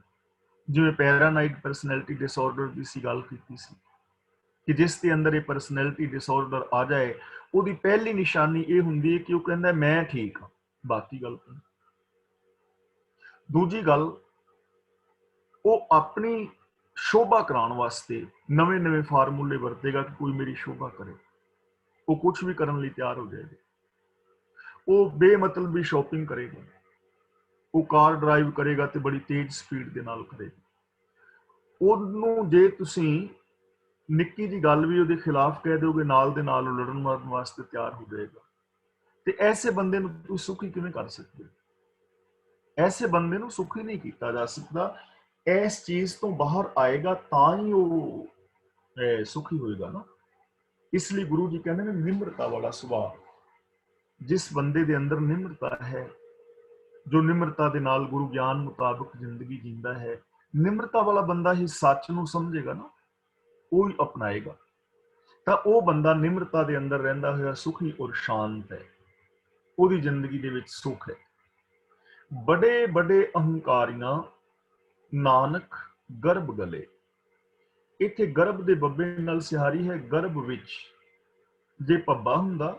ਜਿਵੇਂ ਪੈਰਾਨਾਈਡ ਪਰਸਨੈਲਿਟੀ ਡਿਸਆਰਡਰ ਦੀ ਸੀ ਗੱਲ ਕੀਤੀ ਸੀ ਕਿ ਜਿਸ ਦੇ ਅੰਦਰ ਇਹ ਪਰਸਨੈਲਿਟੀ ਡਿਸਆਰਡਰ ਆ ਜਾਏ, ਉਹਦੀ ਪਹਿਲੀ ਨਿਸ਼ਾਨੀ ਇਹ ਹੁੰਦੀ ਹੈ ਕਿ ਉਹ ਕਹਿੰਦਾ ਮੈਂ ਠੀਕ ਹਾਂ, ਬਾਕੀ ਗੱਲ ਨਹੀਂ। ਦੂਜੀ ਗੱਲ, ਉਹ ਆਪਣੀ ਸ਼ੋਭਾ ਕਰਾਉਣ ਵਾਸਤੇ ਨਵੇਂ-ਨਵੇਂ ਫਾਰਮੂਲੇ ਵਰਤੇਗਾ ਕਿ ਕੋਈ ਮੇਰੀ ਸ਼ੋਭਾ ਕਰੇ। ਉਹ ਕੁਝ ਵੀ ਕਰਨ ਲਈ ਤਿਆਰ ਹੋ ਜਾਏਗਾ। ਉਹ ਬੇਮਤਲਬੀ ਸ਼ਾਪਿੰਗ ਕਰੇਗਾ, ਉਹ ਕਾਰ ਡਰਾਈਵ ਕਰੇਗਾ ਤੇ ਬੜੀ ਤੇਜ਼ ਸਪੀਡ ਦੇ ਨਾਲ ਕਰੇਗਾ। ਉਹਨੂੰ ਜੇ ਤੁਸੀਂ ਨਿੱਕੀ ਜੀ ਗੱਲ ਵੀ ਉਹਦੇ ਖਿਲਾਫ ਕਹਿ ਦਿਓਗੇ, ਨਾਲ ਦੇ ਨਾਲ ਉਹ ਲੜਨ ਮਰਨ ਵਾਸਤੇ ਤਿਆਰ ਹੋ ਜਾਏਗਾ। ਤੇ ਐਸੇ ਬੰਦੇ ਨੂੰ ਤੁਸੀਂ ਸੁਖੀ ਕਿਵੇਂ ਕਰ ਸਕਦੇ ਹੋ? ਐਸੇ ਬੰਦੇ ਨੂੰ ਸੁਖੀ ਨਹੀਂ ਕੀਤਾ ਜਾ ਸਕਦਾ। ਇਸ ਚੀਜ਼ ਤੋਂ ਬਾਹਰ ਆਏਗਾ ਤਾਂ ਹੀ ਉਹ ਸੁਖੀ ਹੋਏਗਾ ਨਾ। ਇਸ ਲਈ ਗੁਰੂ ਜੀ ਕਹਿੰਦੇ ਨੇ ਨਿਮਰਤਾ ਵਾਲਾ ਸੁਭਾਅ, ਜਿਸ ਬੰਦੇ ਦੇ ਅੰਦਰ ਨਿਮਰਤਾ ਹੈ, ਜੋ ਨਿਮਰਤਾ ਦੇ ਨਾਲ ਗੁਰੂ ਗਿਆਨ ਮੁਤਾਬਕ ਜ਼ਿੰਦਗੀ ਜੀਂਦਾ ਹੈ, ਨਿਮਰਤਾ ਵਾਲਾ ਬੰਦਾ ਹੀ ਸੱਚ ਨੂੰ ਸਮਝੇਗਾ ਨਾ, ਉਹ ਹੀ ਅਪਣਾਏਗਾ। ਤਾਂ ਉਹ ਬੰਦਾ ਨਿਮਰਤਾ ਦੇ ਅੰਦਰ ਰਹਿੰਦਾ ਹੋਇਆ ਸੁਖੀ ਔਰ ਸ਼ਾਂਤ ਹੈ, ਉਹਦੀ ਜ਼ਿੰਦਗੀ ਦੇ ਵਿੱਚ ਸੁਖ ਹੈ। ਬੜੇ ਬੜੇ ਅਹੰਕਾਰੀਆਂ ਨਾਨਕ ਗਰਭ ਗਲੇ। ਇੱਥੇ ਗਰਭ ਦੇ ਬੱਬੇ ਨਾਲ ਸਿਹਾਰੀ ਹੈ। ਗਰਭ ਵਿੱਚ ਜੇ ਪੱਬਾ ਹੁੰਦਾ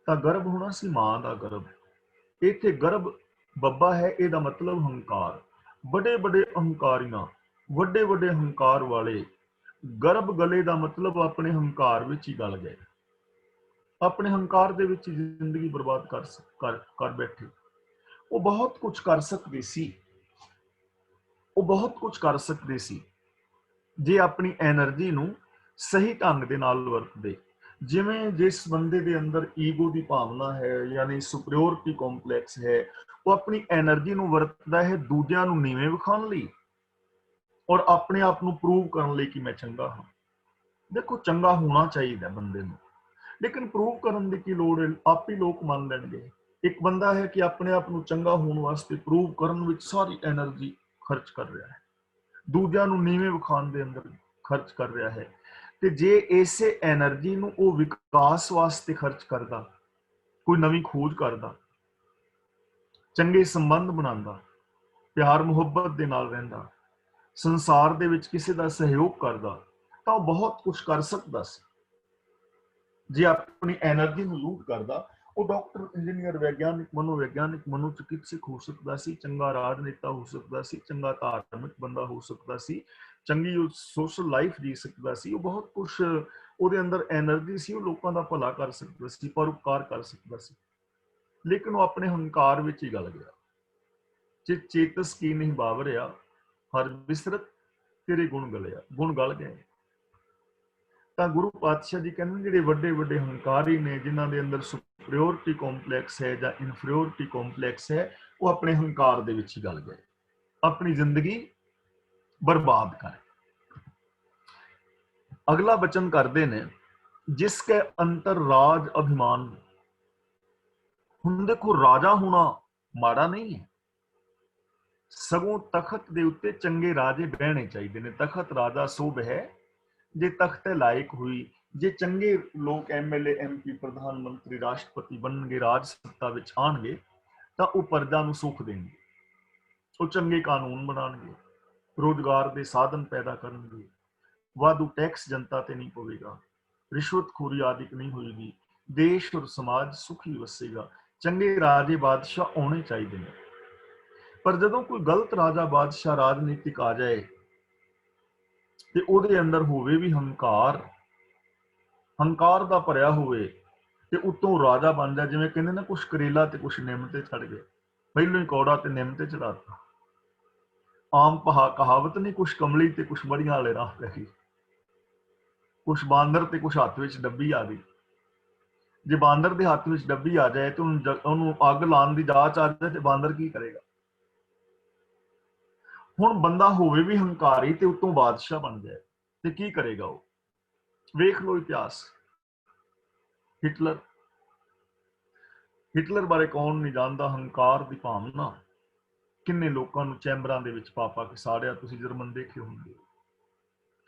ਤਾਂ ਗਰਭ ਹੋਣਾ ਸੀ ਮਾਂ ਦਾ ਗਰਭ। ਇੱਥੇ ਗਰਭ ਬੱਬਾ ਹੈ, ਇਹਦਾ ਮਤਲਬ ਹੰਕਾਰ। ਬੜੇ ਬੜੇ ਅਹੰਕਾਰੀਆਂ, ਵੱਡੇ ਵੱਡੇ ਹੰਕਾਰ ਵਾਲੇ ਗਰਭ ਗਲੇ ਦਾ ਮਤਲਬ ਆਪਣੇ ਹੰਕਾਰ ਵਿੱਚ ਹੀ ਗਲ ਗਏ, ਆਪਣੇ ਹੰਕਾਰ ਦੇ ਵਿੱਚ ਜ਼ਿੰਦਗੀ ਬਰਬਾਦ ਕਰ ਬੈਠੇ। ਉਹ ਬਹੁਤ ਕੁਝ ਕਰ ਸਕਦੇ ਸੀ, ਉਹ ਬਹੁਤ ਕੁਝ ਕਰ ਸਕਦੇ ਸੀ ਜੇ ਆਪਣੀ ਐਨਰਜੀ ਨੂੰ ਸਹੀ ਢੰਗ ਦੇ ਨਾਲ ਵਰਤਦੇ। ਜਿਵੇਂ ਜਿਸ ਬੰਦੇ ਦੇ ਅੰਦਰ ਈਗੋ ਦੀ ਭਾਵਨਾ ਹੈ, ਯਾਨੀ ਸੁਪੀਰੀਅਰਿਟੀ ਕੰਪਲੈਕਸ ਹੈ, ਉਹ ਆਪਣੀ ਐਨਰਜੀ ਨੂੰ ਵਰਤਦਾ ਹੈ ਦੂਜਿਆਂ ਨੂੰ ਨੀਵੇਂ ਵਿਖਾਉਣ ਲਈ ਔਰ ਆਪਣੇ ਆਪ ਨੂੰ ਪ੍ਰੂਵ ਕਰਨ ਲਈ ਕਿ ਮੈਂ ਚੰਗਾ ਹਾਂ। ਦੇਖੋ, ਚੰਗਾ ਹੋਣਾ ਚਾਹੀਦਾ ਬੰਦੇ ਨੂੰ, ਲੇਕਿਨ ਪ੍ਰੂਵ ਕਰਨ ਦੀ ਕੀ ਲੋੜ ਹੈ? ਆਪ ਹੀ ਲੋਕ ਮੰਨ ਲੈਣਗੇ। ਇੱਕ ਬੰਦਾ ਹੈ ਕਿ ਆਪਣੇ ਆਪ ਨੂੰ ਚੰਗਾ ਹੋਣ ਵਾਸਤੇ ਪ੍ਰੂਵ ਕਰਨ ਵਿੱਚ ਸਾਰੀ એનર્ਜੀ ਖਰਚ ਕਰ ਰਿਹਾ ਹੈ, ਦੂਜਿਆਂ ਨੂੰ ਨੀਵੇਂ ਵਿਖਾਉਣ ਦੇ ਅੰਦਰ ਖਰਚ ਕਰ ਰਿਹਾ ਹੈ। ਤੇ ਜੇ ਇਸੇ એનર્ਜੀ ਨੂੰ ਉਹ ਵਿਕਾਸ ਵਾਸਤੇ ਖਰਚ ਕਰਦਾ, ਕੋਈ ਨਵੀਂ ਖੋਜ ਕਰਦਾ, ਚੰਗੇ ਸੰਬੰਧ ਬਣਾਉਂਦਾ, ਪਿਆਰ ਮੁਹੱਬਤ ਦੇ ਨਾਲ ਰਹਿੰਦਾ, ਸੰਸਾਰ ਦੇ ਵਿੱਚ ਕਿਸੇ ਦਾ ਸਹਿਯੋਗ ਕਰਦਾ, ਤਾਂ ਉਹ ਬਹੁਤ ਕੁਝ ਕਰ ਸਕਦਾ ਸੀ। ਜੇ ਆਪਣੀ એનર્ਜੀ ਨੂੰ ਲੂਟ ਕਰਦਾ, ਉਹ ਡਾਕਟਰ, ਇੰਜੀਨੀਅਰ, ਵਿਗਿਆਨਿਕ, ਮਨੋਵਿਗਿਆਨਿਕ, ਮਨੋਚਿਕਿਤਸਕ ਹੋ ਸਕਦਾ ਸੀ, ਚੰਗਾ ਰਾਜਨੇਤਾ ਹੋ ਸਕਦਾ ਸੀ, ਚੰਗਾ ਧਾਰਮਿਕ ਬੰਦਾ ਹੋ ਸਕਦਾ ਸੀ, ਚੰਗੀ ਸੋਸ਼ਲ ਲਾਈਫ ਜੀ ਸਕਦਾ ਸੀ। ਉਹ ਬਹੁਤ ਕੁਝ ਉਹਦੇ ਅੰਦਰ એનર્ਜੀ ਸੀ, ਉਹ ਲੋਕਾਂ ਦਾ ਭਲਾ ਕਰ ਸਕਦਾ ਸੀ, ਪਰਉਪਕਾਰ ਕਰ ਸਕਦਾ ਸੀ। ਲੇਕਿਨ ਉਹ ਆਪਣੇ ਹੰਕਾਰ ਵਿੱਚ ਹੀ ਗਲ ਗਿਆ। ਚੇਤਸ ਕੀ ਨਹੀਂ ਬਾਵਰਿਆ, ਹਰ ਬਿਸਰਤ ਤੇਰੇ ਗੁਣ ਗਲਿਆ, ਗੁਣ ਗਲ ਗਏ। ਤਾਂ ਗੁਰੂ ਪਾਤਸ਼ਾਹ ਜੀ ਕਹਿੰਦੇ ਜਿਹੜੇ ਵੱਡੇ ਵੱਡੇ ਹੰਕਾਰੀ ਨੇ, ਜਿਨ੍ਹਾਂ ਦੇ ਅੰਦਰ ਸੁਪਰੀਓਰਿਟੀ ਕੰਪਲੈਕਸ ਹੈ ਜਾਂ ਇਨਫੀਰੀਓਰਿਟੀ ਕੰਪਲੈਕਸ ਹੈ, ਉਹ ਆਪਣੇ ਹੰਕਾਰ ਦੇ ਵਿੱਚ ਹੀ ਗਲ ਗਏ, ਆਪਣੀ ਜ਼ਿੰਦਗੀ ਬਰਬਾਦ ਕਰ। ਅਗਲਾ ਬਚਨ ਕਰਦੇ ਨੇ, ਜਿਸ ਕੇ ਅੰਤਰ ਰਾਜ ਅਭਿਮਾਨ। ਹੁਣ ਦੇਖੋ, ਰਾਜਾ ਹੋਣਾ ਮਾੜਾ ਨਹੀਂ ਹੈ, ਸਗੋਂ ਤਖਤ ਦੇ ਉੱਤੇ ਚੰਗੇ ਰਾਜੇ ਬਹਿਣੇ ਚਾਹੀਦੇ ਨੇ। ਤਖਤ ਰਾਜਾ ਸੋਭ ਹੈ, ਜੇ ਤਖਤ ਲਾਇਕ ਹੋਈ। ਜੇ ਚੰਗੇ ਲੋਕ ਐਮਐਲਏ, ਐਮਪੀ, ਪ੍ਰਧਾਨ ਮੰਤਰੀ, ਰਾਸ਼ਟਰਪਤੀ ਬਣਨਗੇ, ਰਾਜ ਸੱਤਾ ਵਿੱਚ ਆਉਣਗੇ, ਤਾਂ ਉਹ ਪ੍ਰਜਾ ਨੂੰ ਸੁੱਖ ਦੇਣਗੇ, ਉਹ ਚੰਗੇ ਕਾਨੂੰਨ ਬਣਾਉਣਗੇ, ਰੋਜ਼ਗਾਰ ਦੇ ਸਾਧਨ ਪੈਦਾ ਕਰਨਗੇ, ਵਾਧੂ ਟੈਕਸ ਜਨਤਾ ਤੇ ਨਹੀਂ ਪਵੇਗਾ, ਰਿਸ਼ਵਤਖੋਰੀ ਆਦਿਕ ਨਹੀਂ ਹੋਏਗੀ, ਦੇਸ਼ ਔਰ ਸਮਾਜ ਸੁਖੀ ਵਸੇਗਾ। ਚੰਗੇ ਰਾਜੇ ਬਾਦਸ਼ਾਹ ਆਉਣੇ ਚਾਹੀਦੇ ਨੇ। ਪਰ ਜਦੋਂ ਕੋਈ ਗਲਤ ਰਾਜਾ ਬਾਦਸ਼ਾਹ ਰਾਜਨੀਤਿਕ ਆ ਜਾਏ ਤੇ ਉਹਦੇ ਅੰਦਰ ਹੋਵੇ ਵੀ ਹੰਕਾਰ, ਹੰਕਾਰ ਦਾ ਭਰਿਆ ਹੋਵੇ, ਤੇ ਉਤੋਂ ਰਾਜਾ ਬਣ ਜਾ, ਜਿਵੇਂ ਕਹਿੰਦੇ ਨਾ, ਕੁਛ ਕਰੇਲਾ ਤੇ ਕੁਛ ਨਿੰਮ ਤੇ ਚੜ ਗਏ, ਪਹਿਲੋਂ ਹੀ ਕੌੜਾ ਤੇ ਨਿੰਮ ਤੇ ਚੜਾਤਾ। ਆਮ ਕਹਾਵਤ ਨਹੀਂ, ਕੁਛ ਕਮਲੀ ਤੇ ਕੁਛ ਬੜੀਆਂ ਵਾਲੇ ਰਾਹ ਪੈ ਗਈ, ਕੁਛ ਬਾਂਦਰ ਤੇ ਕੁਛ ਹੱਥ ਵਿੱਚ ਡੱਬੀ ਆ ਗਈ। ਜੇ ਬਾਂਦਰ ਦੇ ਹੱਥ ਵਿੱਚ ਡੱਬੀ ਆ ਜਾਏ ਤੇ ਉਹਨੂੰ ਅੱਗ ਲਾਉਣ ਦੀ ਜਾਚ ਆ ਜਾਏ ਤੇ ਬਾਂਦਰ ਕੀ ਕਰੇਗਾ? ਹੁਣ ਬੰਦਾ ਹੋਵੇ ਵੀ ਹੰਕਾਰੀ ਤੇ ਉਤੋਂ ਬਾਦਸ਼ਾਹ ਬਣ ਜਾਏ ਤੇ ਕੀ ਕਰੇਗਾ ਉਹ? ਵੇਖ ਲਓ ਇਤਿਹਾਸ। ਹਿਟਲਰ ਬਾਰੇ ਕੌਣ ਨਹੀਂ ਜਾਣਦਾ? ਹੰਕਾਰ ਦੀ ਭਾਵਨਾ ਕਿੰਨੇ ਲੋਕਾਂ ਨੂੰ ਚੈਂਬਰਾਂ ਦੇ ਵਿੱਚ ਪਾ ਕੇ ਸਾੜਿਆ। ਤੁਸੀਂ ਜਰਮਨ ਦੇਖੇ ਹੋਣਗੇ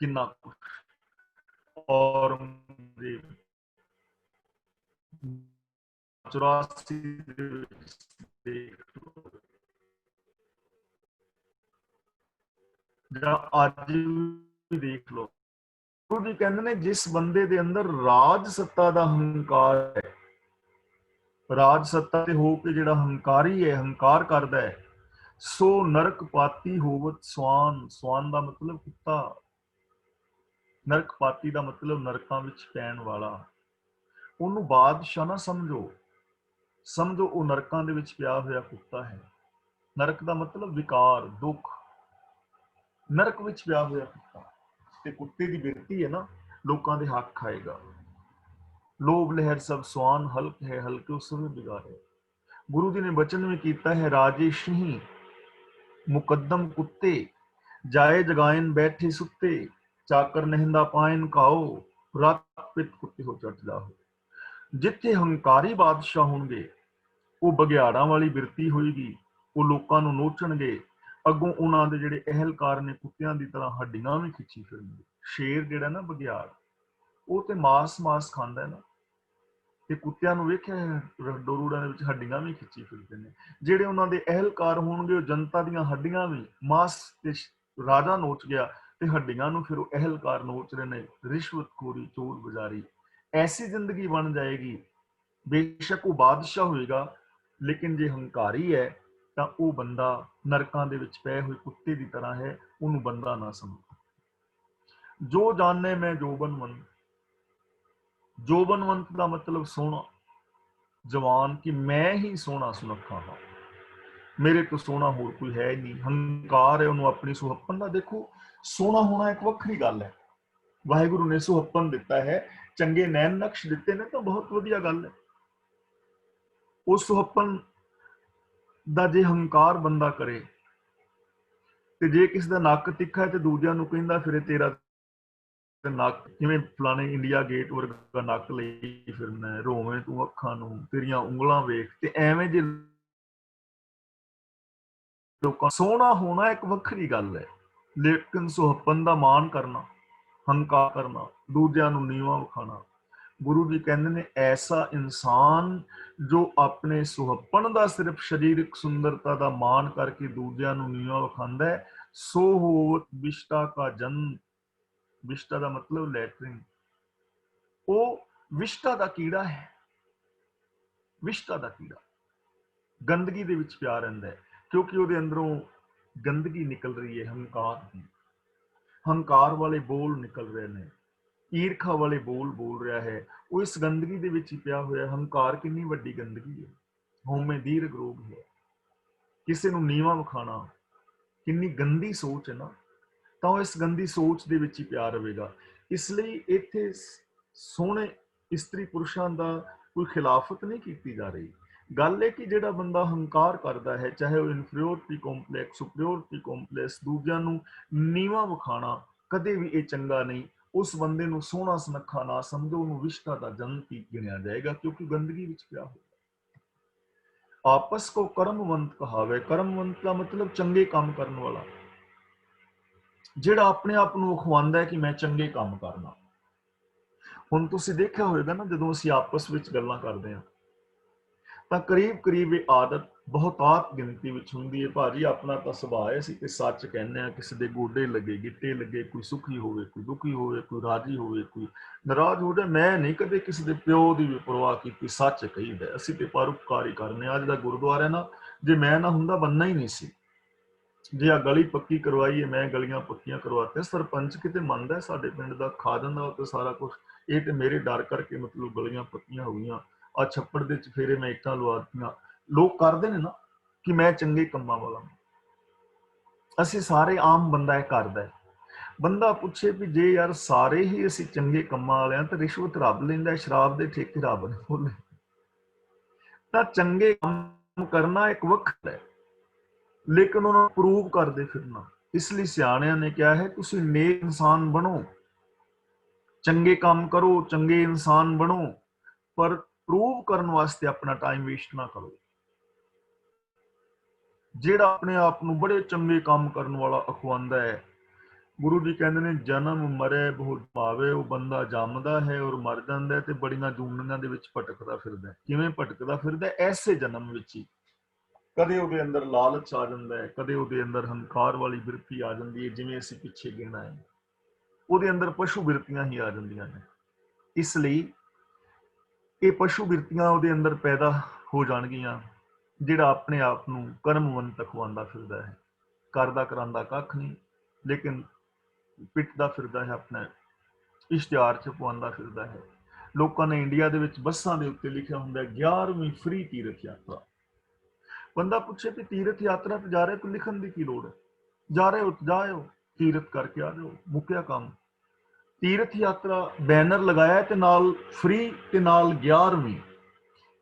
ਕਿੰਨਾ ਕੁਛ। ਔਰ 84 ਦੇ ਵਿੱਚ ਦੇਖ ਲਓ, ਜਾਂ ਅੱਜ ਵੀ ਦੇਖ ਲਓ। ਗੁਰੂ ਜੀ ਕਹਿੰਦੇ ਨੇ, ਜਿਸ ਬੰਦੇ ਦੇ ਅੰਦਰ ਰਾਜ ਸੱਤਾ ਦਾ ਹੰਕਾਰ ਹੈ, ਰਾਜ ਸੱਤਾ ਤੇ ਹੋ ਕੇ ਜਿਹੜਾ ਹੰਕਾਰੀ ਹੈ, ਹੰਕਾਰ ਕਰਦਾ ਹੈ, ਸੋ ਨਰਕ ਪਾਤੀ ਹੋਵਤ ਸਵਾਨ। ਸਵਾਨ ਦਾ ਮਤਲਬ ਕੁੱਤਾ, ਨਰਕ ਪਾਤੀ ਦਾ ਮਤਲਬ ਨਰਕਾਂ ਵਿੱਚ ਪੈਣ ਵਾਲਾ। ਉਹਨੂੰ ਬਾਦਸ਼ਾਹ ਨਾ ਸਮਝੋ, ਸਮਝੋ ਉਹ ਨਰਕਾਂ ਦੇ ਵਿੱਚ ਪਿਆ ਹੋਇਆ ਕੁੱਤਾ ਹੈ। ਨਰਕ ਦਾ ਮਤਲਬ ਵਿਕਾਰ, ਦੁੱਖ, ਨਰਕ ਵਿੱਚ ਪਿਆ ਹੋਇਆ ਕੁੱਤਾ। ਤੇ ਕੁੱਤੇ ਦੀ ਬਿਰਤੀ ਹੈ ਨਾ, ਲੋਕਾਂ ਦੇ ਹੱਕ ਖਾਏਗਾ। ਲੋਭ ਲਹਿਰ ਸਭ ਸਵਾਨ, ਹਲਕ ਹੈ ਹਲਕੇ ਉਸਵੇਂ ਬਿਗਾੜੇ। ਗੁਰੂ ਜੀ ਨੇ ਬਚਨ ਵੀ ਕੀਤਾ ਹੈ, ਰਾਜੇ ਸ਼ਹੀ ਮੁਕੱਦਮ ਕੁੱਤੇ, ਜਾਏ ਜਗਾਇਨ ਬੈਠੇ ਸੁੱਤੇ, ਚਾਕਰ ਨਹਿੰਦਾ ਪਾਇਨ ਖਾਓ, ਰੱਤ ਪਿੱਤ ਕੁੱਤੇ ਹੋ ਚਟ ਜਾਓ। ਜਿੱਥੇ ਹੰਕਾਰੀ ਬਾਦਸ਼ਾਹ ਹੋਣਗੇ, ਉਹ ਬਘਿਆੜਾਂ ਵਾਲੀ ਬਿਰਤੀ ਹੋਏਗੀ, ਉਹ ਲੋਕਾਂ ਨੂੰ ਨੋਚਣਗੇ। ਅੱਗੋਂ ਉਹਨਾਂ ਦੇ ਜਿਹੜੇ ਅਹਿਲਕਾਰ ਨੇ, ਕੁੱਤਿਆਂ ਦੀ ਤਰ੍ਹਾਂ ਹੱਡੀਆਂ ਵੀ ਖਿੱਚੀ ਫਿਰਨਗੇ। ਸ਼ੇਰ ਜਿਹੜਾ ਨਾ ਬਘਿਆੜ, ਉਹ ਤੇ ਮਾਸ ਖਾਂਦਾ ਹੈ ਨਾ, ਤੇ ਕੁੱਤਿਆਂ ਨੂੰ ਵੇਖਿਆ ਡੋਰੂੜਾਂ ਦੇ ਵਿੱਚ ਹੱਡੀਆਂ ਵੀ ਖਿੱਚੀ ਫਿਰਦੇ ਨੇ। ਜਿਹੜੇ ਉਹਨਾਂ ਦੇ ਅਹਿਲਕਾਰ ਹੋਣਗੇ, ਉਹ ਜਨਤਾ ਦੀਆਂ ਹੱਡੀਆਂ ਵੀ, ਮਾਸ ਤੇ ਰਾਜਾ ਨੋਚ ਗਿਆ ਤੇ ਹੱਡੀਆਂ ਨੂੰ ਫਿਰ ਉਹ ਅਹਿਲਕਾਰ ਨੋਚ ਰਹੇ ਨੇ। ਰਿਸ਼ਵਤਖੋਰੀ, ਚੋਰ ਬਜ਼ਾਰੀ, ਐਸੀ ਜ਼ਿੰਦਗੀ ਬਣ ਜਾਏਗੀ। ਬੇਸ਼ੱਕ ਉਹ ਬਾਦਸ਼ਾਹ ਹੋਏਗਾ, ਲੇਕਿਨ ਜੇ ਹੰਕਾਰੀ ਹੈ ਤਾਂ ਉਹ ਬੰਦਾ ਨਰਕਾਂ ਦੇ ਵਿੱਚ ਪਏ ਹੋਏ ਕੁੱਤੇ ਦੀ ਤਰ੍ਹਾਂ ਹੈ। ਉਹਨੂੰ ਬੰਦਾ ਨਾ ਸਮਝੋ। ਜੋ ਜਾਣੇ ਮੈਂ ਜੋਬਨਵੰਤ, ਜੋਬਨਵੰਤ ਦਾ ਮਤਲਬ ਸੋਹਣਾ, ਜਵਾਨ, ਕਿ ਮੈਂ ਹੀ ਸੋਹਣਾ ਸੁਨੱਖਾ ਹਾਂ, ਮੇਰੇ ਤੋਂ ਸੋਹਣਾ ਹੋਰ ਕੋਈ ਹੈ ਨਹੀਂ। ਹੰਕਾਰ ਹੈ ਉਹਨੂੰ ਆਪਣੀ ਸੁਹੱਪਨ ਦਾ। ਦੇਖੋ, ਸੋਹਣਾ ਹੋਣਾ ਇੱਕ ਵੱਖਰੀ ਗੱਲ ਹੈ। ਵਾਹਿਗੁਰੂ ਨੇ ਸੁਹੱਪਨ ਦਿੱਤਾ ਹੈ, ਚੰਗੇ ਨੈਣ ਨਕਸ਼ ਦਿੱਤੇ ਨੇ, ਤਾਂ ਬਹੁਤ ਵਧੀਆ ਗੱਲ ਹੈ। ਉਸ ਸੁਹੱਪਨ ਦਾ ਜੇ ਹੰਕਾਰ ਬੰਦਾ ਕਰੇ, ਤੇ ਜੇ ਕਿਸੇ ਦਾ ਨੱਕ ਤਿੱਖਾ ਹੈ ਤੇ ਦੂਜਿਆਂ ਨੂੰ ਕਹਿੰਦਾ ਫਿਰੇ ਤੇਰਾ ਨੱਕ ਕਿਵੇਂ ਫਲਾਣੇ ਇੰਡੀਆ ਗੇਟ ਵਰਗਾ ਨੱਕ ਲਈ ਫਿਰਨਾ, ਰੋਵੇਂ ਤੂੰ ਅੱਖਾਂ ਨੂੰ, ਤੇਰੀਆਂ ਉਂਗਲਾਂ ਵੇਖ। ਤੇ ਐਵੇਂ ਜੇ ਲੋਕਾਂ ਸੋਹਣਾ ਹੋਣਾ ਇੱਕ ਵੱਖਰੀ ਗੱਲ ਹੈ, ਲੇਕਿਨ ਸੁਹੱਪਣ ਦਾ ਮਾਣ ਕਰਨਾ, ਹੰਕਾਰ ਕਰਨਾ, ਦੂਜਿਆਂ ਨੂੰ ਨੀਵਾਂ ਵਿਖਾਣਾ, ਗੁਰੂ ਜੀ ਕਹਿੰਦੇ ਨੇ ਐਸਾ ਇਨਸਾਨ ਜੋ ਆਪਣੇ ਸੁਹੱਪਣ ਦਾ ਸਿਰਫ ਸਰੀਰਕ ਸੁੰਦਰਤਾ ਦਾ ਮਾਣ ਕਰਕੇ ਦੂਜਿਆਂ ਨੂੰ ਨੀਵਾਂ ਵਿਖਾਉਂਦਾ ਹੈ, ਸੋ ਹੋਵਤ ਵਿਸ਼ਟਾ ਕਾ ਜਨਮ। ਵਿਸ਼ਟਾ ਦਾ ਮਤਲਬ ਲੈਟਰਿਨ। ਉਹ ਵਿਸ਼ਟਾ ਦਾ ਕੀੜਾ ਹੈ। ਵਿਸ਼ਟਾ ਦਾ ਕੀੜਾ ਗੰਦਗੀ ਦੇ ਵਿੱਚ ਪਿਆ ਰਹਿੰਦਾ ਹੈ, ਕਿਉਂਕਿ ਉਹਦੇ ਅੰਦਰੋਂ ਗੰਦਗੀ ਨਿਕਲ ਰਹੀ ਹੈ, ਹੰਕਾਰ ਦੀ। ਹੰਕਾਰ ਵਾਲੇ ਬੋਲ ਨਿਕਲ ਰਹੇ ਨੇ, ਈਰਖਾ ਵਾਲੇ ਬੋਲ ਬੋਲ ਰਿਹਾ ਹੈ, ਉਹ ਇਸ ਗੰਦਗੀ ਦੇ ਵਿੱਚ ਹੀ ਪਿਆ ਹੋਇਆ। ਹੰਕਾਰ ਕਿੰਨੀ ਵੱਡੀ ਗੰਦਗੀ ਹੈ, ਹਉਮੈ ਦੀਰਘ ਰੋਗ ਹੈ। ਕਿਸੇ ਨੂੰ ਨੀਵਾਂ ਵਿਖਾਣਾ ਕਿੰਨੀ ਗੰਦੀ ਸੋਚ ਹੈ ਨਾ, ਤਾਂ ਉਹ ਇਸ ਗੰਦੀ ਸੋਚ ਦੇ ਵਿੱਚ ਹੀ ਪਿਆ ਰਹੇਗਾ। ਇਸ ਲਈ ਇੱਥੇ ਸੋਹਣੇ ਇਸਤਰੀ ਪੁਰਸ਼ਾਂ ਦਾ ਕੋਈ ਖਿਲਾਫਤ ਨਹੀਂ ਕੀਤੀ ਜਾ ਰਹੀ। ਗੱਲ ਹੈ ਕਿ ਜਿਹੜਾ ਬੰਦਾ ਹੰਕਾਰ ਕਰਦਾ ਹੈ, ਚਾਹੇ ਉਹ ਇਨਫੀਰੀਓਰਿਟੀ ਕੰਪਲੈਕਸ, ਸੁਪਰੀਓਰਿਟੀ ਕੰਪਲੈਕਸ, ਦੂਜਿਆਂ ਨੂੰ ਨੀਵਾਂ ਵਿਖਾਣਾ ਕਦੇ ਵੀ ਇਹ ਚੰਗਾ ਨਹੀਂ। ਉਸ ਬੰਦੇ ਨੂੰ ਸੋਹਣਾ ਸੁਨੱਖਾ ਨਾ ਸਮਝੋ, ਉਹਨੂੰ ਵਿਸ਼ਟਾ ਦਾ ਜਨਤੀ ਗਿਣਿਆ ਜਾਏਗਾ, ਕਿਉਂਕਿ ਗੰਦਗੀ ਵਿੱਚ ਪਿਆ ਹੋਇਆ। ਆਪਸ ਕੋ ਕਰਮਵੰਤ ਕਹਾਵੇ। ਕਰਮਵੰਤ ਦਾ ਮਤਲਬ ਚੰਗੇ ਕੰਮ ਕਰਨ ਵਾਲਾ, ਜਿਹੜਾ ਆਪਣੇ ਆਪ ਨੂੰ ਅਖਵਾਉਂਦਾ ਹੈ ਕਿ ਮੈਂ ਚੰਗੇ ਕੰਮ ਕਰਨਾ। ਹੁਣ ਤੁਸੀਂ ਦੇਖਿਆ ਹੋਵੇਗਾ ਨਾ, ਜਦੋਂ ਅਸੀਂ ਆਪਸ ਵਿੱਚ ਗੱਲਾਂ ਕਰਦੇ ਹਾਂ ਤਾਂ ਕਰੀਬ ਕਰੀਬ ਇਹ ਆਦਤ ਬਹੁਤਾਤ ਗਿਣਤੀ ਵਿੱਚ ਹੁੰਦੀ ਹੈ। ਭਾਜੀ ਆਪਣਾ ਤਾਂ ਸੁਭਾਅ ਹੈ, ਅਸੀਂ ਤੇ ਸੱਚ ਕਹਿੰਦੇ ਹਾਂ, ਕਿਸੇ ਦੇ ਗੋਡੇ ਲੱਗੇ, ਗਿੱਟੇ ਲੱਗੇ, ਕੋਈ ਸੁਖੀ ਹੋਵੇ, ਕੋਈ ਦੁਖੀ ਹੋਵੇ, ਕੋਈ ਰਾਜੀ ਹੋਵੇ, ਕੋਈ ਨਾਰਾਜ਼ ਹੋ ਜਾਏ। ਮੈਂ ਨਹੀਂ ਕਦੇ ਕਿਸੇ ਦੇ ਪਿਓ ਦੀ ਵੀ ਪਰਵਾਹ ਕੀਤੀ, ਸੱਚ ਕਹੀਦਾ। ਅਸੀਂ ਤੇ ਪਰਉਪਕਾਰ ਹੀ ਕਰਨੇ ਆ। ਅੱਜ ਦਾ ਗੁਰਦੁਆਰਾ ਨਾ, ਜੇ ਮੈਂ ਨਾ ਹੁੰਦਾ ਬੰਨਾ ਹੀ ਨਹੀਂ ਸੀ। ਜੇ ਆ ਗਲੀ ਪੱਕੀ ਕਰਵਾਈ ਹੈ, ਮੈਂ ਗਲੀਆਂ ਪੱਕੀਆਂ ਕਰਵਾਤੀਆਂ। ਸਰਪੰਚ ਕਿਤੇ ਮੰਨਦਾ ਸਾਡੇ ਪਿੰਡ ਦਾ, ਖਾ ਜਾਂਦਾ ਉੱਤੇ ਸਾਰਾ ਕੁਝ। ਇਹ ਤੇ ਮੇਰੇ ਡਰ ਕਰਕੇ ਮਤਲਬ ਗਲੀਆਂ ਪੱਕੀਆਂ ਹੋ ਗਈਆਂ। ਆ ਛੱਪੜ ਦੇ ਚਫੇਰੇ ਮੈਂ ਇੱਟਾਂ ਲਵਾ ਦਿੱਤੀਆਂ। ਲੋਕ ਕਰਦੇ ਨੇ ਨਾ ਕਿ ਮੈਂ ਚੰਗੇ ਕੰਮਾਂ ਵਾਲਾ। ਅਸੀਂ ਸਾਰੇ ਆਮ ਬੰਦਾ ਇਹ ਕਰਦਾ। ਬੰਦਾ ਪੁੱਛੇ ਵੀ ਜੇ ਯਾਰ ਸਾਰੇ ਹੀ ਅਸੀਂ ਚੰਗੇ ਕੰਮਾਂ ਵਾਲੇ ਹਾਂ ਤਾਂ ਰਿਸ਼ਵਤ ਰੱਬ ਲੈਂਦਾ, ਸ਼ਰਾਬ ਦੇ ਠੇਕੇ ਰੱਬ ਨੇ ਖੋਲੇ। ਤਾਂ ਚੰਗੇ ਕੰਮ ਕਰਨਾ ਇੱਕ ਵੱਖਰਾ ਹੈ, ਲੇਕਿਨ ਉਹਨਾਂ ਨੂੰ ਪ੍ਰੂਵ ਕਰਦੇ ਫਿਰਨਾ। ਇਸ ਲਈ ਸਿਆਣਿਆਂ ਨੇ ਕਿਹਾ ਹੈ ਤੁਸੀਂ ਨੇਕ ਇਨਸਾਨ ਬਣੋ, ਚੰਗੇ ਕੰਮ ਕਰੋ, ਚੰਗੇ ਇਨਸਾਨ ਬਣੋ, ਪਰ ਪ੍ਰੂਵ ਕਰਨ ਵਾਸਤੇ ਆਪਣਾ ਟਾਈਮ ਵੇਸਟ ਨਾ ਕਰੋ। ਜਿਹੜਾ ਆਪਣੇ ਆਪ ਨੂੰ ਬੜੇ ਚੰਗੇ ਕੰਮ ਕਰਨ ਵਾਲਾ ਅਖਵਾਉਂਦਾ ਹੈ, ਗੁਰੂ ਜੀ ਕਹਿੰਦੇ ਨੇ ਜਨਮ ਮਰੇ ਬਹੁਤ ਭਾਵੇ। ਉਹ ਬੰਦਾ ਜੰਮਦਾ ਹੈ ਔਰ ਮਰ ਜਾਂਦਾ ਹੈ ਤੇ ਬੜੀਆਂ ਜੂਨੀਆਂ ਦੇ ਵਿੱਚ ਭਟਕਦਾ ਫਿਰਦਾ। ਕਿਵੇਂ ਭਟਕਦਾ ਫਿਰਦਾ? ਐਸੇ ਜਨਮ ਵਿੱਚ ਹੀ ਕਦੇ ਉਹਦੇ ਅੰਦਰ ਲਾਲਚ ਆ ਜਾਂਦਾ ਹੈ, ਕਦੇ ਉਹਦੇ ਅੰਦਰ ਹੰਕਾਰ ਵਾਲੀ ਬਿਰਤੀ ਆ ਜਾਂਦੀ ਹੈ, ਜਿਵੇਂ ਅਸੀਂ ਪਿੱਛੇ ਗਿਣਾ ਹੈ। ਉਹਦੇ ਅੰਦਰ ਪਸ਼ੂ ਬਿਰਤੀਆਂ ਹੀ ਆ ਜਾਂਦੀਆਂ ਨੇ। ਇਸ ਲਈ ਇਹ ਪਸ਼ੂ ਬਿਰਤੀਆਂ ਉਹਦੇ ਅੰਦਰ ਪੈਦਾ ਹੋ ਜਾਣਗੀਆਂ। ਜਿਹੜਾ ਆਪਣੇ ਆਪ ਨੂੰ ਕਰਮਵੰਤ ਅਖਵਾਉਂਦਾ ਫਿਰਦਾ ਹੈ, ਕਰਦਾ ਕਰਾਂਦਾ ਕੱਖ ਨਹੀਂ, ਲੇਕਿਨ ਪਿੱਟਦਾ ਫਿਰਦਾ ਹੈ, ਆਪਣਾ ਇਸ਼ਤਿਹਾਰ ਛਪਵਾਉਂਦਾ ਫਿਰਦਾ ਹੈ। ਲੋਕਾਂ ਨੇ ਇੰਡੀਆ ਦੇ ਵਿੱਚ ਬੱਸਾਂ ਦੇ ਉੱਤੇ ਲਿਖਿਆ ਹੁੰਦਾ 11ਵੀਂ ਫ੍ਰੀ ਤੀਰਥ ਯਾਤਰਾ। ਬੰਦਾ ਪੁੱਛੇ ਵੀ ਤੀਰਥ ਯਾਤਰਾ ਤੇ ਜਾ ਰਹੇ, ਤੂੰ ਲਿਖਣ ਦੀ ਕੀ ਲੋੜ ਹੈ? ਜਾ ਰਹੇ ਹੋ ਜਾਓ, ਤੀਰਥ ਕਰਕੇ ਆ ਜਾਓ, ਮੁੱਕਿਆ ਕੰਮ। ਤੀਰਥ ਯਾਤਰਾ ਬੈਨਰ ਲਗਾਇਆ ਤੇ ਨਾਲ ਫ੍ਰੀ ਤੇ ਨਾਲ 11ਵੀਂ।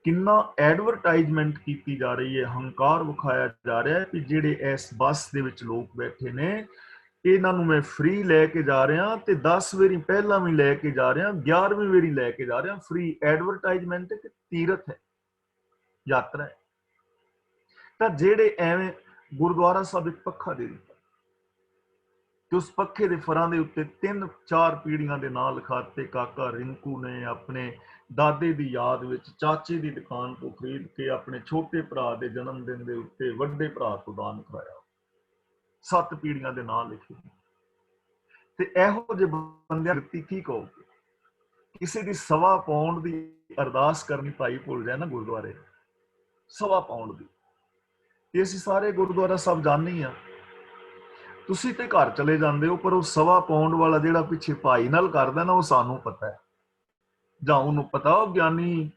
ਕਿੰਨਾ ਐਡਵਰਟਾਈਜ਼ਮੈਂਟ ਕੀਤੀ ਜਾ ਰਹੀ ਹੈ, ਹੰਕਾਰ ਵਿਖਾਇਆ ਜਾ ਰਿਹਾ ਹੈ ਕਿ ਜਿਹੜੇ ਇਸ ਬੱਸ ਦੇ ਵਿੱਚ ਲੋਕ ਬੈਠੇ ਨੇ, ਇਹਨਾਂ ਨੂੰ ਮੈਂ ਫ੍ਰੀ ਲੈ ਕੇ ਜਾ ਰਿਹਾ ਤੇ 10 ਵਾਰੀ ਪਹਿਲਾਂ ਵੀ ਲੈ ਕੇ ਜਾ ਰਿਹਾ, 11ਵੀਂ ਵਾਰੀ ਲੈ ਕੇ ਜਾ ਰਿਹਾ। ਫ੍ਰੀ ਐਡਵਰਟਾਈਜ਼ਮੈਂਟ ਹੈ ਕਿ ਤੀਰਥ ਹੈ, ਯਾਤਰਾ ਹੈ। ਤਾਂ ਜਿਹੜੇ ਐਵੇਂ ਗੁਰਦੁਆਰਾ ਸਾਹਿਬ ਇੱਕ ਪੱਖਾ ਦੇ ਦਿੱਤਾ ਤੇ ਉਸ ਪੱਖੇ ਦੇ ਫਰਾਂ ਦੇ ਉੱਤੇ 3-4 ਪੀੜ੍ਹੀਆਂ ਦੇ ਨਾਂ ਲਿਖਾਤੇ। ਕਾਕਾ ਰਿੰਕੂ ਨੇ ਆਪਣੇ ਦਾਦੇ ਦੀ ਯਾਦ ਵਿੱਚ ਚਾਚੇ ਦੀ ਦੁਕਾਨ ਤੋਂ ਖਰੀਦ ਕੇ ਆਪਣੇ ਛੋਟੇ ਭਰਾ ਦੇ ਜਨਮ ਦਿਨ ਦੇ ਉੱਤੇ ਵੱਡੇ ਭਰਾ ਤੋਂ ਦਾਨ ਕਰਾਇਆ। 7 ਪੀੜ੍ਹੀਆਂ ਦੇ ਨਾਂ ਲਿਖੇ। ਤੇ ਇਹੋ ਜਿਹੇ ਬੰਦਿਆਂ ਦੀ ਕੀ ਕਹੋਗੇ? ਕਿਸੇ ਦੀ 1.25 ਪਾਉਂਡ ਦੀ ਅਰਦਾਸ ਕਰਨੀ ਭਾਈ ਭੁੱਲ ਜਾਏ ਨਾ ਗੁਰਦੁਆਰੇ, 1.25 ਪਾਉਂਡ ਦੀ। ਤੇ ਅਸੀਂ ਸਾਰੇ ਗੁਰਦੁਆਰਾ ਸਾਹਿਬ ਜਾਂਦੇ ਹਾਂ, ਤੁਸੀਂ ਤੇ ਘਰ ਚਲੇ ਜਾਂਦੇ ਹੋ, ਪਰ ਉਹ 1.25 ਪਾਉਂਡ ਵਾਲਾ ਜਿਹੜਾ ਪਿੱਛੇ ਭਾਈ ਨਾਲ ਕਰਦਾ ਨਾ, ਉਹ ਸਾਨੂੰ ਪਤਾ ਹੈ, ਜਾਂ ਉਹਨੂੰ ਪਤਾ ਉਹ ਗਿਆਨੀ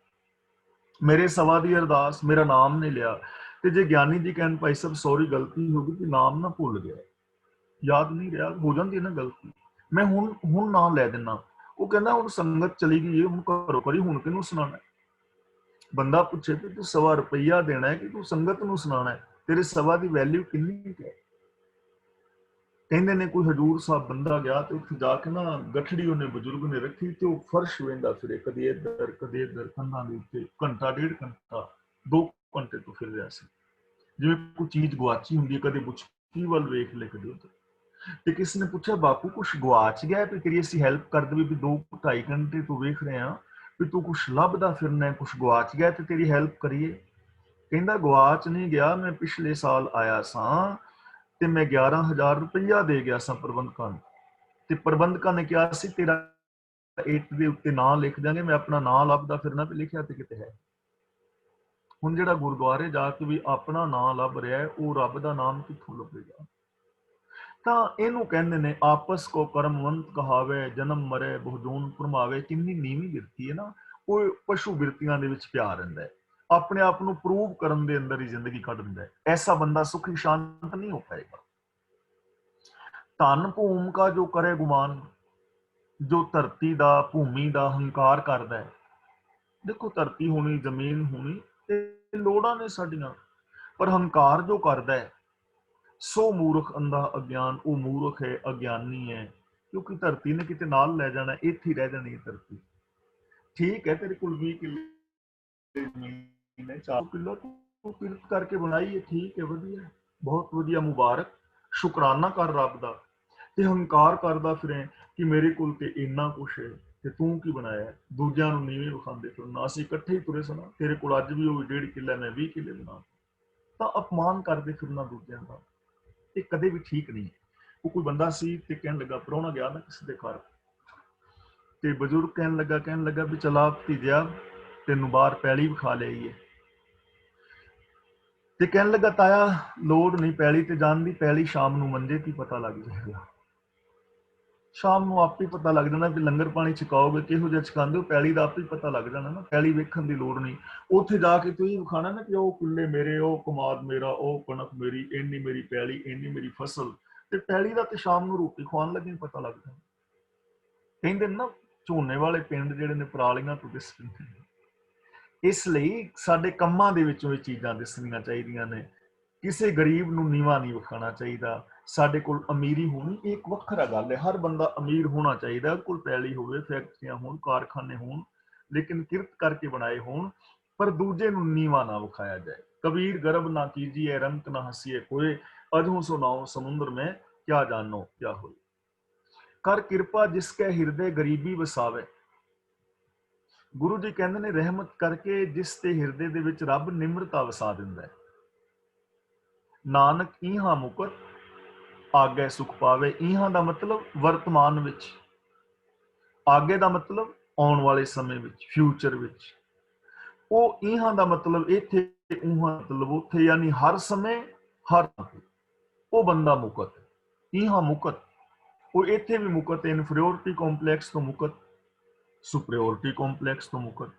ਮੇਰੇ 1.25 ਦੀ ਅਰਦਾਸ, ਮੇਰਾ ਨਾਮ ਨਹੀਂ ਲਿਆ। ਤੇ ਜੇ ਗਿਆਨੀ ਜੀ ਕਹਿਣ ਭਾਈ ਸਾਹਿਬ ਸੌਰੀ ਗਲਤੀ ਹੋ ਗਈ, ਕਿ ਨਾਮ ਨਾ ਭੁੱਲ ਗਿਆ, ਯਾਦ ਨਹੀਂ ਰਿਹਾ, ਹੋ ਜਾਂਦੀ ਹੈ ਨਾ ਗਲਤੀ, ਮੈਂ ਹੁਣ ਨਾਮ ਲੈ ਦਿੰਦਾ। ਉਹ ਕਹਿੰਦਾ ਹੁਣ ਸੰਗਤ ਚਲੀ ਗਈ ਹੈ, ਹੁਣ ਘਰੋਂ ਕਰੀ, ਹੁਣ ਕਿਹਨੂੰ ਸੁਣਾਣਾ? ਬੰਦਾ ਪੁੱਛੇ ਕਿ ਤੂੰ 1.25 ਰੁਪਈਆ ਦੇਣਾ ਹੈ ਕਿ ਤੂੰ ਸੰਗਤ ਨੂੰ ਸੁਣਾਣਾ ਹੈ? ਤੇਰੇ 1.25 ਦੀ ਵੈਲਿਊ ਕਿੰਨੀ ਹੈ? ਕਹਿੰਦੇ ਨੇ ਕੋਈ ਹਜੂਰ ਸਾਹਿਬ ਬੰਦਾ ਗਿਆ ਤੇ ਉੱਥੇ ਜਾ ਕੇ ਨਾ ਗਠੜੀ ਉਹਨੇ ਬਜ਼ੁਰਗ ਨੇ ਰੱਖੀ ਤੇ ਉਹ ਫਰਸ਼ ਵੇਂਦਾ ਫਿਰੇ, ਕਦੇ ਇੱਧਰ ਕੰਧਾਂ ਦੇ ਉੱਤੇ, ਘੰਟਾ ਡੇਢ ਘੰਟਾ 2 ਘੰਟੇ ਤੋਂ ਫਿਰ ਰਿਹਾ ਸੀ, ਜਿਵੇਂ ਕੋਈ ਚੀਜ਼ ਗਵਾਚੀ ਹੁੰਦੀ ਹੈ, ਕਦੇ ਬੁਝਕੀ ਵੱਲ ਵੇਖ ਲੈ, ਕਦੇ ਉੱਧਰ। ਤੇ ਕਿਸੇ ਨੇ ਪੁੱਛਿਆ, ਬਾਪੂ ਕੁਛ ਗਵਾਚ ਗਿਆ ਵੀ ਤੇਰੀ ਅਸੀਂ ਹੈਲਪ ਕਰ ਦੇਵੇ, ਵੀ 2-2.5 ਘੰਟੇ ਤੋਂ ਵੇਖ ਰਹੇ ਹਾਂ ਵੀ ਤੂੰ ਕੁਛ ਲੱਭਦਾ ਫਿਰਨਾ, ਕੁਛ ਗਵਾਚ ਗਿਆ ਤੇ ਤੇਰੀ ਹੈਲਪ ਕਰੀਏ। ਕਹਿੰਦਾ ਗਵਾਚ ਨਹੀਂ ਗਿਆ, ਮੈਂ ਪਿਛਲੇ ਸਾਲ ਆਇਆ ਸਾਂ ਤੇ ਮੈਂ 11,000 ਰੁਪਈਆ ਦੇ ਗਿਆ ਸਾਂ ਪ੍ਰਬੰਧਕਾਂ ਨੂੰ, ਤੇ ਪ੍ਰਬੰਧਕਾਂ ਨੇ ਕਿਹਾ ਸੀ ਤੇਰਾ ਇੱਟ ਦੇ ਉੱਤੇ ਨਾਂ ਲਿਖ ਦਿਆਂਗੇ, ਮੈਂ ਆਪਣਾ ਨਾਂ ਲੱਭਦਾ ਫਿਰਨਾ ਵੀ ਲਿਖਿਆ ਤੇ ਕਿਤੇ ਹੈ। ਹੁਣ ਜਿਹੜਾ ਗੁਰਦੁਆਰੇ ਜਾ ਕੇ ਵੀ ਆਪਣਾ ਨਾਂ ਲੱਭ ਰਿਹਾ ਹੈ, ਉਹ ਰੱਬ ਦਾ ਨਾਮ ਕਿੱਥੋਂ ਲੱਭੇਗਾ? ਤਾਂ ਇਹਨੂੰ ਕਹਿੰਦੇ ਨੇ ਆਪਸ ਕੋ ਕਰਮਵੰਤ ਕਹਾਵੇ, ਜਨਮ ਮਰੇ ਬਹੁ ਜੂਨ ਭਰਮਾਵੇ। ਕਿੰਨੀ ਨੀਵੀਂ ਬਿਰਤੀ ਹੈ ਨਾ, ਉਹ ਪਸ਼ੂ ਬਿਰਤੀਆਂ ਦੇ ਵਿੱਚ ਪਿਆ ਰਹਿੰਦਾ ਹੈ, ਆਪਣੇ ਆਪ ਨੂੰ ਪ੍ਰੂਵ ਕਰਨ ਦੇ ਅੰਦਰ ਹੀ ਜ਼ਿੰਦਗੀ ਕੱਢ ਦਿੰਦਾ ਹੈ। ਐਸਾ ਬੰਦਾ ਸੁਖੀ ਸ਼ਾਂਤ ਨਹੀਂ ਹੋ ਪਾਏਗਾ। ਧਨ ਭੂਮ ਕਾ ਜੋ ਕਰੇ ਗੁਮਾਨ, ਜੋ ਧਰਤੀ ਦਾ ਭੂਮੀ ਦਾ ਹੰਕਾਰ ਕਰਦਾ ਹੈ। ਦੇਖੋ ਧਰਤੀ ਹੋਣੀ, ਜ਼ਮੀਨ ਹੋਣੀ, ਇਹ ਲੋੜਾਂ ਨੇ ਸਾਡੀਆਂ, ਪਰ ਹੰਕਾਰ ਜੋ ਕਰਦਾ ਹੈ, ਸੋ ਮੂਰਖ ਅੰਧਾ ਅਗਿਆਨ, ਉਹ ਮੂਰਖ ਹੈ, ਅਗਿਆਨੀ ਹੈ, ਕਿਉਂਕਿ ਧਰਤੀ ਨੇ ਕਿਤੇ ਨਾਲ ਲੈ ਜਾਣਾ, ਇੱਥੇ ਹੀ ਰਹਿ ਜਾਣੀ ਹੈ ਧਰਤੀ। ਠੀਕ ਹੈ ਤੇਰੇ ਕੋਲ 20 ਕਿੱਲੇ ਜ਼ਮੀਨ ਹੈ, 4 ਕਿੱਲਾ ਤੂੰ ਕਿਰਤ ਕਰਕੇ ਬਣਾਈ ਹੈ, ਠੀਕ ਹੈ, ਵਧੀਆ, ਬਹੁਤ ਵਧੀਆ, ਮੁਬਾਰਕ, ਸ਼ੁਕਰਾਨਾ ਕਰ ਰੱਬ ਦਾ। ਤੇ ਹੰਕਾਰ ਕਰਦਾ ਫਿਰੇ ਕਿ ਮੇਰੇ ਕੋਲ ਤੇ ਇੰਨਾ ਕੁਛ ਹੈ ਤੇ ਤੂੰ ਕੀ ਬਣਾਇਆ, ਦੂਜਿਆਂ ਨੂੰ ਨੀਵੇਂ ਵਿਖਾਉਂਦੇ ਫਿਰਨਾ, ਅਸੀਂ ਇਕੱਠੇ ਹੀ ਤੁਰੇ ਸਨ, ਤੇਰੇ ਕੋਲ ਅੱਜ ਵੀ ਉਹ 1.5 ਕਿੱਲਾ, ਮੈਂ 20 ਕਿੱਲੇ ਬਣਾ, ਤਾਂ ਅਪਮਾਨ ਕਰਦੇ ਫਿਰਨਾ ਦੂਜਿਆਂ ਦਾ, ਇਹ ਕਦੇ ਵੀ ਠੀਕ ਨਹੀਂ। ਉਹ ਕੋਈ ਬੰਦਾ ਸੀ ਤੇ ਕਹਿਣ ਲੱਗਾ, ਪ੍ਰਾਹੁਣਾ ਗਿਆ ਨਾ ਕਿਸੇ ਦੇ ਘਰ, ਤੇ ਬਜ਼ੁਰਗ ਕਹਿਣ ਲੱਗਾ ਵੀ ਚਲਾ ਭਤੀਜਿਆ ਤੈਨੂੰ ਬਾਹਰ ਪੈਲੀ ਵਿਖਾ ਲਿਆਈਏ। ਤੇ ਕਹਿਣ ਲੱਗਾ ਤਾਇਆ ਲੋੜ ਨਹੀਂ ਪੈਲੀ ਤੇ ਜਾਣ ਦੀ, ਪੈਲੀ ਸ਼ਾਮ ਨੂੰ ਮੰਜੇ ਤੇ ਪਤਾ ਲੱਗ ਜਾਏਗਾ, ਸ਼ਾਮ ਨੂੰ ਆਪੇ ਪਤਾ ਲੱਗ ਜਾਣਾ ਵੀ ਲੰਗਰ ਪਾਣੀ ਛਕਾਓਗੇ ਕਿਹੋ ਜਿਹਾ ਛਕਾਉਂਦੇ ਹੋ, ਪੈਲੀ ਦਾ ਆਪੇ ਪਤਾ ਲੱਗ ਜਾਣਾ ਨਾ, ਪੈਲੀ ਵੇਖਣ ਦੀ ਲੋੜ ਨਹੀਂ। ਉੱਥੇ ਜਾ ਕੇ ਤੁਸੀਂ ਵਿਖਾਣਾ ਨਾ ਕਿ ਉਹ ਕੁੱਲੇ ਮੇਰੇ, ਉਹ ਕਮਾਦ ਮੇਰਾ, ਉਹ ਕਣਕ ਮੇਰੀ, ਇੰਨੀ ਮੇਰੀ ਪੈਲੀ, ਇੰਨੀ ਮੇਰੀ ਫਸਲ, ਤੇ ਪੈਲੀ ਦਾ ਤੇ ਸ਼ਾਮ ਨੂੰ ਰੋਟੀ ਖਵਾਉਣ ਲੱਗੇ ਪਤਾ ਲੱਗ ਜਾਣਾ। ਕਹਿੰਦੇ ਨੇ ਨਾ ਝੋਨੇ ਵਾਲੇ ਪਿੰਡ ਜਿਹੜੇ ਨੇ ਪਰਾਲੀਆਂ ਤੋਂ ਦਿਸ ਪੈਂਦੇ ਨੇ। ਇਸ ਲਈ ਸਾਡੇ ਕੰਮਾਂ ਦੇ ਵਿੱਚੋਂ ਇਹ ਚੀਜ਼ਾਂ ਦਿਸਣੀਆਂ ਚਾਹੀਦੀਆਂ ਨੇ, ਕਿਸੇ ਗਰੀਬ ਨੂੰ ਨੀਵਾਂ ਨਹੀਂ ਵਿਖਾਉਣਾ ਚਾਹੀਦਾ। ਸਾਡੇ ਕੋਲ ਅਮੀਰੀ ਹੋਣੀ ਇਹ ਇੱਕ ਵੱਖਰਾ ਗੱਲ ਹੈ, ਹਰ ਬੰਦਾ ਅਮੀਰ ਹੋਣਾ ਚਾਹੀਦਾ, ਉਹਦੇ ਕੋਲ ਪੈਲੀ ਹੋਵੇ, ਫੈਕਟਰੀਆਂ ਹੋਣ, ਕਾਰਖਾਨੇ ਹੋਣ, ਲੇਕਿਨ ਕਿਰਤ ਕਰਕੇ ਬਣਾਏ ਹੋਣ, ਪਰ ਦੂਜੇ ਨੂੰ ਨੀਵਾਂ ਨਾ ਵਿਖਾਇਆ ਜਾਏ। ਕਬੀਰ ਗਰਬ ਨਾ ਕੀਜੀਏ, ਰੰਕ ਨਾ ਹਸੀਏ ਕੋਏ, ਅਜੂ ਸੁਣਾਓ ਸਮੁੰਦਰ में क्या जानो क्या ਹੋਏ। ਕਰ ਕਿਰਪਾ ਜਿਸ ਕੈ ਹਿਰਦੇ ਗਰੀਬੀ ਵਸਾਵੇ। ਗੁਰੂ ਜੀ ਕਹਿੰਦੇ ਨੇ ਰਹਿਮਤ ਕਰਕੇ ਜਿਸ ਦੇ ਹਿਰਦੇ ਦੇ ਵਿੱਚ ਰੱਬ ਨਿਮਰਤਾ ਵਸਾ ਦਿੰਦਾ ਹੈ। ਨਾਨਕ ਇਹਾਂ ਮੁਕਤ ਆਗੇ ਸੁਖ ਪਾਵੇ। ਇਹਾਂ ਦਾ ਮਤਲਬ ਵਰਤਮਾਨ ਵਿੱਚ, ਆਗੇ ਦਾ ਮਤਲਬ ਆਉਣ ਵਾਲੇ ਸਮੇਂ ਵਿੱਚ, ਫਿਊਚਰ ਵਿੱਚ। ਉਹ ਇਹਾਂ ਦਾ ਮਤਲਬ ਇੱਥੇ, ਉਹਾਂ ਮਤਲਬ ਉੱਥੇ, ਯਾਨੀ ਹਰ ਸਮੇਂ ਹਰ ਉਹ ਬੰਦਾ ਮੁਕਤ, ਇਹਾਂ ਮੁਕਤ, ਉਹ ਇੱਥੇ ਵੀ ਮੁਕਤ, ਇਨਫੀਰੀਓਰਿਟੀ ਕੰਪਲੈਕਸ ਤੋਂ ਮੁਕਤ, ਸੁਪਰੀਓਰਿਟੀ ਕੰਪਲੈਕਸ ਤੋਂ ਮੁਕਤ,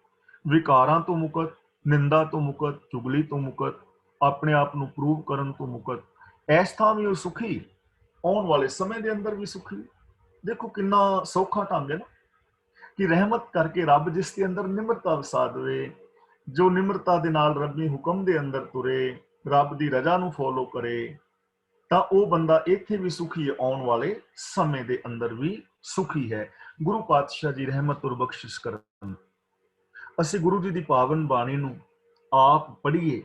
ਵਿਕਾਰਾਂ ਤੋਂ ਮੁਕਤ, ਨਿੰਦਾ ਤੋਂ ਮੁਕਤ, ਚੁਗਲੀ ਤੋਂ ਮੁਕਤ, ਆਪਣੇ ਆਪ ਨੂੰ ਪ੍ਰੂਵ ਕਰਨ ਤੋਂ ਮੁਕਤ। ਇਸ ਥਾਂ ਵੀ ਉਹ ਸੁਖੀ, ਆਉਣ ਵਾਲੇ ਸਮੇਂ ਦੇ ਅੰਦਰ ਵੀ ਸੁਖੀ। ਦੇਖੋ ਕਿੰਨਾ ਸੌਖਾ ਢੰਗ ਹੈ ਨਾ, ਕਿ ਰਹਿਮਤ ਕਰਕੇ ਰੱਬ ਜਿਸ ਦੇ ਅੰਦਰ ਨਿਮਰਤਾ ਵਸਾ ਦੇਵੇ, ਜੋ ਨਿਮਰਤਾ ਦੇ ਨਾਲ ਰੱਬੀ ਹੁਕਮ ਦੇ ਅੰਦਰ ਤੁਰੇ, ਰੱਬ ਦੀ ਰਜ਼ਾ ਨੂੰ ਫੋਲੋ ਕਰੇ, ਤਾਂ ਉਹ ਬੰਦਾ ਇੱਥੇ ਵੀ ਸੁਖੀ ਹੈ, ਆਉਣ ਵਾਲੇ ਸਮੇਂ ਦੇ ਅੰਦਰ ਵੀ ਸੁਖੀ ਹੈ। ਗੁਰੂ ਪਾਤਸ਼ਾਹ ਜੀ ਰਹਿਮਤ ਔਰ ਬਖਸ਼ਿਸ਼ ਕਰਨ। ਅਸੀਂ ਗੁਰੂ ਜੀ ਦੀ ਪਾਵਨ ਬਾਣੀ ਨੂੰ ਆਪ ਪੜ੍ਹੀਏ,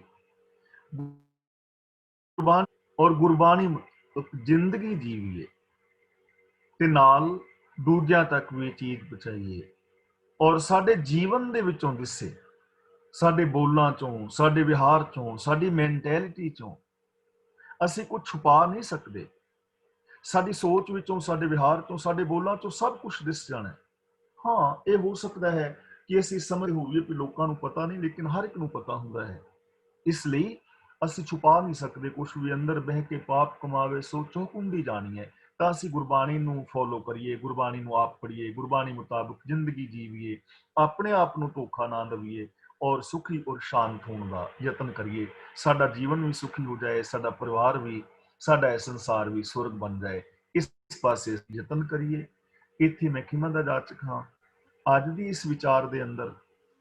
ਔਰ ਗੁਰਬਾਣੀ ਜ਼ਿੰਦਗੀ ਜੀਵੀਏ, ਤੇ ਨਾਲ ਦੂਜਿਆਂ ਤੱਕ ਵੀ ਇਹ ਚੀਜ਼ ਪਹੁੰਚਾਈਏ, ਔਰ ਸਾਡੇ ਜੀਵਨ ਦੇ ਵਿੱਚੋਂ ਦਿਸੇ, ਸਾਡੇ ਬੋਲਾਂ ਚੋਂ, ਸਾਡੇ ਵਿਹਾਰ ਚੋਂ, ਸਾਡੀ ਮੈਂਟੈਲਿਟੀ ਚੋਂ। ਅਸੀਂ ਕੁਝ ਛੁਪਾ ਨਹੀਂ ਸਕਦੇ, ਸਾਡੀ ਸੋਚ ਵਿੱਚੋਂ, ਸਾਡੇ ਵਿਹਾਰ ਚੋਂ, ਸਾਡੇ ਬੋਲਾਂ ਚੋਂ ਸਭ ਕੁਝ ਦਿਸ ਜਾਣਾ। ਹਾਂ ਇਹ ਹੋ ਸਕਦਾ ਹੈ ਕਿ ਅਸੀਂ ਸਮਝ ਹੋਈਏ ਕਿ ਲੋਕਾਂ ਨੂੰ ਪਤਾ ਨਹੀਂ, ਲੇਕਿਨ ਹਰ ਇੱਕ ਨੂੰ ਪਤਾ ਹੁੰਦਾ ਹੈ। ਇਸ ਲਈ ਅਸੀਂ ਛੁਪਾ ਨਹੀਂ ਸਕਦੇ ਕੁਝ ਵੀ। ਅੰਦਰ ਬਹਿ ਕੇ ਪਾਪ ਕਮਾਵੇ ਸੋ ਚੌਕੁੰਡੀ ਜਾਣੀ ਹੈ। ਤਾਂ ਅਸੀਂ ਗੁਰਬਾਣੀ ਨੂੰ ਫੋਲੋ ਕਰੀਏ, ਗੁਰਬਾਣੀ ਨੂੰ ਆਪ ਪੜ੍ਹੀਏ, ਗੁਰਬਾਣੀ ਮੁਤਾਬਕ ਜ਼ਿੰਦਗੀ ਜੀਵੀਏ, ਆਪਣੇ ਆਪ ਨੂੰ ਧੋਖਾ ਨਾ ਦੇਈਏ, ਔਰ ਸੁਖੀ ਔਰ ਸ਼ਾਂਤ ਹੋਣ ਦਾ ਯਤਨ ਕਰੀਏ। ਸਾਡਾ ਜੀਵਨ ਵੀ ਸੁਖੀ ਹੋ ਜਾਏ, ਸਾਡਾ ਪਰਿਵਾਰ ਵੀ, ਸਾਡਾ ਇਹ ਸੰਸਾਰ ਵੀ ਸੁਰਗ ਬਣ ਜਾਏ। ਇਸ ਪਾਸੇ ਯਤਨ ਕਰੀਏ। ਇੱਥੇ ਮੈਂ ਖਿਮਾ ਦਾ ਜਾਚਕ ਹਾਂ। ਅੱਜ ਦੀ ਇਸ ਵਿਚਾਰ ਦੇ ਅੰਦਰ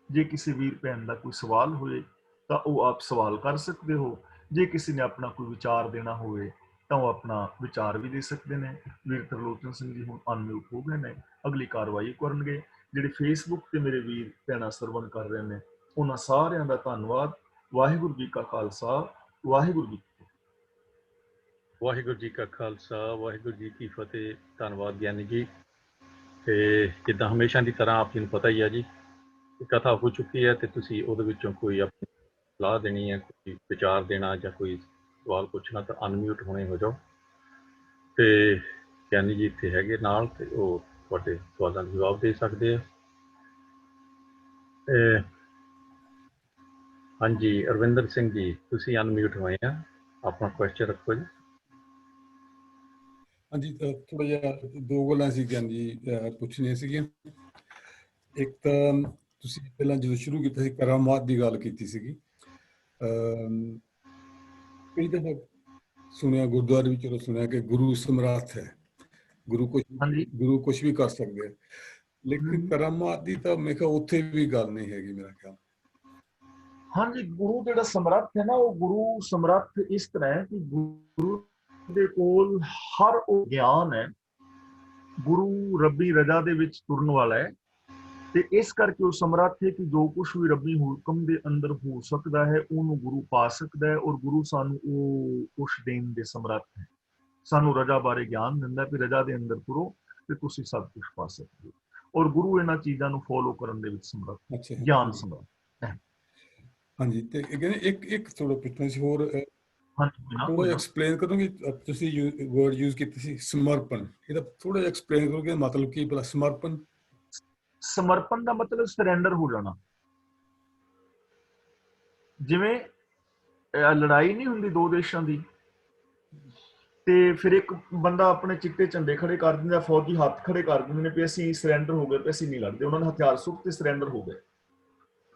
ਜੇ ਕਿਸੇ ਵੀਰ ਭੈਣ ਦਾ ਕੋਈ ਸਵਾਲ ਹੋਏ ਤਾਂ ਉਹ ਆਪ ਸਵਾਲ ਕਰ ਸਕਦੇ ਹੋ। ਜੇ ਕਿਸੇ ਨੇ ਆਪਣਾ ਕੋਈ ਵਿਚਾਰ ਦੇਣਾ ਹੋਵੇ ਤਾਂ ਉਹ ਆਪਣਾ ਵਿਚਾਰ ਵੀ ਦੇ ਸਕਦੇ ਨੇ। ਵੀਰ ਤਰਲੋਚਨ ਸਿੰਘ ਜੀ ਹੁਣ ਅਨਮਿਊਟ ਹੋ ਗਏ ਨੇ, ਅਗਲੀ ਕਾਰਵਾਈ ਕਰਨਗੇ। ਜਿਹੜੇ ਫੇਸਬੁੱਕ ਤੇ ਮੇਰੇ ਵੀਰ ਭੈਣਾਂ ਸਰਵਣ ਕਰ ਰਹੇ ਨੇ, ਉਹਨਾਂ ਸਾਰਿਆਂ ਦਾ ਧੰਨਵਾਦ। ਵਾਹਿਗੁਰੂ ਜੀ ਕਾ ਖਾਲਸਾ, ਵਾਹਿਗੁਰੂ ਜੀ ਕੀ ਫਤਿਹ। ਵਾਹਿਗੁਰੂ ਜੀ ਕਾ ਖਾਲਸਾ, ਵਾਹਿਗੁਰੂ ਜੀ ਕੀ ਫਤਿਹ। ਧੰਨਵਾਦ ਗਿਆਨੀ ਜੀ। ਤੇ ਜਿੱਦਾਂ ਹਮੇਸ਼ਾ ਦੀ ਤਰ੍ਹਾਂ ਆਪ ਜੀ ਨੂੰ ਪਤਾ ਹੀ ਹੈ ਜੀ, ਕਥਾ ਹੋ ਚੁੱਕੀ ਹੈ ਤੇ ਤੁਸੀਂ ਉਹਦੇ ਵਿੱਚੋਂ ਕੋਈ ਆਪਣੀ ਸਲਾਹ ਦੇਣੀ ਹੈ, ਕੋਈ ਵਿਚਾਰ ਦੇਣਾ ਜਾਂ ਕੋਈ ਸਵਾਲ ਪੁੱਛਣਾ ਤਾਂ ਅਨਮਿਊਟ ਹੋਣੇ ਹੋ ਜਾਓ। ਤੇ ਗਿਆਨੀ ਜੀ ਇੱਥੇ ਹੈਗੇ ਨਾਲ ਤੇ ਉਹ ਤੁਹਾਡੇ ਸਵਾਲਾਂ ਦੇ ਜਵਾਬ ਦੇ ਸਕਦੇ ਆ। ਹਾਂਜੀ ਅਰਵਿੰਦਰ ਸਿੰਘ ਜੀ, ਤੁਸੀਂ ਅਨਮਿਊਟ ਹੋਏ ਆ, ਆਪਣਾ ਕੁਐਸਚਨ ਰੱਖੋ ਜੀ। ਹਾਂਜੀ, ਥੋੜਾ ਜਿਹਾ ਦੋ ਗੱਲਾਂ ਸੀ ਗਿਆਨੀ ਜੀ ਪੁੱਛਣੀਆਂ ਸੀਗੀਆਂ। ਇੱਕ ਤਾਂ ਤੁਸੀਂ ਪਹਿਲਾਂ ਜਦੋਂ ਸ਼ੁਰੂ ਕੀਤਾ ਸੀ ਕਰਾਮਾਤ ਦੀ ਗੱਲ ਕੀਤੀ ਸੀਗੀ। ਕਈ ਦਫਾ ਸੁਣਿਆ, ਗੁਰਦੁਆਰੇ ਵਿੱਚ ਚਲੋ ਸੁਣਿਆ ਕਿ ਗੁਰੂ ਸਮਰੱਥ ਹੈ, ਗੁਰੂ ਕੁਛ ਵੀ ਕਰ ਸਕਦੇ ਆ, ਲੇਕਿਨ ਕਰਾਮਾਤ ਦੀ ਤਾਂ ਮੇਰੇ ਖਿਆਲ ਉੱਥੇ ਵੀ ਗੱਲ ਨਹੀਂ ਹੈਗੀ ਮੇਰਾ ਖਿਆਲ। ਹਾਂਜੀ, ਗੁਰੂ ਜਿਹੜਾ ਸਮਰੱਥ ਹੈ ਨਾ, ਉਹ ਗੁਰੂ ਸਮਰੱਥ ਇਸ ਤਰ੍ਹਾਂ ਹੈ ਕਿ ਗੁਰੂ ਦੇ ਕੋਲ ਹਰ ਉਹ ਗਿਆਨ ਹੈ। ਗੁਰੂ ਰੱਬੀ ਰਜ਼ਾ ਦੇ ਵਿੱਚ ਤੁਰਨ ਵਾਲਾ ਹੈ ਤੇ ਇਸ ਕਰਕੇ ਉਹ ਸਮਰੱਥ ਹੈ ਕਿ ਜੋ ਕੁਝ ਵੀ ਰੱਬੀ ਹੁਕਮ ਦੇ ਅੰਦਰ ਹੋ ਸਕਦਾ ਹੈ ਉਹਨੂੰ ਗੁਰੂ ਪਾ ਸਕਦਾ ਹੈ, ਔਰ ਗੁਰੂ ਸਾਨੂੰ ਉਹ ਕੁਛ ਦੇਣ ਦੇ ਸਮਰੱਥ ਹੈ। ਸਾਨੂੰ ਰਜ਼ਾ ਬਾਰੇ ਗਿਆਨ ਦਿੰਦਾ ਵੀ ਰਜ਼ਾ ਦੇ ਅੰਦਰ ਤੁਰੋ ਤੇ ਤੁਸੀਂ ਸਭ ਕੁਝ ਪਾ ਸਕਦੇ ਹੋ, ਔਰ ਗੁਰੂ ਇਹਨਾਂ ਚੀਜ਼ਾਂ ਨੂੰ ਫੋਲੋ ਕਰਨ ਦੇ ਵਿੱਚ ਸਮਰੱਥ, ਗਿਆਨ ਸਮਰੱਥ ਹੈ। ਹਾਂਜੀ, ਤੇ ਇੱਕ ਥੋੜਾ ਪੁੱਛਣਾ ਸੀ ਹੋਰ, ਥੋੜਾ ਹਾਂਜੀ, ਐਕਸਪਲੇਨ ਕਰੋਗੇ? ਤੁਸੀਂ ਵਰਡ ਯੂਜ਼ ਕੀਤੀ ਸੀ ਸਮਰਪਣ, ਇਹਦਾ ਥੋੜਾ ਜਿਹਾ ਐਕਸਪਲੇਨ ਕਰੋਗੇ ਮਤਲਬ ਕੀ ਭਲਾ ਸਮਰਪਣ? ਸਮਰਪਣ ਦਾ ਮਤਲਬ ਸਰੈਂਡਰ ਹੋ ਜਾਣਾ। ਜਿਵੇਂ ਲੜਾਈ ਨਹੀਂ ਹੁੰਦੀ ਦੋ ਦੇਸ਼ਾਂ ਦੀ, ਤੇ ਫਿਰ ਇੱਕ ਬੰਦਾ ਆਪਣੇ ਚਿੱਟੇ ਝੰਡੇ ਖੜੇ ਕਰ ਦਿੰਦਾ, ਫੌਜੀ ਹੱਥ ਖੜੇ ਕਰ ਦਿੰਦੇ ਨੇ ਵੀ ਅਸੀਂ ਸਰੈਂਡਰ ਹੋ ਗਏ, ਤੇ ਅਸੀਂ ਨਹੀਂ ਲੜਦੇ। ਉਹਨਾਂ ਨੇ ਹਥਿਆਰ ਸੁੱਟ ਤੇ ਸਰੈਂਡਰ ਹੋ ਗਏ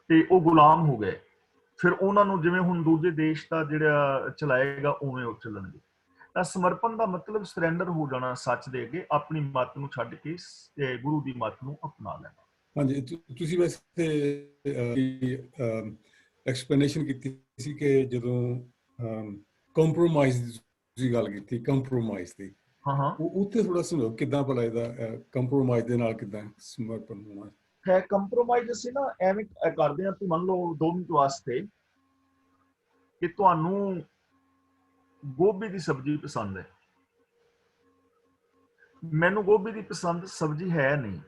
ਤੇ ਉਹ ਗੁਲਾਮ ਹੋ ਗਏ। ਫਿਰ ਉਹਨਾਂ ਨੂੰ ਜਿਵੇਂ ਹੁਣ ਦੂਜੇ ਦੇਸ਼ ਦਾ ਜਿਹੜਾ ਚਲਾਏਗਾ ਉਵੇਂ ਉਹ ਚੱਲਣਗੇ। ਤਾਂ ਸਮਰਪਣ ਦਾ ਮਤਲਬ ਸਰੈਂਡਰ ਹੋ ਜਾਣਾ ਸੱਚ ਦੇ ਅੱਗੇ, ਆਪਣੀ ਮੱਤ ਨੂੰ ਛੱਡ ਕੇ ਗੁਰੂ ਦੀ ਮੱਤ ਨੂੰ ਅਪਣਾ ਲੈਣਾ। ਹਾਂਜੀ, ਤੁਸੀਂ ਵੈਸੇ ਐਕਸਪਲੇਨੇਸ਼ਨ ਕੀਤੀ ਸੀ ਕਿ ਜਦੋਂ ਕੰਪਰੋਮਾਈਜ਼ ਦੀ ਗੱਲ ਕੀਤੀ, ਕੰਪਰੋਮਾਈਜ਼ ਦੀ, ਉੱਥੇ ਥੋੜਾ ਸਮਝਾਓ ਕਿੱਦਾਂ ਭਲਾ ਇਹਦਾ ਕੰਪਰੋਮਾਈਜ਼ ਦੇ ਨਾਲ ਕਿੱਦਾਂ ਸਮਰਪਣ ਹੋਣਾ ਹੈ। ਕੰਪਰੋਮਾਈਜ਼ ਅਸੀਂ ਨਾ ਐਵੇਂ ਕਰਦੇ ਹਾਂ ਕਿ ਮੰਨ ਲਓ 2 ਮਿੰਟ ਵਾਸਤੇ ਕਿ ਤੁਹਾਨੂੰ ਗੋਭੀ ਦੀ ਸਬਜ਼ੀ ਪਸੰਦ ਹੈ, ਮੈਨੂੰ ਗੋਭੀ ਦੀ ਪਸੰਦ ਸਬਜ਼ੀ ਹੈ ਨਹੀਂ,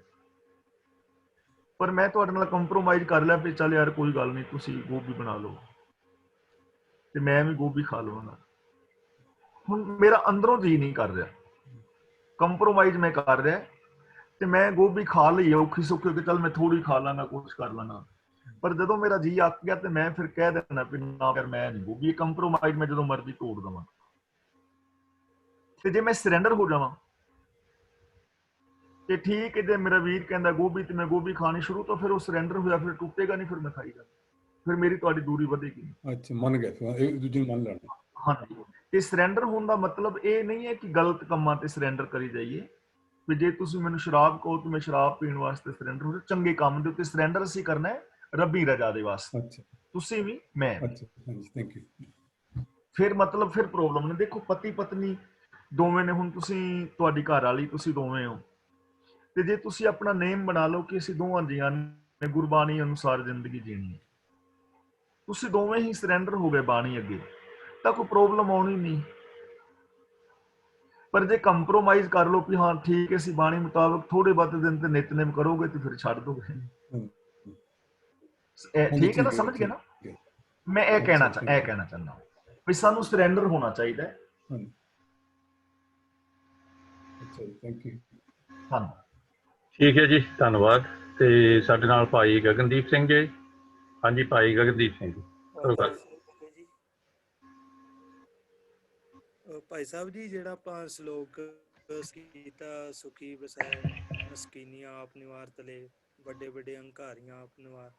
ਪਰ ਮੈਂ ਤੁਹਾਡੇ ਨਾਲ ਕੰਪਰੋਮਾਈਜ਼ ਕਰ ਲਿਆ ਵੀ ਚੱਲ ਯਾਰ ਕੋਈ ਗੱਲ ਨਹੀਂ, ਤੁਸੀਂ ਗੋਭੀ ਬਣਾ ਲਓ ਤੇ ਮੈਂ ਵੀ ਗੋਭੀ ਖਾ ਲਵਾਂਗਾ। ਹੁਣ ਮੇਰਾ ਅੰਦਰੋਂ ਜੀ ਨਹੀਂ ਕਰ ਰਿਹਾ, ਕੰਪਰੋਮਾਈਜ਼ ਮੈਂ ਕਰ ਰਿਹਾ ਤੇ ਮੈਂ ਗੋਭੀ ਖਾ ਲਈ ਔਖੀ ਸੌਖੀ ਕਿ ਚੱਲ ਮੈਂ ਥੋੜੀ ਖਾ ਲਾਂਗਾ, ਕੁਛ ਕਰ ਲਾਂਗਾ। ਪਰ ਜਦੋਂ ਮੇਰਾ ਜੀ ਅੱਕ ਗਿਆ ਤੇ ਮੈਂ ਫਿਰ ਕਹਿ ਦੇਣਾ ਵੀ ਨਾ ਯਾਰ ਮੈਂ ਨਹੀਂ ਗੋਭੀ। ਕੰਪਰੋਮਾਈਜ਼ ਮੈਂ ਜਦੋਂ ਮਰਜ਼ੀ ਤੋੜ ਦੇਵਾਂ। ਤੇ ਜੇ ਮੈਂ ਸਰੈਂਡਰ ਹੋ ਜਾਵਾਂ ਤੇ ਠੀਕ ਹੈ, ਜੇ ਮੇਰਾ ਵੀਰ ਕਹਿੰਦਾ ਗੋਭੀ ਤੇ ਮੈਂ ਗੋਭੀ ਖਾਣੀ ਸ਼ੁਰੂ ਤੋਂ, ਫਿਰ ਉਹ ਸਰੈਂਡਰ ਹੋਇਆ, ਫਿਰ ਟੁੱਟੇਗਾ ਨਹੀਂ, ਫਿਰ ਮੈਂ ਖਾਈ ਜਾਵਾਂ, ਫਿਰ ਮੇਰੀ ਤੁਹਾਡੀ ਦੂਰੀ ਵਧੇਗੀ। ਅੱਛਾ, ਮੰਨ ਗਏ, ਇੱਕ ਦੂਜੇ ਨੂੰ ਮੰਨ ਲੈਣਾ। ਹਾਂਜੀ, ਤੇ ਸਰੈਂਡਰ ਹੋਣ ਦਾ ਮਤਲਬ ਇਹ ਨਹੀਂ ਹੈ ਕਿ ਗਲਤ ਕੰਮਾਂ ਤੇ ਸਰੈਂਡਰ ਕਰੀ ਜਾਈਏ। ਵੀ ਜੇ ਤੁਸੀਂ ਮੈਨੂੰ ਸ਼ਰਾਬ ਕਹੋ ਤਾਂ ਮੈਂ ਸ਼ਰਾਬ ਪੀਣ ਵਾਸਤੇ ਸਰੈਂਡਰ ਹੋ ਜਾ, ਚੰਗੇ ਕੰਮ ਦੇ ਉੱਤੇ ਸਰੈਂਡਰ ਅਸੀਂ ਕਰਨਾ ਹੈ ਰੱਬੀ ਰਜ਼ਾ ਦੇ ਵਾਸਤੇ। ਅੱਛਾ, ਤੁਸੀਂ ਵੀ ਮੈਂ ਵੀ। ਅੱਛਾ, ਹਾਂਜੀ, ਥੈਂਕ ਯੂ। ਫਿਰ ਮਤਲਬ ਫਿਰ ਪ੍ਰੋਬਲਮ ਨਹੀਂ। ਦੇਖੋ ਪਤੀ ਪਤਨੀ ਦੋਵੇਂ ਨੇ, ਹੁਣ ਤੁਸੀਂ ਤੁਹਾਡੀ ਘਰ ਵਾਲੀ ਤੁਸੀਂ ਦੋਵੇਂ ਹੋ, ਤੇ ਜੇ ਤੁਸੀਂ ਆਪਣਾ ਨੇਮ ਬਣਾ ਲਓ ਕਿ ਅਸੀਂ ਦੋਵਾਂ ਜੀਆਂ ਨੇ ਗੁਰਬਾਣੀ ਅਨੁਸਾਰ ਜ਼ਿੰਦਗੀ ਜੀਣੀ ਹੈ, ਤੁਸੀਂ ਦੋਵੇਂ ਹੀ ਸਰੈਂਡਰ ਹੋ ਗਏ ਬਾਣੀ ਅੱਗੇ, ਤਾਂ ਕੋਈ ਪ੍ਰੋਬਲਮ ਆਉਣੀ ਨਹੀਂ। ਪਰ ਜੇ ਕੰਪਰੋਮਾਈਜ਼ ਕਰ ਲਓ ਕਿ ਹਾਂ ਠੀਕ ਹੈ ਅਸੀਂ ਬਾਣੀ ਮੁਤਾਬਕ ਥੋੜੇ ਬਹੁਤੇ ਦਿਨ ਤੇ ਨਿਤਨੇਮ ਕਰੋਗੇ ਤੇ ਫਿਰ ਛੱਡ ਦੋਗੇ। ਠੀਕ ਹੈ ਨਾ, ਸਮਝ ਗਏ ਨਾ? ਮੈਂ ਇਹ ਕਹਿਣਾ ਚਾਹੁੰਦਾ ਵੀ ਸਾਨੂੰ ਸਰੈਂਡਰ ਹੋਣਾ ਚਾਹੀਦਾ ਹੈ। ਅੱਛਾ ਜੀ, ਥੈਂਕ ਯੂ। ਧੰਨਵਾਦ। ਠੀਕ ਹੈ ਜੀ, ਧੰਨਵਾਦ। ਤੇ ਸਾਡੇ ਨਾਲ ਭਾਈ ਗਗਨਦੀਪ ਸਿੰਘ ਜੀ। ਹਾਂਜੀ ਭਾਈ ਗਗਨਦੀਪ ਸਿੰਘ ਜੀ, ਕਰੋ ਗੱਲ। ਭਾਈ ਸਾਹਿਬ ਜੀ, ਜਿਹੜਾ ਆਪਾਂ ਸ਼ਲੋਕ ਕੀਤਾ, ਸੁਖੀ ਬਸੈ ਮਸਕੀਨੀਆਂ ਆਪ ਨਿਵਾਰ ਤਲੇ, ਵੱਡੇ ਵੱਡੇ ਹੰਕਾਰੀਆਂ ਆਪ ਨਿਵਾਰ,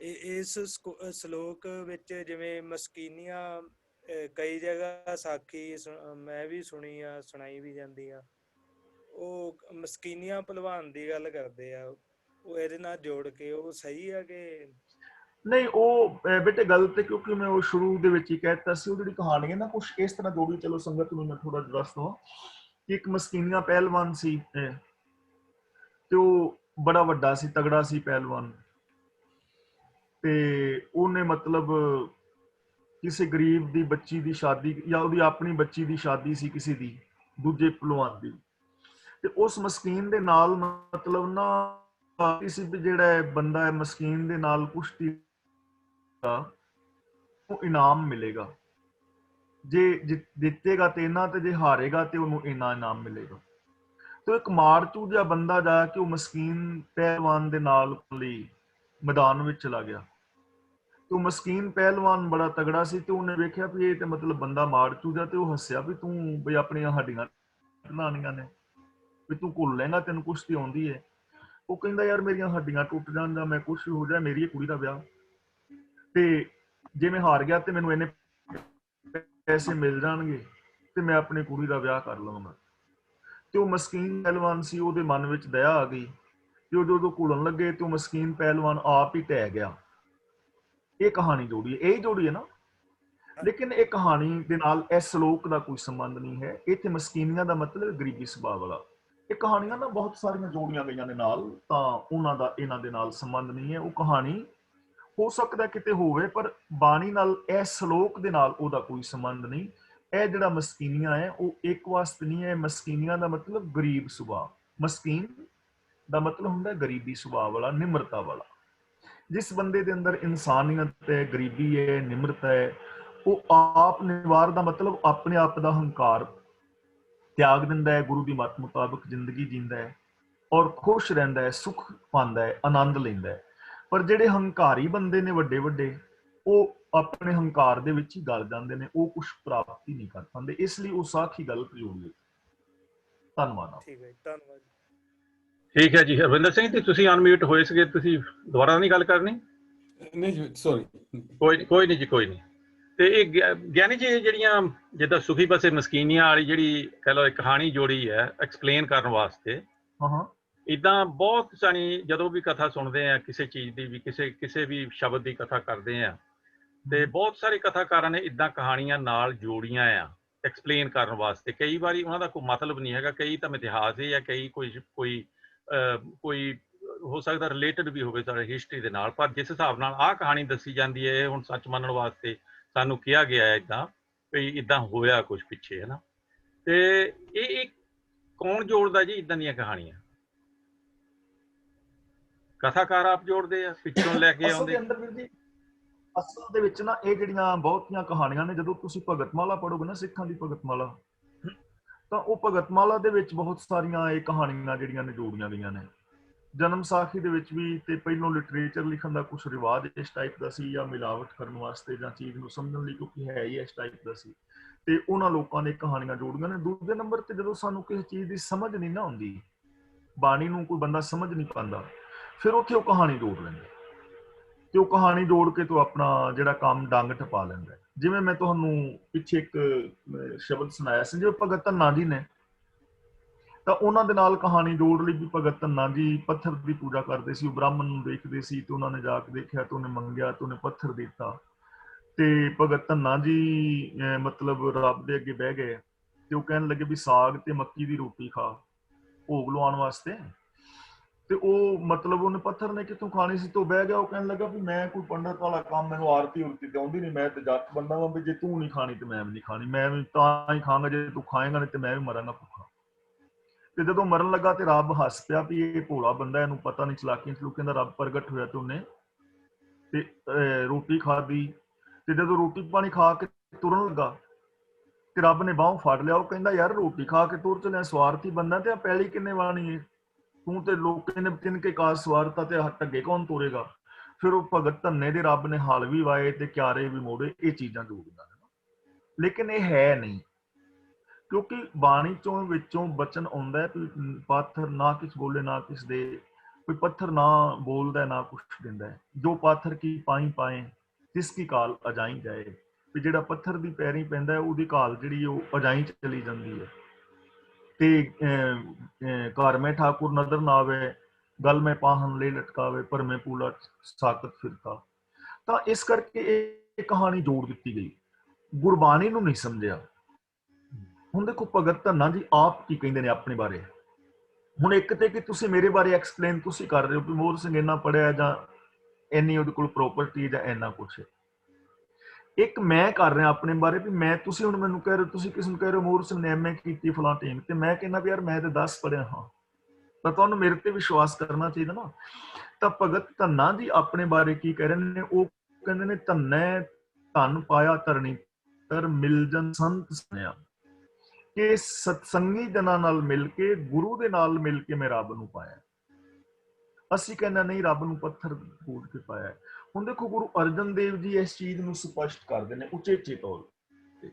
ਇਸ ਸ਼ਲੋਕ ਵਿੱਚ ਜਿਵੇਂ ਮਸਕੀਨੀਆਂ ਕਈ ਜਗ੍ਹਾ ਸਾਖੀ ਮੈਂ ਵੀ ਸੁਣੀ ਆ, ਸੁਣਾਈ ਵੀ ਜਾਂਦੀ ਆ, ਉਹ ਮਸਕੀਨੀਆਂ ਭਲਵਾਨ ਦੀ ਗੱਲ ਕਰਦੇ ਆ, ਉਹ ਇਹਦੇ ਨਾਲ ਜੋੜ ਕੇ ਉਹ ਸਹੀ ਆ ਕਿ? ਨਹੀਂ ਉਹ ਬੇਟੇ ਗੱਲ ਤੇ, ਕਿਉਂਕਿ ਮੈਂ ਉਹ ਸ਼ੁਰੂ ਦੇ ਵਿੱਚ ਹੀ ਕਹਿ ਦਿੱਤਾ ਸੀ, ਉਹ ਜਿਹੜੀ ਕਹਾਣੀ ਹੈ ਨਾ ਕੁਛ ਇਸ ਤਰ੍ਹਾਂ ਜੋੜੀ। ਚਲੋ ਸੰਗਤ ਨੂੰ ਮੈਂ ਥੋੜਾ ਜਿਹਾ ਦੱਸ ਦਵਾਂ ਕਿ ਇੱਕ ਮਸਕੀਨੀਆ ਪਹਿਲਵਾਨ ਸੀ ਤੇ ਉਹ ਬੜਾ ਵੱਡਾ ਸੀ, ਤਗੜਾ ਸੀ ਪਹਿਲਵਾਨ, ਤੇ ਉਹਨੇ ਮਤਲਬ ਕਿਸੇ ਗਰੀਬ ਦੀ ਬੱਚੀ ਦੀ ਸ਼ਾਦੀ, ਜਾਂ ਉਹਦੀ ਆਪਣੀ ਬੱਚੀ ਦੀ ਸ਼ਾਦੀ ਸੀ ਕਿਸੇ ਦੀ ਦੂਜੇ ਪਹਿਲਵਾਨ ਦੀ, ਤੇ ਉਸ ਮਸਕੀਨ ਦੇ ਨਾਲ ਮਤਲਬ ਨਾ ਕਿਸੇ ਵੀ ਜਿਹੜਾ ਬੰਦਾ ਹੈ ਮਸਕੀਨ ਦੇ ਨਾਲ ਕੁਸ਼ਤੀ ਦਾ ਉਹ ਇਨਾਮ ਮਿਲੇਗਾ, ਜੇ ਜਿੱਤੇਗਾ ਤੇ ਇਹਨਾਂ ਤੇ, ਜੇ ਹਾਰੇਗਾ ਤੇ ਉਹਨੂੰ ਇੰਨਾ ਇਨਾਮ ਮਿਲੇਗਾ। ਤੇ ਇੱਕ ਮਾਰਚੂ ਜਿਹਾ ਬੰਦਾ ਜਾ ਕੇ ਉਹ ਮਸਕੀਨ ਪਹਿਲਵਾਨ ਦੇ ਨਾਲ ਲਈ ਮੈਦਾਨ ਵਿੱਚ ਚਲਾ ਗਿਆ। ਤੇ ਉਹ ਮਸਕੀਨ ਪਹਿਲਵਾਨ ਬੜਾ ਤਗੜਾ ਸੀ, ਤੇ ਉਹਨੇ ਵੇਖਿਆ ਵੀ ਇਹ ਤੇ ਮਤਲਬ ਬੰਦਾ ਮਾਰਚੂ ਜਾ, ਤੇ ਉਹ ਹੱਸਿਆ ਵੀ ਤੂੰ ਬਈ ਆਪਣੀਆਂ ਹੱਡੀਆਂ ਬਣਾਉਣੀਆਂ ਨੇ, ਵੀ ਤੂੰ ਘੁੱਲ ਲੈਂਗਾ, ਤੈਨੂੰ ਕੁਸ਼ਤੀ ਆਉਂਦੀ ਹੈ। ਉਹ ਕਹਿੰਦਾ ਯਾਰ ਮੇਰੀਆਂ ਹੱਡੀਆਂ ਟੁੱਟ ਜਾਣ ਜਾਂ ਮੈਂ ਕੁਛ ਹੋ ਜਾ, ਮੇਰੀ ਕੁੜੀ ਦਾ ਵਿਆਹ, ਤੇ ਜੇ ਮੈਂ ਹਾਰ ਗਿਆ ਤੇ ਮੈਨੂੰ ਇਹਨੇ ਪੈਸੇ ਮਿਲ ਜਾਣਗੇ ਤੇ ਮੈਂ ਆਪਣੀ ਕੁੜੀ ਦਾ ਵਿਆਹ ਕਰ ਲਵਾਂਗਾ। ਤੇ ਉਹ ਮਸਕੀਨ ਪਹਿਲਵਾਨ ਸੀ, ਉਹਦੇ ਮਨ ਵਿੱਚ ਦਇਆ ਆ ਗਈ, ਤੇ ਉਹ ਜਦੋਂ ਘੁਲਣ ਲੱਗੇ ਤੇ ਉਹ ਮਸਕੀਨ ਪਹਿਲਵਾਨ ਆਪ ਹੀ ਢਹਿ ਗਿਆ। ਇਹ ਕਹਾਣੀ ਜੋੜੀ ਹੈ, ਇਹ ਜੋੜੀ ਹੈ ਨਾ। ਲੇਕਿਨ ਇਹ ਕਹਾਣੀ ਦੇ ਨਾਲ ਇਸ ਸ਼ਲੋਕ ਦਾ ਕੋਈ ਸੰਬੰਧ ਨਹੀਂ ਹੈ। ਇੱਥੇ ਮਸਕੀਨੀਆਂ ਦਾ ਮਤਲਬ ਗਰੀਬੀ ਸੁਭਾਅ ਵਾਲਾ। ਇਹ ਕਹਾਣੀਆਂ ਨਾ ਬਹੁਤ ਸਾਰੀਆਂ ਜੋੜੀਆਂ ਗਈਆਂ ਨੇ ਨਾਲ, ਤਾਂ ਉਹਨਾਂ ਦਾ ਇਹਨਾਂ ਦੇ ਨਾਲ ਸੰਬੰਧ ਨਹੀਂ ਹੈ। ਉਹ ਕਹਾਣੀ ਹੋ ਸਕਦਾ ਕਿਤੇ ਹੋਵੇ, ਪਰ ਬਾਣੀ ਨਾਲ ਇਸ ਸ਼ਲੋਕ ਦੇ ਨਾਲ ਉਹਦਾ ਕੋਈ ਸੰਬੰਧ ਨਹੀਂ। ਇਹ ਜਿਹੜਾ ਮਸਕੀਨੀਆਂ ਹੈ ਉਹ ਇੱਕ ਵਾਸਤੇ ਨਹੀਂ ਹੈ। ਮਸਕੀਨੀਆਂ ਦਾ ਮਤਲਬ ਗਰੀਬ ਸੁਭਾਅ, ਮਸਕੀਨ ਦਾ ਮਤਲਬ ਹੁੰਦਾ ਗਰੀਬੀ ਸੁਭਾਅ ਵਾਲਾ, ਨਿਮਰਤਾ ਵਾਲਾ। ਜਿਸ ਬੰਦੇ ਦੇ ਅੰਦਰ ਇਨਸਾਨੀਅਤ ਹੈ, ਗਰੀਬੀ ਹੈ, ਨਿਮਰਤਾ ਹੈ, ਉਹ ਆਪ ਨਿਵਾਰਦਾ, ਮਤਲਬ ਆਪਣੇ ਆਪ ਦਾ ਹੰਕਾਰ ਤਿਆਗ ਦਿੰਦਾ ਹੈ, ਗੁਰੂ ਦੀ ਮੱਤ ਮੁਤਾਬਕ ਜ਼ਿੰਦਗੀ ਜੀਂਦਾ ਹੈ, ਔਰ ਖੁਸ਼ ਰਹਿੰਦਾ ਹੈ, ਸੁੱਖ ਪਾਉਂਦਾ ਹੈ, ਆਨੰਦ ਲੈਂਦਾ ਹੈ। ਪਰ ਜਿਹੜੇ ਹੰਕਾਰੀ ਬੰਦੇ ਨੇ ਵੱਡੇ ਵੱਡੇ, ਉਹ ਆਪਣੇ ਹੰਕਾਰ ਦੇ ਵਿੱਚ ਹੀ ਗਲ ਜਾਂਦੇ ਨੇ, ਉਹ ਕੁਛ ਪ੍ਰਾਪਤੀ ਨਹੀਂ ਕਰ ਪਾਉਂਦੇ। ਇਸ ਲਈ ਉਹ ਸਾਖੀ ਗਲਤ ਜੋੜੀ। ਧੰਨਵਾਦ। ਠੀਕ ਹੈ, ਧੰਨਵਾਦ। ਠੀਕ ਹੈ ਜੀ ਹਰਵਿੰਦਰ ਸਿੰਘ ਜੀ, ਤੁਸੀਂ ਅਨਮਿਊਟ ਹੋਏ ਸੀਗੇ, ਤੁਸੀਂ ਦੁਬਾਰਾ ਨਹੀਂ ਗੱਲ ਕਰਨੀ? ਨਹੀਂ ਜੀ, ਸੌਰੀ। ਕੋਈ ਨਹੀਂ ਜੀ, ਕੋਈ ਨਹੀਂ। ਤੇ ਇਹ ਗਿਆਨੀ ਜੀ, ਜਿਹੜੀਆਂ ਜਿੱਦਾਂ ਸੁਖੀ ਬਸੇ ਮਸਕੀਨੀਆਂ ਵਾਲੀ ਜਿਹੜੀ ਕਹਿ ਲਓ ਕਹਾਣੀ ਜੋੜੀ ਹੈ ਐਕਸਪਲੇਨ ਕਰਨ ਵਾਸਤੇ, ਇੱਦਾਂ ਬਹੁਤ ਸਾਰੀ ਜਦੋਂ ਵੀ ਕਥਾ ਸੁਣਦੇ ਆ ਕਿਸੇ ਚੀਜ਼ ਦੀ ਵੀ, ਕਿਸੇ ਵੀ ਸ਼ਬਦ ਦੀ ਕਥਾ ਕਰਦੇ ਆ, ਤੇ ਬਹੁਤ ਸਾਰੇ ਕਥਾਕਾਰਾਂ ਨੇ ਇੱਦਾਂ ਕਹਾਣੀਆਂ ਨਾਲ ਜੋੜੀਆਂ ਆ ਐਕਸਪਲੇਨ ਕਰਨ ਵਾਸਤੇ। ਕਈ ਵਾਰੀ ਉਹਨਾਂ ਦਾ ਕੋਈ ਮਤਲਬ ਨਹੀਂ ਹੈਗਾ, ਕਈ ਤਾਂ ਇਤਿਹਾਸ ਹੀ ਆ, ਕਈ ਕੋਈ ਹੋ ਸਕਦਾ ਰਿਲੇਟਡ ਵੀ ਹੋਵੇ ਸਾਡੇ ਹਿਸਟਰੀ ਦੇ ਨਾਲ। ਪਰ ਜਿਸ ਹਿਸਾਬ ਨਾਲ ਆਹ ਕਹਾਣੀ ਦੱਸੀ ਜਾਂਦੀ ਹੈ, ਇਹ ਹੁਣ ਸੱਚ ਮੰਨਣ ਵਾਸਤੇ ਸਾਨੂੰ ਕਿਹਾ ਗਿਆ ਹੈ ਇੱਦਾਂ ਵੀ ਇੱਦਾਂ ਹੋਇਆ ਕੁਛ ਪਿੱਛੇ, ਹੈ ਨਾ। ਤੇ ਇਹ ਕੌਣ ਜੋੜਦਾ ਜੀ ਇੱਦਾਂ ਦੀਆਂ ਕਹਾਣੀਆਂ? ਕਥਾਕਾਰ ਆਪ ਜੋੜਦੇ ਆ, ਪਿੱਛੋਂ ਲੈ ਕੇ ਆਉਂਦੇ? ਅਸਲ ਦੇ ਵਿੱਚ ਨਾ ਇਹ ਜਿਹੜੀਆਂ ਬਹੁਤੀਆਂ ਕਹਾਣੀਆਂ ਨੇ, ਜਦੋਂ ਤੁਸੀਂ ਭਗਤਮਾਲਾ ਪੜ੍ਹੋਗੇ ਨਾ, ਸਿੱਖਾਂ ਦੀ ਭਗਤਮਾਲਾ, ਤਾਂ ਉਹ ਭਗਤਮਾਲਾ ਦੇ ਵਿੱਚ ਬਹੁਤ ਸਾਰੀਆਂ ਇਹ ਕਹਾਣੀਆਂ ਜਿਹੜੀਆਂ ਨੇ ਜੋੜੀਆਂ ਗਈਆਂ ਨੇ। ਜਨਮ ਸਾਖੀ ਦੇ ਵਿੱਚ ਵੀ, ਤੇ ਪਹਿਲੋਂ ਲਿਟਰੇਚਰ ਲਿਖਣ ਦਾ ਕੁਛ ਰਿਵਾਜ ਇਸ ਟਾਈਪ ਦਾ ਸੀ, ਜਾਂ ਮਿਲਾਵਟ ਕਰਨ ਵਾਸਤੇ ਜਾਂ ਚੀਜ਼ ਨੂੰ ਸਮਝਣ ਲਈ, ਕਿਉਂਕਿ ਹੈ ਹੀ ਇਸ ਟਾਈਪ ਦਾ ਸੀ, ਤੇ ਉਹਨਾਂ ਲੋਕਾਂ ਨੇ ਕਹਾਣੀਆਂ ਜੋੜੀਆਂ ਨੇ। ਦੂਜੇ ਨੰਬਰ ਤੇ ਜਦੋਂ ਸਾਨੂੰ ਕਿਸੇ ਚੀਜ਼ ਦੀ ਸਮਝ ਨਹੀਂ ਨਾ ਆਉਂਦੀ, ਬਾਣੀ ਨੂੰ ਕੋਈ ਬੰਦਾ ਸਮਝ ਨਹੀਂ ਪਾਉਂਦਾ, ਫਿਰ ਉੱਥੇ ਉਹ ਕਹਾਣੀ ਜੋੜ ਲੈਂਦਾ, ਤੇ ਉਹ ਕਹਾਣੀ ਜੋੜ ਕੇ ਤੂੰ ਆਪਣਾ ਜਿਹੜਾ ਕੰਮ ਡੰਗ ਟਪਾ ਲੈਂਦਾ। ਜਿਵੇਂ ਮੈਂ ਤੁਹਾਨੂੰ ਪਿੱਛੇ ਇੱਕ ਸ਼ਬਦ ਸੁਣਾਇਆ ਸੀ, ਜਿਵੇਂ ਭਗਤ ਧੰਨਾ ਜੀ ਨੇ, ਤਾਂ ਉਹਨਾਂ ਦੇ ਨਾਲ ਕਹਾਣੀ ਜੋੜ ਲਈ ਵੀ ਭਗਤ ਧੰਨਾ ਜੀ ਪੱਥਰ ਦੀ ਪੂਜਾ ਕਰਦੇ ਸੀ। ਉਹ ਬ੍ਰਾਹਮਣ ਨੂੰ ਦੇਖਦੇ ਸੀ, ਤੇ ਉਹਨਾਂ ਨੇ ਜਾ ਕੇ ਦੇਖਿਆ, ਤੇ ਉਹਨੇ ਮੰਗਿਆ, ਤੇ ਉਹਨੇ ਪੱਥਰ ਦਿੱਤਾ, ਤੇ ਭਗਤ ਧੰਨਾ ਜੀ ਮਤਲਬ ਰੱਬ ਦੇ ਅੱਗੇ ਬਹਿ ਗਏ, ਤੇ ਉਹ ਕਹਿਣ ਲੱਗੇ ਵੀ ਸਾਗ ਤੇ ਮੱਕੀ ਦੀ ਰੋਟੀ ਖਾ, ਭੋਗ ਲਵਾਉਣ ਵਾਸਤੇ। ਤੇ ਉਹ ਮਤਲਬ ਉਹਨੇ ਪੱਥਰ ਨੇ ਕਿੱਥੋਂ ਖਾਣੀ ਸੀ, ਤੇ ਉਹ ਬਹਿ ਗਿਆ। ਉਹ ਕਹਿਣ ਲੱਗਾ ਵੀ ਮੈਂ ਕੋਈ ਪੰਡਤ ਵਾਲਾ ਕੰਮ, ਮੈਨੂੰ ਆਰਤੀ ਉਰਤੀ ਤੇ ਆਉਂਦੀ ਨਹੀਂ, ਮੈਂ ਤੇ ਜੱਟ ਬੰਦਾ ਵਾਂ, ਵੀ ਜੇ ਤੂੰ ਨਹੀਂ ਖਾਣੀ ਤੇ ਮੈਂ ਵੀ ਨਹੀਂ ਖਾਣੀ, ਮੈਂ ਵੀ ਤਾਂ ਹੀ ਖਾਂਗਾ ਜੇ ਤੂੰ ਖਾਏਗਾ, ਨਹੀਂ ਤੇ ਮੈਂ ਵੀ ਮਰਾਂਗਾ ਭੁੱਖਾ। ਤੇ ਜਦੋਂ ਮਰਨ ਲੱਗਾ ਤੇ ਰੱਬ ਹੱਸ ਪਿਆ ਵੀ ਇਹ ਭੋਲਾ ਬੰਦਾ, ਇਹਨੂੰ ਪਤਾ ਨਹੀਂ ਚਲਾਕੀਆਂ ਚਲੂਕੀਆਂ ਦਾ। ਰੱਬ ਪ੍ਰਗਟ ਹੋਇਆ ਤੇ ਉਹਨੇ ਤੇ ਰੋਟੀ ਖਾਧੀ, ਤੇ ਜਦੋਂ ਰੋਟੀ ਪਾਣੀ ਖਾ ਕੇ ਤੁਰਨ ਲੱਗਾ ਤੇ ਰੱਬ ਨੇ ਬਾਹੋਂ ਫੜ ਲਿਆ। ਉਹ ਕਹਿੰਦਾ ਯਾਰ ਰੋਟੀ ਖਾ ਕੇ ਤੁਰ ਚਲਿਆ, ਸਵਾਰਥੀ ਬੰਦਾ, ਤੇ ਆ ਪੈਲੀ ਕਿੰਨੇ ਵਾਹਣੀ ਹੈ, ਤੂੰ ਤੇ ਲੋਕਾਂ ਨੇ ਤਿੰਨ ਕੇ ਕਾਜ ਸਵਾਰਤਾ, ਤੇ ਢੱਗੇ ਕੌਣ ਤੋਰੇਗਾ। ਫਿਰ ਉਹ ਭਗਤ ਧੰਨੇ ਦੇ ਰੱਬ ਨੇ ਹਲ ਵੀ ਵਾਏ ਤੇ ਕਿਆਰੇ ਵੀ ਮੋੜੇ। ਇਹ ਚੀਜ਼ਾਂ ਜੋੜੀਆਂ ਨੇ, ਲੇਕਿਨ ਇਹ ਹੈ ਨਹੀਂ, ਕਿਉਂਕਿ ਬਾਣੀ ਚੋਂ ਵਿੱਚੋਂ ਬਚਨ ਆਉਂਦਾ ਹੈ ਕਿ ਪਾਥਰ ਨਾ ਕਿਸ ਬੋਲੇ ਨਾ ਕਿਸ ਦੇ, ਕੋਈ ਪੱਥਰ ਨਾ ਬੋਲਦਾ ਨਾ ਕੁਛ ਦਿੰਦਾ ਹੈ। ਜੋ ਪਾਥਰ ਕੀ ਪਾਈ ਪਾਏ ਤਿਸ ਕੀ ਕਾਲ ਅਜਾਈ ਜਾਏ, ਵੀ ਜਿਹੜਾ ਪੱਥਰ ਦੀ ਪੈਰੀ ਪੈਂਦਾ ਹੈ ਉਹਦੀ ਕਾਲ ਜਿਹੜੀ ਉਹ ਅਜਾਈ ਚਲੀ ਜਾਂਦੀ ਹੈ। ਤੇ ਘਰ ਮੈਂ ਠਾਕੁਰ ਨਦਰ ਨਾ ਆਵੇ, ਗਲ ਮੈਂ ਪਾਹਨ ਲੈ ਲਟਕਾਵੇ, ਪਰ ਮੈਂ ਪੂਲਾ ਸਾਕਤ ਫਿਰਤਾ। ਤਾਂ ਇਸ ਕਰਕੇ ਇਹ ਕਹਾਣੀ ਜੋੜ ਦਿੱਤੀ ਗਈ, ਗੁਰਬਾਣੀ ਨੂੰ ਨਹੀਂ ਸਮਝਿਆ। ਹੁਣ ਦੇਖੋ ਭਗਤ ਧੰਨਾ ਜੀ ਆਪ ਕੀ ਕਹਿੰਦੇ ਨੇ ਆਪਣੇ ਬਾਰੇ। ਹੁਣ ਇੱਕ ਤੇ ਕਿ ਤੁਸੀਂ ਮੇਰੇ ਬਾਰੇ ਐਕਸਪਲੇਨ ਤੁਸੀਂ ਕਰ ਰਹੇ ਹੋ ਕਿ ਮੋਹਰ ਸਿੰਘ ਇੰਨਾ ਪੜ੍ਹਿਆ ਜਾਂ ਇੰਨੀ ਉਹਦੇ ਕੋਲ ਪ੍ਰੋਪਰਟੀ ਜਾਂ ਇੰਨਾ ਕੁਛ। ਇੱਕ ਮੈਂ ਕਰ ਰਿਹਾ ਆਪਣੇ ਬਾਰੇ ਵੀ ਮੈਂ, ਤੁਸੀਂ ਹੁਣ ਮੈਨੂੰ ਕਹਿ ਰਹੇ ਹੋ, ਤੁਸੀਂ ਕਿਸ ਨੂੰ ਕਹਿ ਰਹੇ ਹੋ ਮੋਹਰ ਸਿੰਘ ਨੇ MA ਕੀਤੀ ਫਲਾਂ ਟੀਮ, ਤੇ ਮੈਂ ਕਹਿੰਦਾ ਵੀ ਯਾਰ ਮੈਂ ਤੇ 10 ਪੜ੍ਹਿਆ ਹਾਂ, ਤਾਂ ਤੁਹਾਨੂੰ ਮੇਰੇ ਤੇ ਵਿਸ਼ਵਾਸ ਕਰਨਾ ਚਾਹੀਦਾ ਨਾ। ਤਾਂ ਭਗਤ ਧੰਨਾ ਜੀ ਆਪਣੇ ਬਾਰੇ ਕੀ ਕਹਿ ਰਹੇ ਨੇ, ਉਹ ਕਹਿੰਦੇ ਨੇ ਧੰਨੇ ਧਨ ਪਾਇਆ ਧਰਣੀ ਤਰ ਮਿਲਜਨ ਸੰਤ ਸੁਣਿਆ, ਕਿ ਸਤਸੰਗੀ ਜਨਾਂ ਨਾਲ ਮਿਲ ਕੇ, ਗੁਰੂ ਦੇ ਨਾਲ ਮਿਲ ਕੇ ਮੈਂ ਰੱਬ ਨੂੰ ਪਾਇਆ। ਅਸੀਂ ਕਹਿੰਦਾ ਨਹੀਂ, ਰੱਬ ਨੂੰ ਪੱਥਰ ਫੂਟ ਕੇ ਪਾਇਆ। ਹੁਣ ਦੇਖੋ ਗੁਰੂ ਅਰਜਨ ਦੇਵ ਜੀ ਇਸ ਚੀਜ਼ ਨੂੰ ਸਪਸ਼ਟ ਕਰਦੇ ਨੇ ਉਚੇਚੇ ਤੌਰ ਤੇ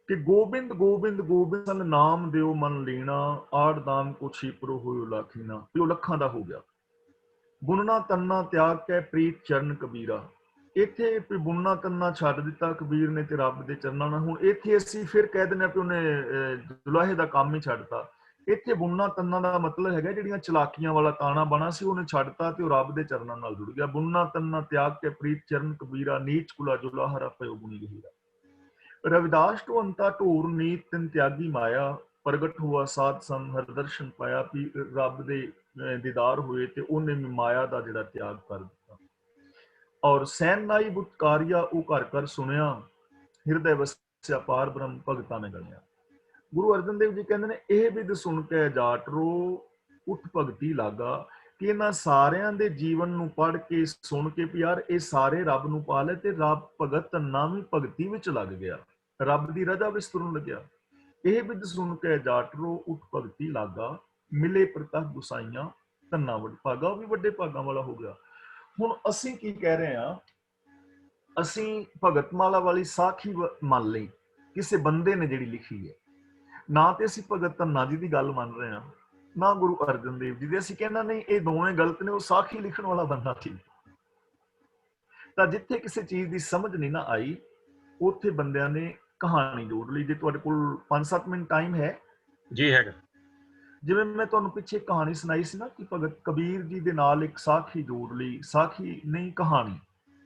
ਕਿ ਗੋਬਿੰਦ ਗੋਬਿੰਦ ਗੋਬਿੰਦ ਸੰਗ ਨਾਮ ਦਿਓ ਮਨ ਲੀਣਾ, ਆੜ ਦਾਮ ਕੋ ਛੀਪਰੋ ਹੋਇਓ ਲਾਖੀਨਾ, ਉਹ ਲੱਖਾਂ ਦਾ ਹੋ ਗਿਆ। ਬੁਨਣਾ ਤੰਨਾ ਤਿਆਗ ਕੇ ਪ੍ਰੀਤ ਚਰਨ ਕਬੀਰਾ, ਇੱਥੇ ਬੁਨਣਾ ਤੰਨਾ ਛੱਡ ਦਿੱਤਾ ਕਬੀਰ ਨੇ ਤੇ ਰੱਬ ਦੇ ਚਰਨਾਂ ਨਾਲ। ਹੁਣ ਇੱਥੇ ਅਸੀਂ ਫਿਰ ਕਹਿ ਦਿੰਦੇ ਹਾਂ ਕਿ ਉਹਨੇ ਜੁਲਾਹੇ ਦਾ ਕੰਮ ਹੀ ਛੱਡਤਾ। ਇੱਥੇ ਬੁਨਣਾ ਤੰਨਾ ਦਾ ਮਤਲਬ ਹੈਗਾ ਜਿਹੜੀਆਂ ਚਲਾਕੀਆਂ ਵਾਲਾ ਤਾਣਾ ਬਾਣਾ ਸੀ ਉਹਨੇ ਛੱਡਤਾ ਤੇ ਉਹ ਰੱਬ ਦੇ ਚਰਨਾਂ ਨਾਲ ਜੁੜ ਗਿਆ। ਬੁਨਣਾ ਤੰਨਾ ਤਿਆਗ ਕੇ ਪ੍ਰੀਤ ਚਰਨ ਕਬੀਰਾ, ਨੀਚ ਕੁਲਾ ਜੁਲਾਹਰਾ ਪਇਓ ਗੁਣੀ ਗਹੀਰਾ। ਰਵਿਦਾਸ ਢੋਂਤਾ ਢੋਰ ਨੀਤ ਤਿਨ ਤਿਆਗੀ ਮਾਇਆ, ਪ੍ਰਗਟ ਹੁਆ ਸਾਧ ਸੰਗ ਹਰ ਦਰਸ਼ਨ ਪਾਇਆ। ਵੀ ਰੱਬ ਦੇ ਦੀਦਾਰ ਹੋਏ ਤੇ ਉਹਨੇ ਮਾਇਆ ਦਾ ਜਿਹੜਾ ਤਿਆਗ ਕਰ ਦਿੱਤਾ। ਔਰ ਸੈਨਾਈ ਬੁਤਕਾਰੀਆ ਉਹ ਘਰ ਘਰ ਸੁਣਿਆ, ਹਿਰਦੇ ਵਸਿਆ ਪਾਰ ਬ੍ਰਹਮ ਭਗਤਾਂ ਨੇ ਗਣਿਆ। ਗੁਰੂ ਅਰਜਨ ਦੇਵ ਜੀ ਕਹਿੰਦੇ ਨੇ ਇਹ ਵਿਦ ਸੁਣ ਕੇ ਜਾਟ ਰੋ ਉੱਠ ਭਗਤੀ ਲਾਗਾ, ਕਿ ਇਹਨਾਂ ਸਾਰਿਆਂ ਦੇ ਜੀਵਨ ਨੂੰ ਪੜ੍ਹ ਕੇ ਸੁਣ ਕੇ ਵੀ ਯਾਰ ਇਹ ਸਾਰੇ ਰੱਬ ਨੂੰ ਪਾ ਲੈ, ਤੇ ਰੱਬ ਭਗਤ ਧੰਨਾ ਵੀ ਭਗਤੀ ਵਿੱਚ ਲੱਗ ਗਿਆ, ਰੱਬ ਦੀ ਰਜਾ ਵਿੱਚ ਤੁਰਨ ਲੱਗਿਆ। ਇਹ ਵਿਦ ਸੁਣ ਕੇ ਜਾਟ ਰੋ ਉੱਠ ਭਗਤੀ ਲਾਗਾ, ਮਿਲੇ ਪ੍ਰਤੱਖ ਗੁਸਾਈਆਂ ਧੰਨਾ ਵੱਡ ਭਾਗਾ, ਉਹ ਵੀ ਵੱਡੇ ਭਾਗਾਂ ਵਾਲਾ ਹੋ ਗਿਆ। ਹੁਣ ਅਸੀਂ ਕੀ ਕਹਿ ਰਹੇ ਹਾਂ, ਅਸੀਂ ਭਗਤ ਮਾਲਾ ਵਾਲੀ ਸਾਖੀ ਮੰਨ ਲਈ ਕਿਸੇ ਬੰਦੇ ਨੇ ਜਿਹੜੀ ਲਿਖੀ ਹੈ, ਨਾ ਤੇ ਅਸੀਂ ਭਗਤ ਧੰਨਾ ਜੀ ਦੀ ਗੱਲ ਮੰਨ ਰਹੇ ਹਾਂ ਨਾ ਗੁਰੂ ਅਰਜਨ ਦੇਵ ਜੀ ਦੀ। ਅਸੀਂ ਕਹਿੰਦਾ ਨਹੀਂ ਇਹ ਦੋਵੇਂ ਗਲਤ ਨੇ, ਉਹ ਸਾਖੀ ਲਿਖਣ ਵਾਲਾ ਬੰਦਾ ਠੀਕ। ਤਾਂ ਜਿੱਥੇ ਕਿਸੇ ਚੀਜ਼ ਦੀ ਸਮਝ ਨਹੀਂ ਨਾ ਆਈ ਉੱਥੇ ਬੰਦਿਆਂ ਨੇ ਕਹਾਣੀ ਜੋੜ ਲਈ। ਜੇ ਤੁਹਾਡੇ ਕੋਲ 5-7 ਮਿੰਟ ਟਾਈਮ ਹੈ? ਜੀ ਹੈਗਾ। ਜਿਵੇਂ ਮੈਂ ਤੁਹਾਨੂੰ ਪਿੱਛੇ ਕਹਾਣੀ ਸੁਣਾਈ ਸੀ ਨਾ ਕਿ ਭਗਤ ਕਬੀਰ ਜੀ ਦੇ ਨਾਲ ਇੱਕ ਸਾਖੀ ਜੋੜ ਲਈ। ਸਾਖੀ ਨਹੀਂ ਕਹਾਣੀ,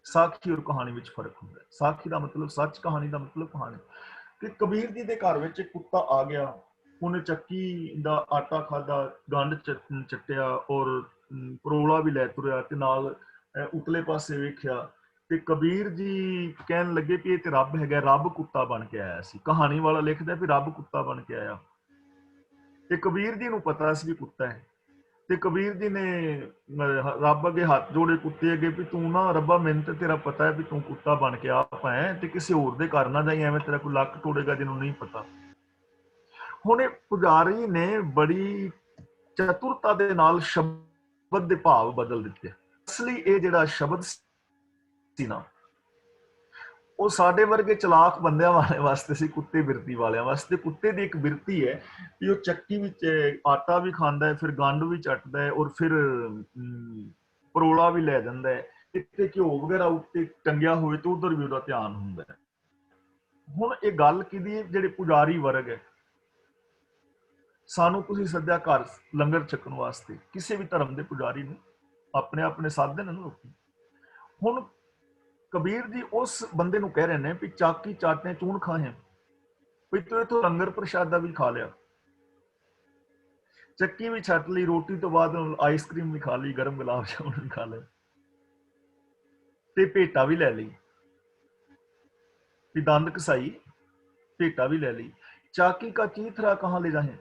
ਸਾਖੀ ਔਰ ਕਹਾਣੀ ਵਿੱਚ ਫਰਕ ਹੁੰਦਾ ਹੈ। ਸਾਖੀ ਦਾ ਮਤਲਬ ਸੱਚ, ਕਹਾਣੀ ਦਾ ਮਤਲਬ ਕਹਾਣੀ। ਕਿ ਕਬੀਰ ਜੀ ਦੇ ਘਰ ਵਿੱਚ ਇੱਕ ਕੁੱਤਾ ਆ ਗਿਆ, ਉਹਨੇ ਚੱਕੀ ਦਾ ਆਟਾ ਖਾਧਾ, ਗੰਢ ਚੱਟਿਆ ਔਰ ਪਰੋਲਾ ਵੀ ਲੈ ਤੁਰਿਆ ਤੇ ਨਾਲ ਉਤਲੇ ਪਾਸੇ ਵੇਖਿਆ। ਤੇ ਕਬੀਰ ਜੀ ਕਹਿਣ ਲੱਗੇ ਕਿ ਇਹ ਤੇ ਰੱਬ ਹੈਗਾ, ਰੱਬ ਕੁੱਤਾ ਬਣ ਕੇ ਆਇਆ ਸੀ। ਕਹਾਣੀ ਵਾਲਾ ਲਿਖਦਾ ਵੀ ਰੱਬ ਕੁੱਤਾ ਬਣ ਕੇ ਆਇਆ, ਤੇ ਕਬੀਰ ਜੀ ਨੂੰ ਪਤਾ ਸੀ ਵੀ ਕੁੱਤਾ ਹੈ। ਤੇ ਕਬੀਰ ਜੀ ਨੇ ਰੱਬ ਅੱਗੇ ਹੱਥ ਜੋੜੇ ਕੁੱਤੇ ਅੱਗੇ ਵੀ ਤੂੰ ਨਾ ਰੱਬਾ, ਮੈਨੂੰ ਤੇ ਤੇਰਾ ਪਤਾ ਹੈ ਵੀ ਤੂੰ ਕੁੱਤਾ ਬਣ ਕੇ ਆਪ ਹੈ, ਤੇ ਕਿਸੇ ਹੋਰ ਦੇ ਘਰ ਨਾ ਜਾਈ, ਐਵੇਂ ਤੇਰਾ ਕੋਈ ਲੱਕ ਤੋੜੇਗਾ ਜਿਹਨੂੰ ਨਹੀਂ ਪਤਾ। ਹੁਣ ਇਹ ਪੁਜਾਰੀ ਨੇ ਬੜੀ ਚਤੁਰਤਾ ਦੇ ਨਾਲ ਸ਼ਬਦ ਦੇ ਭਾਵ ਬਦਲ ਦਿੱਤੇ। ਅਸਲੀ ਇਹ ਜਿਹੜਾ ਸ਼ਬਦ ਸੀ ਨਾ, ਉਹ ਸਾਡੇ ਵਰਗੇ ਚਲਾਕ ਬੰਦਿਆਂ ਵਾਸਤੇ ਸੀ, ਕੁੱਤੇ ਬਿਰਤੀ ਵਾਲਿਆਂ ਵਾਸਤੇ। ਕੁੱਤੇ ਦੀ ਇੱਕ ਬਿਰਤੀ ਹੈ ਕਿ ਉਹ ਚੱਕੀ ਵਿੱਚ ਆਟਾ ਵੀ ਖਾਂਦਾ ਹੈ, ਫਿਰ ਗੰਢ ਵੀ ਚੱਟਦਾ ਹੈ, ਔਰ ਫਿਰ ਪਰੋਲਾ ਵੀ ਲੈ ਜਾਂਦਾ ਹੈ। ਕਿਤੇ ਘਿਓ ਵਗੈਰਾ ਉੱਤੇ ਟੰਗਿਆ ਹੋਵੇ ਤਾਂ ਉਧਰ ਵੀ ਉਹਦਾ ਧਿਆਨ ਹੁੰਦਾ ਹੈ। ਹੁਣ ਇਹ ਗੱਲ ਕਿਹਦੀ, ਜਿਹੜੇ ਪੁਜਾਰੀ ਵਰਗ ਹੈ। ਸਾਨੂੰ ਤੁਸੀਂ ਸੱਦਿਆ ਘਰ ਲੰਗਰ ਛਕਣ ਵਾਸਤੇ, ਕਿਸੇ ਵੀ ਧਰਮ ਦੇ ਪੁਜਾਰੀ ਨੂੰ ਆਪਣੇ ਆਪਣੇ ਸਾਧਨ ਨੇ ਲੋਕੀ। ਹੁਣ ਕਬੀਰ ਜੀ ਉਸ ਬੰਦੇ ਨੂੰ ਕਹਿ ਰਹੇ ਨੇ ਵੀ ਚਾਕੀ ਚਾਟੇ ਚੂਣ ਖਾਏ, ਵੀ ਤੂੰ ਇੱਥੋਂ ਲੰਗਰ ਪ੍ਰਸ਼ਾਦਾ ਵੀ ਖਾ ਲਿਆ, ਚੱਕੀ ਵੀ ਛੱਟ ਲਈ, ਰੋਟੀ ਤੋਂ ਬਾਅਦ ਆਈਸਕ੍ਰੀਮ ਵੀ ਖਾ ਲਈ, ਗਰਮ ਗੁਲਾਬ ਜਾਮੁਨ ਵੀ ਖਾ ਲਏ, ਤੇ ਭੇਟਾ ਵੀ ਲੈ ਲਈ, ਵੀ ਦੰਦ ਘਸਾਈ ਭੇਟਾ ਵੀ ਲੈ ਲਈ। ਚਾਕੀ ਕਾ ਚੀਥੜਾ ਕਹਾਂ ਲੈ ਜਾਏ,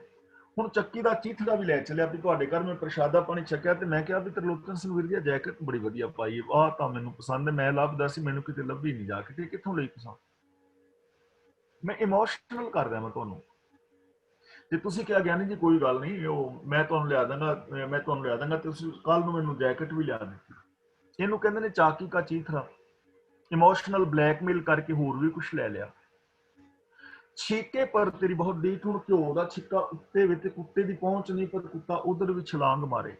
ਹੁਣ ਚੱਕੀ ਦਾ ਚੀਥੜਾ ਵੀ ਲੈ ਚੱਲਿਆ ਵੀ ਤੁਹਾਡੇ ਘਰ ਮੈਂ ਪ੍ਰਸ਼ਾਦਾ ਪਾਣੀ ਛਕਿਆ। ਤੇ ਮੈਂ ਕਿਹਾ ਵੀ ਤਰਲੋਚਨ ਸਿੰਘ ਵੀਰ ਦੀ ਜੈਕਟ ਬੜੀ ਵਧੀਆ ਪਾਈ, ਆਹ ਤਾਂ ਮੈਨੂੰ ਪਸੰਦ ਹੈ, ਮੈਂ ਲੱਭਦਾ ਸੀ, ਮੈਨੂੰ ਕਿਤੇ ਲੱਭੀ ਨਹੀਂ ਜਾ ਕੇ, ਤੇ ਕਿੱਥੋਂ ਲਈ ਪਸੰਦ। ਮੈਂ ਇਮੋਸ਼ਨਲ ਕਰ ਰਿਹਾ ਮੈਂ ਤੁਹਾਨੂੰ। ਜੇ ਤੁਸੀਂ ਕਿਹਾ ਗਿਆਨੀ ਜੀ ਕੋਈ ਗੱਲ ਨਹੀਂ, ਉਹ ਮੈਂ ਤੁਹਾਨੂੰ ਲਿਆ ਦਾਂਗਾ, ਤੇ ਤੁਸੀਂ ਕੱਲ ਨੂੰ ਮੈਨੂੰ ਜੈਕਟ ਵੀ ਲਿਆ ਦਿੱਤੀ। ਇਹਨੂੰ ਕਹਿੰਦੇ ਨੇ ਚਾਕੀ ਕਾ ਚੀਥੜਾ। ਇਮੋਸ਼ਨਲ ਬਲੈਕਮੇਲ ਕਰਕੇ ਹੋਰ ਵੀ ਕੁਛ ਲੈ ਲਿਆ। ਛੀਕੇ ਪਰ ਤੇਰੀ ਬਹੁਤ ਡੀਠ, ਹੁਣ ਘਿਓ ਦਾ ਛਿੱਕਾ ਉੱਤੇ ਵਿੱਚ, ਕੁੱਤੇ ਦੀ ਪਹੁੰਚ ਨਹੀਂ, ਪਰ ਕੁੱਤਾ ਉਧਰ ਵੀ ਛਲਾਂਗ ਮਾਰੇ।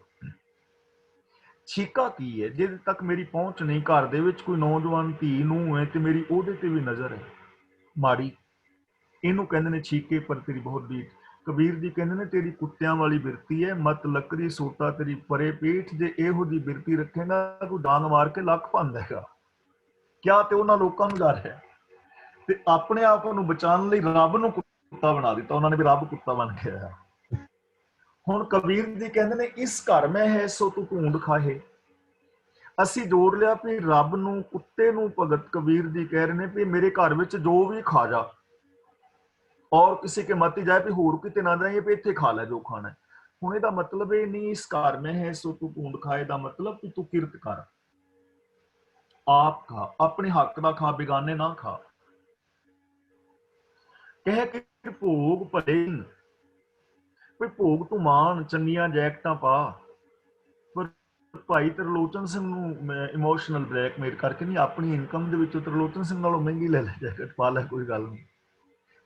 ਛੀਕਾ ਕੀ ਹੈ? ਜਿਹਦੇ ਤੱਕ ਮੇਰੀ ਪਹੁੰਚ ਨਹੀਂ, ਘਰ ਦੇ ਵਿੱਚ ਕੋਈ ਨੌਜਵਾਨ ਧੀ ਨੂੰ ਹੈ ਤੇ ਮੇਰੀ ਉਹਦੇ ਤੇ ਵੀ ਨਜ਼ਰ ਹੈ ਮਾੜੀ, ਇਹਨੂੰ ਕਹਿੰਦੇ ਨੇ ਛੀਕੇ ਪਰ ਤੇਰੀ ਬਹੁਤ ਡੀਠ। ਕਬੀਰ ਜੀ ਕਹਿੰਦੇ ਨੇ ਤੇਰੀ ਕੁੱਤਿਆਂ ਵਾਲੀ ਬਿਰਤੀ ਹੈ, ਮਤ ਲੱਕੜੀ ਸੋਟਾ ਤੇਰੀ ਪਰੇ ਪੇਠ, ਜੇ ਇਹੋ ਜਿਹੀ ਬਿਰਤੀ ਰੱਖੇਗਾ ਤੂੰ ਡਾਂਗ ਮਾਰ ਕੇ ਲੱਕ ਭੰਨ ਦੇਗਾ। ਕਿਆ ਤੇ ਉਹਨਾਂ ਲੋਕਾਂ ਨੂੰ ਜਾ ਰਿਹਾ ਤੇ ਆਪਣੇ ਆਪ ਨੂੰ ਬਚਾਉਣ ਲਈ ਰੱਬ ਨੂੰ ਕੁੱਤਾ ਬਣਾ ਦਿੱਤਾ ਉਹਨਾਂ ਨੇ, ਵੀ ਰੱਬ ਕੁੱਤਾ ਬਣ ਕੇ ਆਇਆ। ਹੁਣ ਕਬੀਰ ਜੀ ਕਹਿੰਦੇ ਨੇ ਇਸ ਘਰ ਮੈਂ ਹੈ ਸੋ ਤੂੰ ਢੂੰਡ ਖਾਹੇ। ਅਸੀਂ ਜੋੜ ਲਿਆ ਵੀ ਰੱਬ ਨੂੰ ਕੁੱਤੇ ਨੂੰ ਭਗਤ ਕਬੀਰ ਜੀ ਕਹਿ ਰਹੇ ਨੇ ਵੀ ਮੇਰੇ ਘਰ ਵਿੱਚ ਜੋ ਵੀ ਖਾ ਜਾ, ਔਰ ਕਿਸੇ ਕੇ ਮਤ ਹੀ ਜਾਏ ਵੀ ਹੋਰ ਕਿਤੇ ਨਾ ਜਾਈਏ ਵੀ ਇੱਥੇ ਖਾ ਲੈ ਜੋ ਖਾਣਾ। ਹੁਣ ਇਹਦਾ ਮਤਲਬ ਇਹ ਨਹੀਂ ਇਸ ਘਰ ਮੈਂ ਹੈ ਸੋ ਤੂੰ ਢੂੰਡ ਖਾਏ ਦਾ ਮਤਲਬ ਵੀ ਤੂੰ ਕਿਰਤ ਕਰ, ਆਪ ਖਾ, ਆਪਣੇ ਹੱਕ ਦਾ ਖਾ, ਬੇਗਾਨੇ ਨਾ ਖਾ। ਕਹਿ ਕੇ ਭੋਗ ਭਲੇ ਵੀ ਭੋਗ ਤੂੰ ਮਾਣ, ਚੰਗੀਆਂ ਜੈਕਟਾਂ ਪਾ। ਪਰ ਭਾਈ ਤਰਲੋਚਨ ਸਿੰਘ ਨੂੰ ਮੈਂ ਇਮੋਸ਼ਨਲ ਬਲੈਕਮੇਲ ਕਰਕੇ ਨਹੀਂ, ਆਪਣੀ ਇਨਕਮ ਦੇ ਵਿੱਚੋਂ ਤਰਲੋਚਨ ਸਿੰਘ ਨਾਲੋਂ ਮਹਿੰਗੀ ਲੈ ਲੈ ਜੈਕਟ ਪਾ ਲੈ, ਕੋਈ ਗੱਲ ਨਹੀਂ।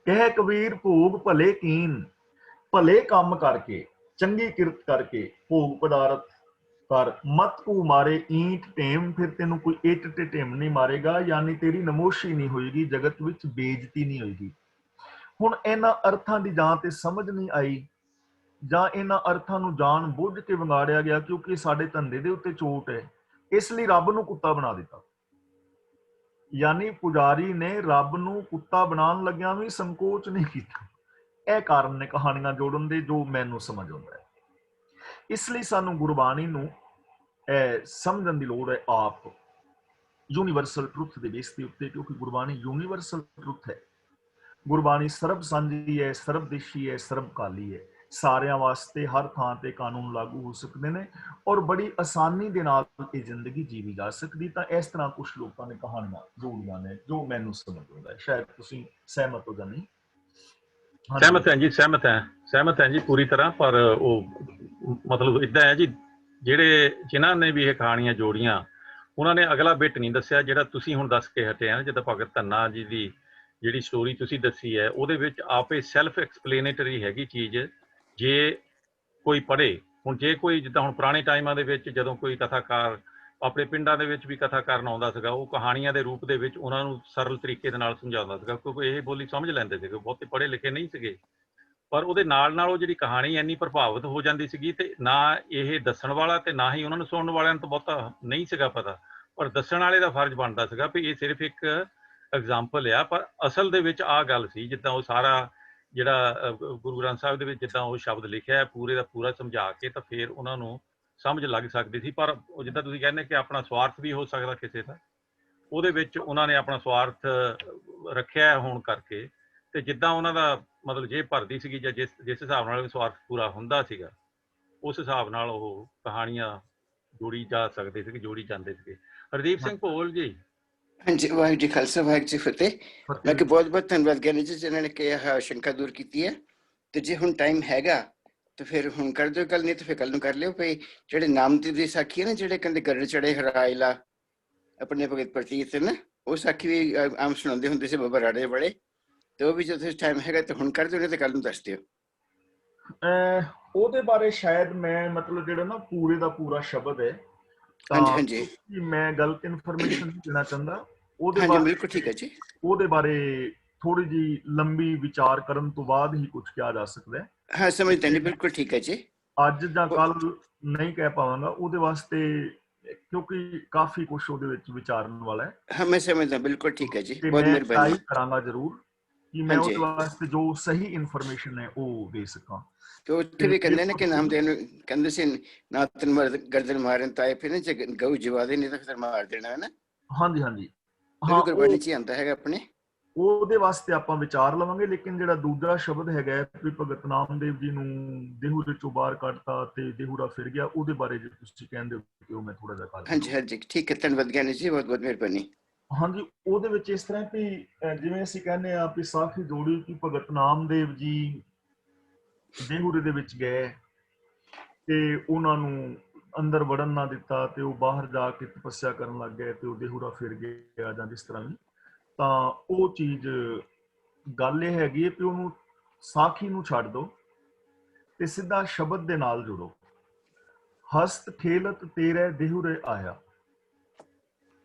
ਕਹਿ ਕਬੀਰ ਭੋਗ ਭਲੇ ਕੀਨ, ਭਲੇ ਕੰਮ ਕਰਕੇ, ਚੰਗੀ ਕਿਰਤ ਕਰਕੇ ਭੋਗ ਪਦਾਰਥ ਕਰ। ਮਤ ਕੂ ਮਾਰੇ ਈਂਟ ਢੇਮ, ਫਿਰ ਤੈਨੂੰ ਕੋਈ ਇੱਟ ਤੇ ਢੇਮ ਨਹੀਂ ਮਾਰੇਗਾ, ਯਾਨੀ ਤੇਰੀ ਨਮੋਸ਼ੀ ਨਹੀਂ ਹੋਏਗੀ, ਜਗਤ ਵਿੱਚ ਬੇਇੱਜ਼ਤੀ ਨਹੀਂ ਹੋਏਗੀ। ਹੁਣ ਇਹਨਾਂ ਅਰਥਾਂ ਦੀ ਜਾਂ ਤੇ ਸਮਝ ਨਹੀਂ ਆਈ, ਜਾਂ ਇਹਨਾਂ ਅਰਥਾਂ ਨੂੰ ਜਾਣ ਬੁੱਝ ਕੇ ਵਿਗਾੜਿਆ ਗਿਆ ਕਿਉਂਕਿ ਸਾਡੇ ਧੰਦੇ ਦੇ ਉੱਤੇ ਚੋਟ ਹੈ, ਇਸ ਲਈ ਰੱਬ ਨੂੰ ਕੁੱਤਾ ਬਣਾ ਦਿੱਤਾ। ਯਾਨੀ ਪੁਜਾਰੀ ਨੇ ਰੱਬ ਨੂੰ ਕੁੱਤਾ ਬਣਾਉਣ ਲੱਗਿਆਂ ਵੀ ਸੰਕੋਚ ਨਹੀਂ ਕੀਤਾ। ਇਹ ਕਾਰਨ ਨੇ ਕਹਾਣੀਆਂ ਜੋੜਨ ਦੇ, ਜੋ ਮੈਨੂੰ ਸਮਝ ਆਉਂਦਾ ਹੈ। ਇਸ ਲਈ ਸਾਨੂੰ ਗੁਰਬਾਣੀ ਨੂੰ ਸਮਝਣ ਦੀ ਲੋੜ ਹੈ ਆਪ ਯੂਨੀਵਰਸਲ ਟਰੁੱਥ ਦੇ ਬੇਸ ਦੇ ਉੱਤੇ, ਕਿਉਂਕਿ ਗੁਰਬਾਣੀ ਯੂਨੀਵਰਸਲ ਟਰੁੱਥ ਹੈ। ਗੁਰਬਾਣੀ ਸਰਬ ਸਾਂਝੀ ਹੈ, ਸਰਬ ਦੇਸ਼ੀ ਹੈ, ਸਰਬ ਕਾਲੀ ਹੈ। ਸਾਰਿਆਂ ਵਾਸਤੇ ਹਰ ਥਾਂ ਤੇ ਕਾਨੂੰਨ ਲਾਗੂ ਹੋ ਸਕਦੇ ਨੇ ਔਰ ਬੜੀ ਆਸਾਨੀ ਦੇ ਨਾਲ ਇਹ ਜ਼ਿੰਦਗੀ ਜੀਵੀ ਜਾ ਸਕਦੀ। ਤਾਂ ਇਸ ਤਰ੍ਹਾਂ ਕੁਝ ਲੋਕਾਂ ਨੇ ਕਹਾਣੀਆਂ ਜੋੜੀਆਂ ਨੇ, ਜੋ ਮੈਨੂੰ ਸਮਝ ਆਉਂਦਾ ਹੈ। ਸ਼ਾਇਦ ਤੁਸੀਂ ਸਹਿਮਤ ਹੋ ਜਾਣੀ। ਸਹਿਮਤ ਹੈ ਜੀ, ਸਹਿਮਤ ਹੈ ਜੀ ਪੂਰੀ ਤਰ੍ਹਾਂ। ਪਰ ਉਹ ਮਤਲਬ ਇੱਦਾਂ ਹੈ ਜੀ, ਜਿਨ੍ਹਾਂ ਨੇ ਵੀ ਇਹ ਕਹਾਣੀਆਂ ਜੋੜੀਆਂ ਉਹਨਾਂ ਨੇ ਅਗਲਾ ਬਿੱਟ ਨਹੀਂ ਦੱਸਿਆ ਜਿਹੜਾ ਤੁਸੀਂ ਹੁਣ ਦੱਸ ਕੇ ਹਟੇ ਆ। ਜਿੱਦਾਂ ਭਗਤ ਧੰਨਾ ਜੀ ਦੀ ਜਿਹੜੀ ਸਟੋਰੀ ਤੁਸੀਂ ਦੱਸੀ ਹੈ, ਉਹਦੇ ਵਿੱਚ ਆਪੇ ਸੈਲਫ ਐਕਸਪਲੇਨੇਟਰੀ ਹੈਗੀ ਚੀਜ਼। ਜੇ ਕੋਈ ਪੜ੍ਹੇ, ਹੁਣ ਜੇ ਕੋਈ ਜਿੱਦਾਂ ਹੁਣ ਪੁਰਾਣੇ ਟਾਈਮਾਂ ਦੇ ਵਿੱਚ ਜਦੋਂ ਕੋਈ ਕਥਾਕਾਰ ਆਪਣੇ ਪਿੰਡਾਂ ਦੇ ਵਿੱਚ ਵੀ ਕਥਾ ਕਰਨ ਆਉਂਦਾ ਸੀਗਾ, ਉਹ ਕਹਾਣੀਆਂ ਦੇ ਰੂਪ ਦੇ ਵਿੱਚ ਉਹਨਾਂ ਨੂੰ ਸਰਲ ਤਰੀਕੇ ਦੇ ਨਾਲ ਸਮਝਾਉਂਦਾ ਸੀਗਾ, ਕਿਉਂਕਿ ਇਹ ਬੋਲੀ ਸਮਝ ਲੈਂਦੇ ਸੀਗੇ, ਬਹੁਤੇ ਪੜ੍ਹੇ ਲਿਖੇ ਨਹੀਂ ਸੀਗੇ। ਪਰ ਉਹਦੇ ਨਾਲ ਨਾਲ ਉਹ ਜਿਹੜੀ ਕਹਾਣੀ ਇੰਨੀ ਪ੍ਰਭਾਵਿਤ ਹੋ ਜਾਂਦੀ ਸੀਗੀ, ਤੇ ਨਾ ਇਹ ਦੱਸਣ ਵਾਲਾ ਤੇ ਨਾ ਹੀ ਉਹਨਾਂ ਨੂੰ ਸੁਣਨ ਵਾਲਿਆਂ ਨੂੰ ਤਾਂ ਬਹੁਤਾ ਨਹੀਂ ਸੀਗਾ ਪਤਾ, ਪਰ ਦੱਸਣ ਵਾਲੇ ਦਾ ਫਰਜ਼ ਬਣਦਾ ਸੀਗਾ ਵੀ ਇਹ ਸਿਰਫ ਇੱਕ ਐਗਜ਼ਾਮਪਲ ਆ। ਪਰ ਅਸਲ ਦੇ ਵਿੱਚ ਆਹ ਗੱਲ ਸੀ, ਜਿੱਦਾਂ ਉਹ ਸਾਰਾ ਜਿਹੜਾ ਗੁਰੂ ਗ੍ਰੰਥ ਸਾਹਿਬ ਦੇ ਵਿੱਚ ਜਿੱਦਾਂ ਉਹ ਸ਼ਬਦ ਲਿਖਿਆ ਹੈ ਪੂਰੇ ਦਾ ਪੂਰਾ ਸਮਝਾ ਕੇ, ਤਾਂ ਫਿਰ ਉਹਨਾਂ ਨੂੰ ਸਮਝ ਲੱਗ ਸਕਦੀ ਸੀ। ਪਰ ਜਿੱਦਾਂ ਤੁਸੀਂ ਕਹਿੰਦੇ ਕਿ ਆਪਣਾ ਸਵਾਰਥ ਵੀ ਹੋ ਸਕਦਾ ਕਿਸੇ ਦਾ, ਉਹਦੇ ਵਿੱਚ ਉਹਨਾਂ ਨੇ ਆਪਣਾ ਸਵਾਰਥ ਰੱਖਿਆ ਹੋਣ ਕਰਕੇ, ਤੇ ਜਿੱਦਾਂ ਉਹਨਾਂ ਦਾ ਮਤਲਬ ਜੇਬ ਭਰਦੀ ਸੀਗੀ ਜਾਂ ਜਿਸ ਹਿਸਾਬ ਨਾਲ ਸਵਾਰਥ ਪੂਰਾ ਹੁੰਦਾ ਸੀਗਾ, ਉਸ ਹਿਸਾਬ ਨਾਲ ਉਹ ਕਹਾਣੀਆਂ ਜੋੜੀ ਜਾ ਸਕਦੇ ਸੀਗੇ, ਜੋੜੀ ਜਾਂਦੇ ਸੀਗੇ। ਹਰਦੀਪ ਸਿੰਘ ਭੋਲ ਜੀ। ਹਾਂਜੀ, ਵਾਹਿਗੁਰੂ ਜੀ ਖਾਲਸਾ, ਵਾਹਿਗੁਰੂ ਜੀ ਫਤਿਹ। ਮੈਂ ਕਿ ਬਹੁਤ ਬਹੁਤ ਧੰਨਵਾਦ ਗਿਆਨੀ ਜੀ ਜਿਨ੍ਹਾਂ ਨੇ ਕਿਹਾ ਸ਼ੰਕਾ ਦੂਰ ਕੀਤੀ ਹੈ। ਤੇ ਜੇ ਹੁਣ ਟਾਈਮ ਹੈਗਾ ਤੇ ਫਿਰ ਹੁਣ ਕਰ ਦਿਓ ਗੱਲ, ਨਹੀਂ ਤੇ ਫਿਰ ਕੱਲ ਨੂੰ ਕਰ ਲਿਓ। ਭਈ ਜਿਹੜੇ ਨਾਮਤੀ ਦੀ ਸਾਖੀ ਹੈ ਨਾ, ਜਿਹੜੇ ਕਹਿੰਦੇ ਗਰੜ ਚੜੇ ਹਰਾਇਲਾ ਆਪਣੇ ਭਗਤ ਪ੍ਰਤੀਤ ਨਾ, ਉਹ ਸਾਖੀ ਵੀ ਆਮ ਸੁਣਾਉਂਦੇ ਹੁੰਦੇ ਸੀ ਬਾਬਾ ਰਾੜੇ ਵਾਲੇ। ਤੇ ਉਹ ਵੀ ਜਦੋਂ ਟਾਈਮ ਹੈਗਾ ਤੇ ਹੁਣ ਕਰ ਦਿਓ, ਨਹੀਂ ਤੇ ਕੱਲ ਨੂੰ ਦੱਸ ਦਿਓ। ਉਹਦੇ ਬਾਰੇ ਸ਼ਾਇਦ ਮੈਂ ਮਤਲਬ ਜਿਹੜਾ ਨਾ ਪੂਰੇ ਦਾ ਪੂਰਾ ਸ਼ਬਦ ਹੈ, ਹਾਂਜੀ, ਮੈਂ ਗਲਤ ਇਨਫੋਰਮੇਸ਼ਨ ਨਹੀਂ ਦੇਣਾ ਚਾਹੁੰਦਾ। ਉਹਦੇ ਬਾਰੇ ਬਿਲਕੁਲ ਠੀਕ ਹੈ ਜੀ, ਉਹਦੇ ਬਾਰੇ ਥੋੜੀ ਜੀ ਲੰਬੀ ਵਿਚਾਰ ਕਰਨ ਤੋਂ ਬਾਅਦ ਹੀ ਕੁਝ ਕਿਹਾ ਜਾ ਸਕਦਾ ਹੈ। ਹਾਂ, ਸਮਝਦਾ ਜੀ, ਬਿਲਕੁਲ ਠੀਕ ਹੈ ਜੀ। ਅੱਜ ਜਾਂ ਕੱਲ ਨਹੀਂ ਕਹਿ ਪਾਵਾਂਗਾ ਉਹਦੇ ਵਾਸਤੇ, ਕਿਉਂਕਿ ਕਾਫੀ ਕੁਝ ਉਹਦੇ ਵਿੱਚ ਵਿਚਾਰਨ ਵਾਲਾ ਹੈ। ਹਾਂ, ਮੈਂ ਸਮਝਦਾ, ਬਿਲਕੁਲ ਠੀਕ ਹੈ ਜੀ, ਬਹੁਤ ਮਿਹਰਬਾਨੀ। ਕਰਾਂਗਾ ਜ਼ਰੂਰ ਕਿ ਮੈਂ ਉਹਦੇ ਵਾਸਤੇ ਜੋ ਸਹੀ ਇਨਫੋਰਮੇਸ਼ਨ ਹੈ ਉਹ ਦੇ ਸਕਾਂ। ਤੇ ਉੱਥੇ ਵੀ ਕਹਿੰਦੇ ਨੇ ਕਿ ਨਾਮਦੇਵ ਨੂੰ ਕਹਿੰਦੇ ਸੀ ਨਾ ਤਨ ਗਰਦਨ ਮਾਰਨ ਤਾਏ, ਫਿਰ ਜੇ ਗਊ ਜਵਾ ਦੇ ਨਹੀਂ ਤਾਂ ਫਿਰ ਮਾਰ ਦੇਣਾ ਹੈ ਨਾ। ਹਾਂਜੀ, ਹਾਂ, ਗੁਰਬਾਣੀ ਚ ਆਉਂਦਾ ਹੈਗਾ ਆਪਣੇ। ਉਹਦੇ ਵਾਸਤੇ ਆਪਾਂ ਵਿਚਾਰ ਲਵਾਂਗੇ। ਲੇਕਿਨ ਜਿਹੜਾ ਦੂਜਾ ਸ਼ਬਦ ਹੈਗਾ ਵੀ ਭਗਤ ਨਾਮਦੇਵ ਜੀ ਨੂੰ ਦੇਹੂ ਦੇ ਚੋਂ ਬਾਹਰ ਕੱਢਤਾ ਤੇ ਦੇਹੂਰਾ ਫਿਰ ਗਿਆ, ਉਹਦੇ ਬਾਰੇ ਜੇ ਤੁਸੀਂ ਕਹਿੰਦੇ ਹੋ ਕਿ ਉਹ ਮੈਂ ਥੋੜਾ ਜਿਹਾ ਕਰ। ਹਾਂਜੀ, ਠੀਕ ਹੈ, ਧੰਨਵਾਦ ਗਿਆਨੀ ਜੀ, ਬਹੁਤ ਬਹੁਤ ਮਿਹਰਬਾਨੀ। ਹਾਂਜੀ, ਉਹਦੇ ਵਿੱਚ ਇਸ ਤਰ੍ਹਾਂ ਵੀ ਜਿਵੇਂ ਅਸੀਂ ਕਹਿੰਦੇ ਆ ਵੀ ਸਾਖੀ ਜੋੜੀ ਕਿ ਭਗਤ ਨਾਮਦੇਵ ਜੀ ਦੇਹੂਰੇ ਦੇ ਵਿੱਚ ਗਏ ਤੇ ਉਹਨਾਂ ਨੂੰ ਅੰਦਰ ਵੜਨ ਨਾ ਦਿੱਤਾ ਤੇ ਉਹ ਬਾਹਰ ਜਾ ਕੇ ਤਪੱਸਿਆ ਕਰਨ ਲੱਗ ਗਏ ਤੇ ਉਹ ਦੇਹੂਰਾ ਫਿਰ ਗਿਆ ਜਾਂ ਜਿਸ ਤਰ੍ਹਾਂ ਵੀ। ਤਾਂ ਉਹ ਚੀਜ਼ ਗੱਲ ਇਹ ਹੈਗੀ ਹੈ ਕਿ ਉਹਨੂੰ ਸਾਖੀ ਨੂੰ ਛੱਡ ਦਿਓ ਤੇ ਸਿੱਧਾ ਸ਼ਬਦ ਦੇ ਨਾਲ ਜੁੜੋ। ਹਸਤ ਠੇਲਤ ਤੇਰੇ ਦੇਹੁਰੇ ਆਇਆ।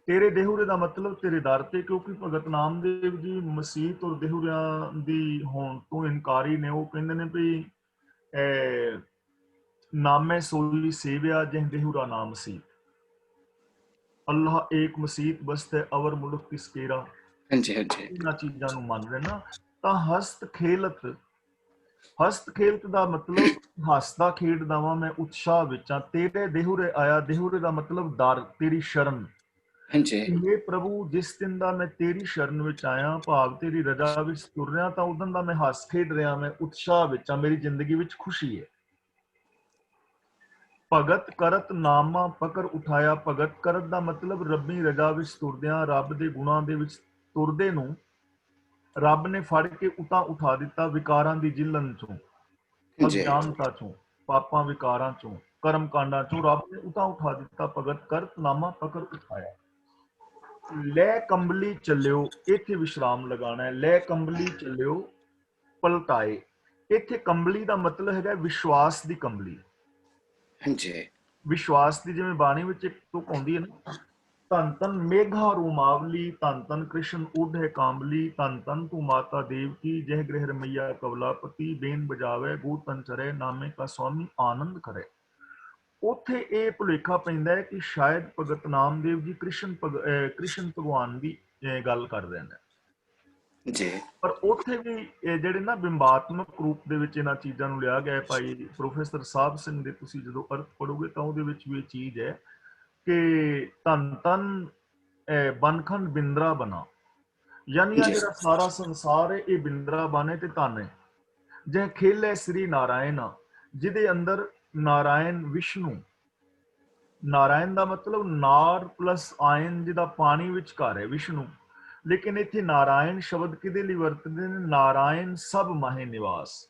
ਤੇਰੇ ਦੇਹੁਰੇ ਦਾ ਮਤਲਬ ਤੇਰੇ ਦਰ ਤੇ, ਕਿਉਂਕਿ ਭਗਤ ਨਾਮਦੇਵ ਜੀ ਮਸੀਤ ਔਰ ਦੇਹੁਰਿਆਂ ਦੀ ਹੋਣ ਤੋਂ ਇਨਕਾਰੀ ਨੇ। ਉਹ ਕਹਿੰਦੇ ਨੇ ਵੀ ਨਾਮੇ ਸੋਈ ਸੇਵਿਆ ਜਿਹ ਦੇਹੁਰਾ ਨਾਮ ਸੀ, ਅੱਲਾਹ ਏਕ ਮਸੀਤ ਬਸਤੇ ਅਵਰ ਮੁਲਕ ਕਿਸ ਕੇਰਾ। ਹਾਂਜੀ ਹਾਂਜੀ ਇਹਨਾਂ ਚੀਜ਼ਾਂ ਨੂੰ ਮੰਨਦੇ ਨਾ। ਤਾਂ ਹਸਤ ਖੇਲਤ ਦਾ ਮਤਲਬ ਹੱਸਦਾ ਖੇਡਦਾ ਵਾਂ ਮੈਂ ਉਤਸ਼ਾਹ ਵਿੱਚ ਆ। ਤੇਰੇ ਦੇਹੁਰੇ ਆਇਆ, ਦੇਹੁਰੇ ਦਾ ਮਤਲਬ ਦਰ, ਤੇਰੀ ਸ਼ਰਨ। ਹਾਂਜੀ ਇਹ ਪ੍ਰਭੂ ਜਿਸ ਦਿਨ ਦਾ ਮੈਂ ਤੇਰੀ ਸ਼ਰਨ ਵਿੱਚ ਆਇਆ, ਭਾਵ ਤੇਰੀ ਰਜ਼ਾ ਵਿੱਚ ਤੁਰ ਰਿਹਾ, ਤਾਂ ਉਦੋਂ ਦਾ ਮੈਂ ਹੱਸ ਖੇਡ ਰਿਹਾ, ਮੈਂ ਉਤਸ਼ਾਹ ਵਿੱਚ ਆ, ਮੇਰੀ ਜ਼ਿੰਦਗੀ ਵਿੱਚ ਖੁਸ਼ੀ ਹੈ। ਭਗਤ ਕਰਤ ਨਾਮਾ ਪਕੜ ਉਠਾਇਆ। ਭਗਤ ਕਰਤ ਦਾ ਮਤਲਬ ਰੱਬੀ ਰਜ਼ਾ ਵਿੱਚ ਤੁਰਦਿਆਂ, ਰੱਬ ਦੇ ਗੁਣਾਂ ਦੇ ਵਿੱਚ ਤੁਰਦੇ ਨੂੰ ਰੱਬ ਨੇ ਫੜ ਕੇ ਉਤਾਂ ਉਠਾ ਦਿੱਤਾ ਵਿਕਾਰਾਂ ਦੀ ਜਿਲਨ ਚੋਂ, ਅਗਿਆਨਤਾ ਚੋਂ, ਪਾਪਾਂ ਵਿਕਾਰਾਂ ਚੋਂ, ਕਰਮ ਕਾਂਡਾਂ ਚੋਂ ਰੱਬ ਨੇ ਉਤਾਂ ਉਠਾ ਦਿੱਤਾ। ਭਗਤ ਕਰਤ ਨਾਮਾ ਪਕੜ ਉਠਾਇਆ। ਲੈ ਕੰਬਲੀ ਚੱਲਿਓ, ਇੱਥੇ ਵਿਸ਼ਰਾਮ ਲਗਾਉਣਾ ਹੈ। ਲੈ ਕੰਬਲੀ ਚੱਲਿਓ ਪਲਟਾਏ। ਇੱਥੇ ਕੰਬਲੀ ਦਾ ਮਤਲਬ ਹੈਗਾ ਵਿਸ਼ਵਾਸ ਦੀ ਕੰਬਲੀ। ਹਾਂਜੀ ਵਿਸ਼ਵਾਸ ਦੀ ਜਿਵੇਂ ਬਾਣੀ ਵਿੱਚ ਇੱਕ ਤੁਕ ਆਉਂਦੀ ਹੈ ਨਾ, ਧੰਨ ਧੰਨ ਮੇਘਾ ਰੁਮਾਵਲੀ, ਧੰਨ ਧੰਨ ਕ੍ਰਿਸ਼ਨ ਉਢੇ ਕਾਂਬਲੀ, ਧੰਨ ਧੰਨ ਤੂੰ ਮਾਤਾ ਦੇਵ ਕੀ, ਜਹ ਗ੍ਰਹਿ ਰਮਈਆ ਕਵਲਾਪਤੀ, ਬੇਨ ਬਜਾਵੇ ਗੋਤਨ ਚਰੇ, ਨਾਮੇ ਕਾ ਸੁਆਮੀ ਆਨੰਦ ਕਰੇ। ਉੱਥੇ ਇਹ ਭੁਲੇਖਾ ਪੈਂਦਾ ਹੈ ਕਿ ਸ਼ਾਇਦ ਭਗਤ ਨਾਮਦੇਵ ਜੀ ਕ੍ਰਿਸ਼ਨ ਭਗਵਾਨ ਦੀ ਗੱਲ ਕਰ ਰਹੇ ਨੇ ਜੀ, ਪਰ ਉੱਥੇ ਵੀ ਇਹ ਜਿਹੜੇ ਨਾ ਬਿੰਬਾਤਮਕ ਰੂਪ ਦੇ ਵਿੱਚ ਇਹਨਾਂ ਚੀਜ਼ਾਂ ਨੂੰ ਲਿਆ ਗਿਆ। ਭਾਈ ਪ੍ਰੋਫੈਸਰ ਸਾਹਿਬ ਸਿੰਘ ਦੇ ਤੁਸੀਂ ਜਦੋਂ ਅਰਥ ਪੜੋਗੇ ਤਾਂ ਉਹਦੇ ਵਿੱਚ ਵੀ ਇਹ ਚੀਜ਼ ਹੈ ਕਿ ਧੰਨ ਧੰਨ ਬਨਖੰਡ ਬਿੰਦਰਾ ਬਣਾ, ਯਾਨੀ ਆ ਜਿਹੜਾ ਸਾਰਾ ਸੰਸਾਰ ਹੈ ਇਹ ਬਿੰਦਰਾ ਬਣੇ ਤੇ ਧੰਨ ਹੈ। ਜੇ ਖੇਲੇ ਸ੍ਰੀ ਨਾਰਾਇਣ, ਜਿਹਦੇ ਅੰਦਰ ਨਾਰਾਇਣ ਵਿਸ਼ਨੂੰ, ਨਾਰਾਇਣ ਦਾ ਮਤਲਬ ਨਾਰ ਪਲਸ ਆਇਨ, ਜਿਹਦਾ ਪਾਣੀ ਵਿੱਚ ਘਰ ਹੈ ਵਿਸ਼ਨੂੰ। ਲੇਕਿਨ ਇੱਥੇ ਨਾਰਾਇਣ ਸ਼ਬਦ ਕਿਹਦੇ ਲਈ ਵਰਤਦੇ ਨੇ? ਨਾਰਾਇਣ ਸਭ ਮਾਹੇ ਨਿਵਾਸ,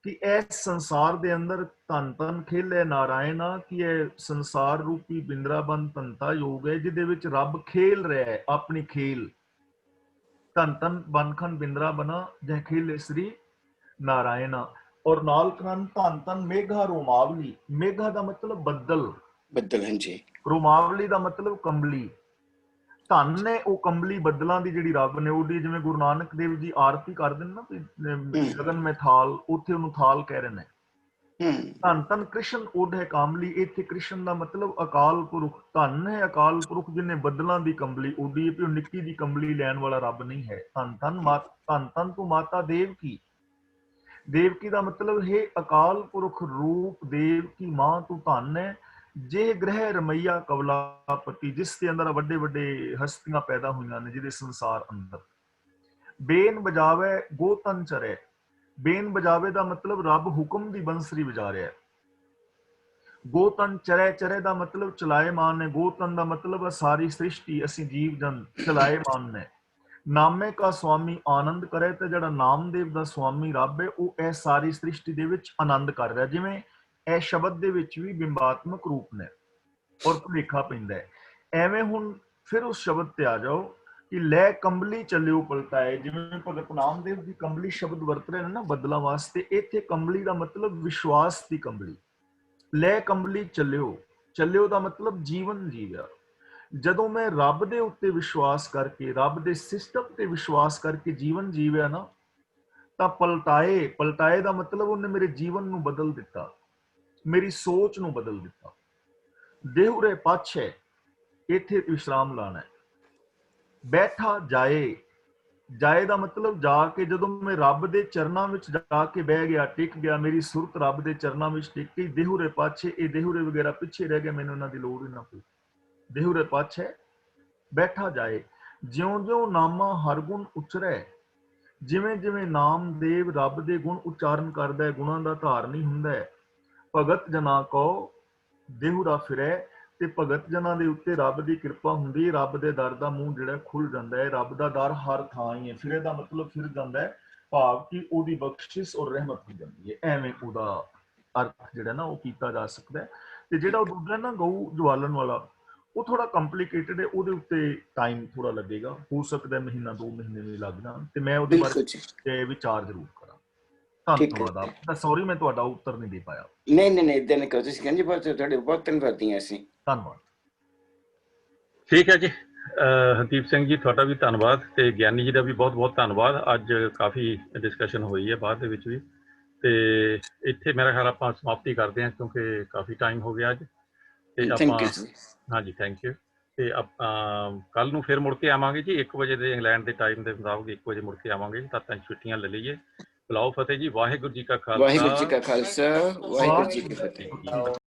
ਕਿ ਇਸ ਸੰਸਾਰ ਦੇ ਅੰਦਰ ਧੰਨ ਧੰਨ ਖੇਲੇ ਨਾਰਾਇਣ ਆ, ਕਿ ਇਹ ਸੰਸਾਰ ਰੂਪੀ ਬਿੰਦਰਾਬਨ ਧੰਤਾ ਯੋਗ ਹੈ ਜਿਹਦੇ ਵਿੱਚ ਰੱਬ ਖੇਲ ਰਿਹਾ ਹੈ ਆਪਣੀ ਖੇਲ। ਧੰਨ ਧੰਨ ਬਨਖੰਡ ਬਿੰਦਰਾ ਬਣਾ ਜਹ ਖੇਲੇ ਸ੍ਰੀ ਨਾਰਾਇਣ। ਔਰ ਨਾਲ ਧੰਨ ਧੰਨ ਮੇਘਾ ਰੋਮਾਵਲੀ। ਮੇਘਾ ਦਾ ਮਤਲਬ ਬੱਦਲ, ਬੱਦਲ। ਹਾਂਜੀ ਰੋਮਾਵਲੀ ਦਾ ਮਤਲਬ ਕੰਬਲੀ। ਧੰਨ ਨੇ ਉਹ ਕੰਬਲੀ ਬੱਦਲਾਂ ਦੀ ਜਿਹੜੀ ਰੱਬ ਨੇ ਉਹਦੀ, ਜਿਵੇਂ ਗੁਰੂ ਨਾਨਕ ਦੇਵ ਜੀ ਆਰਤੀ ਕਰਦੇ ਨੇ ਨਾ ਗਗਨ ਮੈਂ ਥਾਲ, ਉੱਥੇ ਉਹਨੂੰ ਥਾਲ ਕਹਿ ਰਹੇ ਨੇ। ਧੰਨ ਧੰਨ ਕ੍ਰਿਸ਼ਨ ਓਢੇ ਕਾਮਲੀ, ਇੱਥੇ ਕ੍ਰਿਸ਼ਨ ਦਾ ਮਤਲਬ ਅਕਾਲ ਪੁਰਖ। ਧੰਨ ਹੈ ਅਕਾਲ ਪੁਰਖ ਜਿਹਨੇ ਬੱਦਲਾਂ ਦੀ ਕੰਬਲੀ ਓਢੀ ਹੈ, ਵੀ ਉਹ ਨਿੱਕੀ ਦੀ ਕੰਬਲੀ ਲੈਣ ਵਾਲਾ ਰੱਬ ਨਹੀਂ ਹੈ। ਧੰਨ ਧੰਨ ਤੂੰ ਮਾਤਾ ਦੇਵ ਕੀ। ਦੇਵਕੀ ਦਾ ਮਤਲਬ ਹੈ ਅਕਾਲ ਪੁਰਖ ਰੂਪ ਦੇਵ ਕੀ ਮਾਂ ਤੂੰ ਧੰਨ ਹੈ। ਜੇ ਗ੍ਰਹਿ ਰਮਈਆ ਕਵਲਾਪਤੀ, ਜਿਸ ਦੇ ਅੰਦਰ ਵੱਡੇ ਵੱਡੇ ਹਸਤੀਆਂ ਪੈਦਾ ਹੋਈਆਂ ਨੇ ਜਿਹਦੇ ਸੰਸਾਰ ਅੰਦਰ। ਬੇਨ ਬਜਾਵੇ ਗੋਤਨ ਚਰੇ। ਬੇਨ ਬਜਾਵੇ ਦਾ ਮਤਲਬ ਰੱਬ ਹੁਕਮ ਦੀ ਬੰਸਰੀ ਵਜਾ ਰਿਹਾ ਹੈ। ਗੋਤਨ ਚਰੇ, ਚਰੇ ਦਾ ਮਤਲਬ ਚਲਾਏਮਾਨ ਨੇ। ਗੋਤਨ ਦਾ ਮਤਲਬ ਸਾਰੀ ਸ੍ਰਿਸ਼ਟੀ, ਅਸੀਂ ਜੀਵ ਜਨ ਚਲਾਏਮਾਨ ਨੇ। ਨਾਮੇ ਕਾ ਸੁਆਮੀ ਆਨੰਦ ਕਰੇ, ਤੇ ਜਿਹੜਾ ਨਾਮਦੇਵ ਦਾ ਸੁਆਮੀ ਰੱਬ ਹੈ ਉਹ ਇਹ ਸਾਰੀ ਸ੍ਰਿਸ਼ਟੀ ਦੇ ਵਿੱਚ ਆਨੰਦ ਕਰ ਰਿਹਾ। ਜਿਵੇਂ ਇਹ ਸ਼ਬਦ ਦੇ ਵਿੱਚ ਵੀ ਬਿੰਬਾਤਮਕ ਰੂਪ ਨੇ ਔਰ ਭੁਲੇਖਾ ਪੈਂਦਾ ਹੈ। ਐਵੇਂ ਹੁਣ ਫਿਰ ਉਸ ਸ਼ਬਦ ਤੇ ਆ ਜਾਓ ਕਿ ਲੈ ਕੰਬਲੀ ਚੱਲਿਓ ਪਲਟਾਏ। ਜਿਵੇਂ ਭਗਤ ਨਾਮਦੇਵ ਦੀ ਕੰਬਲੀ ਸ਼ਬਦ ਵਰਤ ਰਹੇ ਨੇ ਨਾ ਬੱਦਲਾਂ ਵਾਸਤੇ, ਇੱਥੇ ਕੰਬਲੀ ਦਾ ਮਤਲਬ ਵਿਸ਼ਵਾਸ ਦੀ ਕੰਬਲੀ। ਲੈ ਕੰਬਲੀ ਚੱਲਿਓ, ਚੱਲਿਓ ਦਾ ਮਤਲਬ ਜੀਵਨ ਜੀਵਿਆ। ਜਦੋਂ ਮੈਂ ਰੱਬ ਦੇ ਉੱਤੇ ਵਿਸ਼ਵਾਸ ਕਰਕੇ, ਰੱਬ ਦੇ ਸਿਸਟਮ ਤੇ ਵਿਸ਼ਵਾਸ ਕਰਕੇ ਜੀਵਨ ਜੀਵਿਆ ਨਾ, ਤਾਂ ਪਲਟਾਏ, ਪਲਟਾਏ ਦਾ ਮਤਲਬ ਉਹਨੇ ਮੇਰੇ ਜੀਵਨ ਨੂੰ ਬਦਲ ਦਿੱਤਾ, ਮੇਰੀ ਸੋਚ ਨੂੰ ਬਦਲ ਦਿੱਤਾ। ਦੇਹੁਰੇ ਪਾਛੇ, ਇੱਥੇ ਵਿਸ਼ਰਾਮ ਲਾਣਾ ਹੈ। ਬੈਠਾ ਜਾਏ, ਜਾਏ ਦਾ ਮਤਲਬ ਜਾ ਕੇ, ਜਦੋਂ ਮੈਂ ਰੱਬ ਦੇ ਚਰਨਾਂ ਵਿੱਚ ਜਾ ਕੇ ਬਹਿ ਗਿਆ, ਟਿਕ ਗਿਆ, ਮੇਰੀ ਸੁਰਤ ਰੱਬ ਦੇ ਚਰਨਾਂ ਵਿੱਚ ਟਿਕ ਗਈ। ਦੇਹੁਰੇ ਪਾਛੇ, ਇਹ ਦੇਹੁਰੇ ਵਗੈਰਾ ਪਿੱਛੇ ਰਹਿ ਗਏ, ਮੈਨੂੰ ਉਹਨਾਂ ਦੀ ਲੋੜ ਹੀ ਨਾ ਪਈ। ਦੇਹੁਰੇ ਪਾਛੇ ਬੈਠਾ ਜਾਏ। ਜਿਉਂ ਜਿਉਂ ਨਾਮਾ ਹਰ ਗੁਣ ਉਚਰੈ, ਜਿਵੇਂ ਜਿਵੇਂ ਨਾਮਦੇਵ ਰੱਬ ਦੇ ਗੁਣ ਉਚਾਰਨ ਕਰਦਾ ਹੈ, ਗੁਣਾਂ ਦਾ ਧਾਰਨੀ ਹੁੰਦਾ ਹੈ। ਭਗਤ ਜਨਾਂ ਕੋ ਦੇਹੁਰਾ ਫਿਰੈ, ਤੇ ਭਗਤ ਜਨਾਂ ਦੇ ਉੱਤੇ ਰੱਬ ਦੀ ਕਿਰਪਾ ਹੁੰਦੀ ਹੈ। ਰੱਬ ਦੇ ਦਰ ਦਾ ਮੂੰਹ ਜਿਹੜਾ ਖੁੱਲ ਜਾਂਦਾ ਹੈ। ਰੱਬ ਦਾ ਦਰ ਹਰ ਥਾਂ ਹੀ ਹੈ। ਫਿਰੇ ਦਾ ਮਤਲਬ ਫਿਰ ਜਾਂਦਾ ਹੈ, ਭਾਵ ਕਿ ਉਹਦੀ ਬਖਸ਼ਿਸ਼ ਔਰ ਰਹਿਮਤ ਹੋ ਜਾਂਦੀ ਹੈ। ਐਵੇਂ ਉਹਦਾ ਅਰਥ ਜਿਹੜਾ ਨਾ ਉਹ ਕੀਤਾ ਜਾ ਸਕਦਾ ਹੈ। ਤੇ ਜਿਹੜਾ ਉਹ ਦੂਜਾ ਨਾ ਗਊ ਜਵਾਲਣ ਵਾਲਾ, ਉਹ ਥੋੜਾ ਕੰਪਲੀਕੇਟਡ ਹੈ, ਉਹਦੇ ਉੱਤੇ ਟਾਈਮ ਥੋੜਾ ਲੱਗੇਗਾ, ਹੋ ਸਕਦਾ ਮਹੀਨਾ 2 ਮਹੀਨੇ ਵੀ ਲੱਗ ਜਾਣ, ਤੇ ਮੈਂ ਉਹਦੇ ਬਾਰੇ ਵਿਚਾਰ ਜ਼ਰੂਰ ਕਰਾਂ। ਧੰਨਵਾਦ ਆਪ। ਸੌਰੀ ਮੈਂ ਤੁਹਾਡਾ ਉੱਤਰ ਨਹੀਂ ਦੇ ਪਾਇਆ। ਨਹੀਂ ਏਦਾਂ ਨਹੀਂ ਕਰੋ ਤੁਸੀਂ, ਕਹਿੰਦੇ ਬਹੁਤ ਤੁਹਾਡੇ ਬਹੁਤ ਧੰਨਵਾਦੀ ਹਾਂ ਅਸੀਂ। ਧੰਨਵਾਦ। ਠੀਕ ਹੈ ਜੀ, ਹਰਦੀਪ ਸਿੰਘ ਜੀ ਤੁਹਾਡਾ ਵੀ ਧੰਨਵਾਦ ਤੇ ਗਿਆਨੀ ਜੀ ਦਾ ਵੀ ਬਹੁਤ ਬਹੁਤ ਧੰਨਵਾਦ। ਅੱਜ ਕਾਫੀ ਡਿਸਕਸ਼ਨ ਹੋਈ ਹੈ ਬਾਅਦ ਦੇ ਵਿੱਚ ਵੀ, ਤੇ ਇੱਥੇ ਮੇਰਾ ਖਿਆਲ ਆਪਾਂ ਸਮਾਪਤੀ ਕਰਦੇ ਹਾਂ ਕਿਉਂਕਿ ਕਾਫੀ ਟਾਈਮ ਹੋ ਗਿਆ ਅੱਜ। ਤੇ ਆਪਾਂ ਹਾਂਜੀ ਥੈਂਕ ਯੂ। ਤੇ ਆਪਾਂ ਕੱਲ ਨੂੰ ਫਿਰ ਮੁੜ ਕੇ ਆਵਾਂਗੇ ਜੀ 1 ਵਜੇ ਦੇ ਇੰਗਲੈਂਡ ਦੇ ਟਾਈਮ ਦੇ ਮੁਤਾਬਕ 1 ਵਜੇ ਮੁੜ ਕੇ ਆਵਾਂਗੇ ਜੀ। ਤਦ ਤੱਕ ਛੁੱਟੀਆਂ ਲੈ ਲਈਏ। ਬੁਲਾਓ ਫਤਿਹ ਜੀ। ਵਾਹਿਗੁਰੂ ਜੀ ਕਾ ਖਾਲਸਾ, ਵਾਹਿਗੁਰੂ ਜੀ ਕਾ ਖਾਲਸਾ, ਵਾਹਿਗੁਰੂ ਜੀ ਕੀ ਫਤਿਹ।